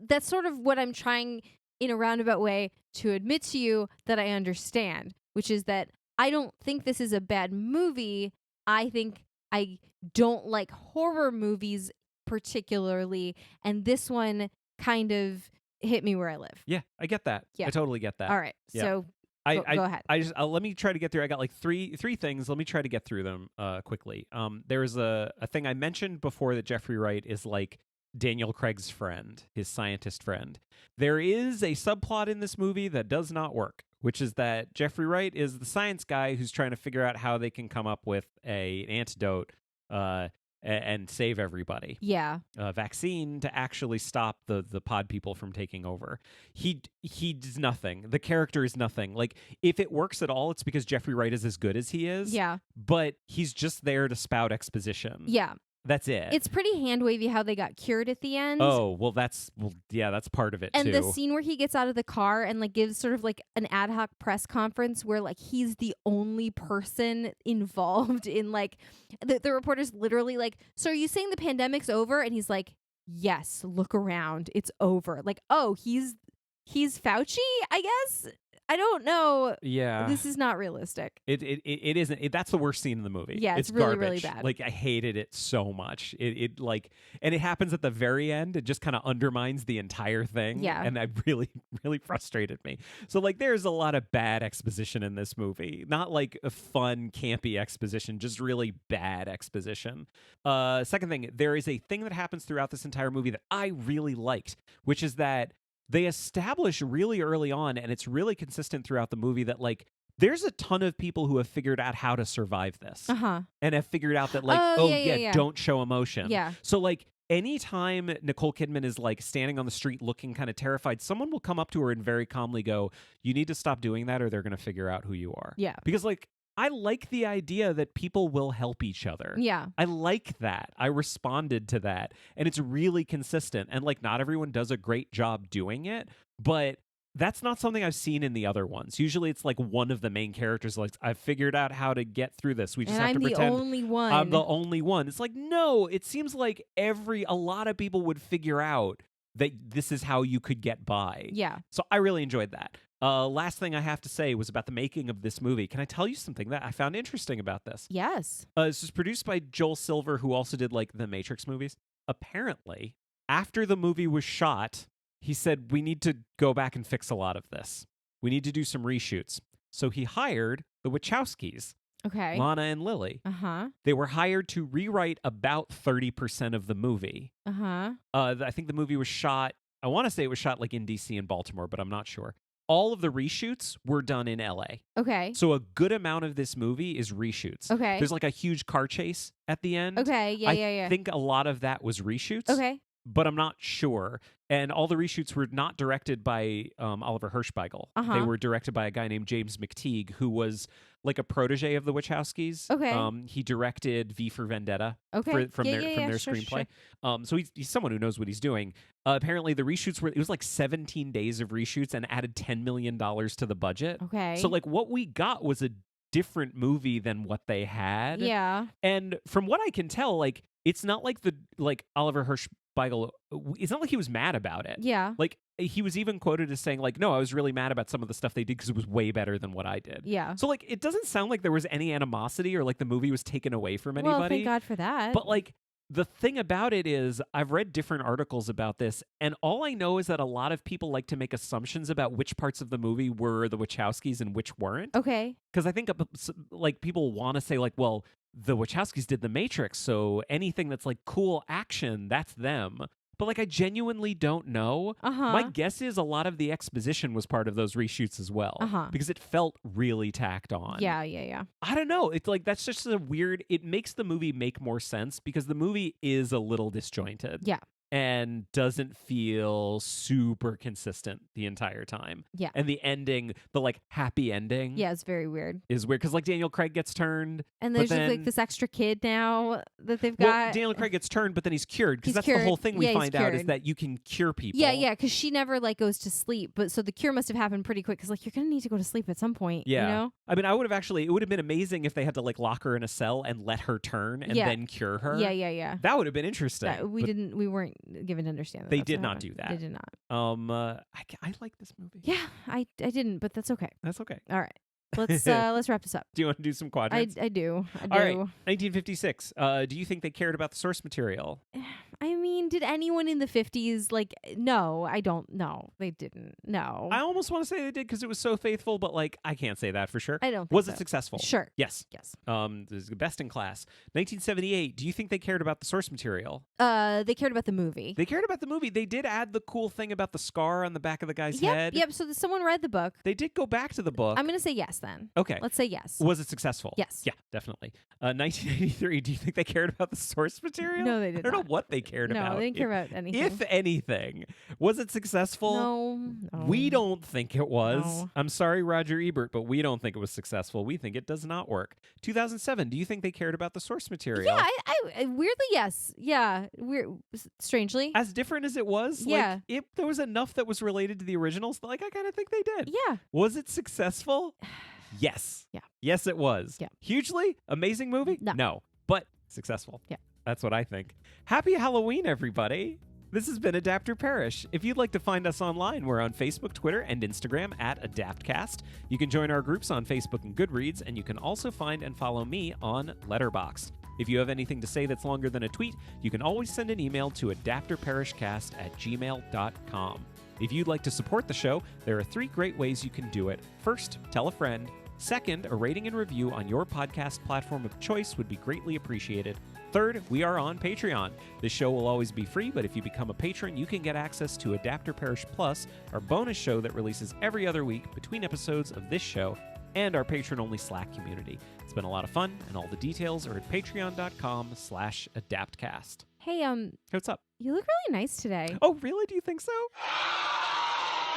that's sort of what I'm trying in a roundabout way to admit to you that I understand, which is that I don't think this is a bad movie. I think I don't like horror movies particularly, and this one kind of hit me where I live. Yeah, I get that. Yeah. I totally get that. All right. Yeah. So go ahead. Let me try to get through. I got like three things. Let me try to get through them quickly. There's a thing I mentioned before that Jeffrey Wright is like Daniel Craig's friend, his scientist friend. There is a subplot in this movie that does not work, which is that Jeffrey Wright is the science guy who's trying to figure out how they can come up with an antidote and save everybody. Yeah. A vaccine to actually stop the pod people from taking over. He does nothing. The character is nothing. Like, if it works at all, it's because Jeffrey Wright is as good as he is. Yeah. But he's just there to spout exposition. Yeah. That's it. It's pretty hand-wavy how they got cured at the end. Oh, well, that's part of it, and too. the scene where he gets out of the car and like gives sort of like an ad hoc press conference where like he's the only person involved in like the reporter's literally like, so are you saying the pandemic's over? And he's like, yes, look around, it's over. Like, oh, he's Fauci, I guess. I don't know. Yeah. This is not realistic. It isn't. That's the worst scene in the movie. Yeah, it's really, garbage. really bad. Like, I hated it so much. It like, and it happens at the very end. It just kind of undermines the entire thing. Yeah. And that really, really frustrated me. So, like, there's a lot of bad exposition in this movie. Not like a fun, campy exposition, just really bad exposition. Second thing, there is a thing that happens throughout this entire movie that I really liked, which is that they establish really early on, and it's really consistent throughout the movie, that like there's a ton of people who have figured out how to survive this. And have figured out that like, don't show emotion. Yeah. So like anytime Nicole Kidman is like standing on the street looking kind of terrified, someone will come up to her and very calmly go, you need to stop doing that or they're going to figure out who you are. Yeah. Because like, I like the idea that people will help each other. Yeah. I like that. I responded to that. And it's really consistent. And like, not everyone does a great job doing it, but that's not something I've seen in the other ones. Usually it's like one of the main characters like, I've figured out how to get through this. We just have to pretend I'm the only one. I'm the only one. It's like, no, it seems like a lot of people would figure out that this is how you could get by. Yeah. So I really enjoyed that. Last thing I have to say was about the making of this movie. Can I tell you something that I found interesting about this? Yes. This was produced by Joel Silver, who also did like the Matrix movies. Apparently, after the movie was shot, he said, we need to go back and fix a lot of this. We need to do some reshoots. So he hired the Wachowskis, Okay. Lana and Lily. Uh-huh. They were hired to rewrite about 30% of the movie. Uh-huh. I think the movie was shot, I want to say it was shot like in DC and Baltimore, but I'm not sure. All of the reshoots were done in LA. Okay. So a good amount of this movie is reshoots. Okay. There's like a huge car chase at the end. Okay. Yeah, I think a lot of that was reshoots. Okay. But I'm not sure. And all the reshoots were not directed by Oliver Hirschbiegel. They were directed by a guy named James McTeague, who was like a protege of the Wachowskis. Okay. He directed V for Vendetta Okay. from their screenplay. Sure. So he's someone who knows what he's doing. Apparently, the reshoots it was like 17 days of reshoots and added $10 million to the budget. Okay. So like what we got was a different movie than what they had. Yeah. And from what I can tell, like it's not like Oliver Hirschbiegel, it's not like he was mad about it. Yeah. Like he was even quoted as saying like, no, I was really mad about some of the stuff they did because it was way better than what I did. Yeah. So like it doesn't sound like there was any animosity or like the movie was taken away from anybody. Well, thank God for that. But like the thing about it is I've read different articles about this, and all I know is that a lot of people like to make assumptions about which parts of the movie were the Wachowskis and which weren't. Okay. Because I think like people want to say like, well, the Wachowskis did The Matrix, so anything that's like cool action, that's them. But like I genuinely don't know. My guess is a lot of the exposition was part of those reshoots as well. Because it felt really tacked on. Yeah. I don't know. It's like that's just a weird, it makes the movie make more sense because the movie is a little disjointed. Yeah. And doesn't feel super consistent the entire time. Yeah. And the ending, the like happy ending. Yeah, it's very weird. Is weird because like Daniel Craig gets turned. And there's just like this extra kid now that they've got. Well, Daniel Craig gets turned, but then he's cured because that's cured. the whole thing we Yeah, find out is that you can cure people. Yeah, because she never like goes to sleep. But so the cure must have happened pretty quick because like you're going to need to go to sleep at some point. Yeah. You know? I mean, it would have been amazing if they had to like lock her in a cell and let her turn and then cure her. Yeah. That would have been interesting. We weren't given to understand. They did not do that. They did not. I like this movie. Yeah, I didn't, but that's okay. That's okay. All right. Let's wrap this up. Do you want to do some quadrants? I do. All right. 1956. Do you think they cared about the source material? I mean, did anyone in the 50s like? No, I don't know. They didn't. No. I almost want to say they did because it was so faithful, but like I can't say that for sure. I don't. Was it successful? Sure. Yes. Yes. This is the best in class. 1978. Do you think they cared about the source material? They cared about the movie. They cared about the movie. They did add the cool thing about the scar on the back of the guy's head. Yep. So someone read the book. They did go back to the book. I'm gonna say yes then. Okay. Let's say yes. Was it successful? Yes. Yeah, definitely. 1983. Do you think they cared about the source material? No, they did not. I don't know what they cared about. No, they didn't care about anything. If anything, was it successful? No. We don't think it was. No. I'm sorry, Roger Ebert, but we don't think it was successful. We think it does not work. 2007. Do you think they cared about the source material? Yeah, I weirdly yes. Yeah, strangely. As different as it was, yeah. Like, there was enough that was related to the originals. Like I kind of think they did. Yeah. Was it successful? Yes. Yeah. Yes, it was. Yeah. Hugely amazing movie? No. But successful. Yeah. That's what I think. Happy Halloween, everybody. This has been Adapter Parish. If you'd like to find us online, we're on Facebook, Twitter, and Instagram at AdaptCast. You can join our groups on Facebook and Goodreads, and you can also find and follow me on Letterboxd. If you have anything to say that's longer than a tweet, you can always send an email to adapterparishcast@gmail.com. If you'd like to support the show, there are 3 great ways you can do it. First, tell a friend. Second, a rating and review on your podcast platform of choice would be greatly appreciated. Third, we are on Patreon. This show will always be free, but if you become a patron, you can get access to Adapter Parish Plus, our bonus show that releases every other week between episodes of this show, and our patron-only Slack community. It's been a lot of fun, and all the details are at patreon.com/adaptcast. Hey, What's up? you look really nice today. Oh, really? Do you think so?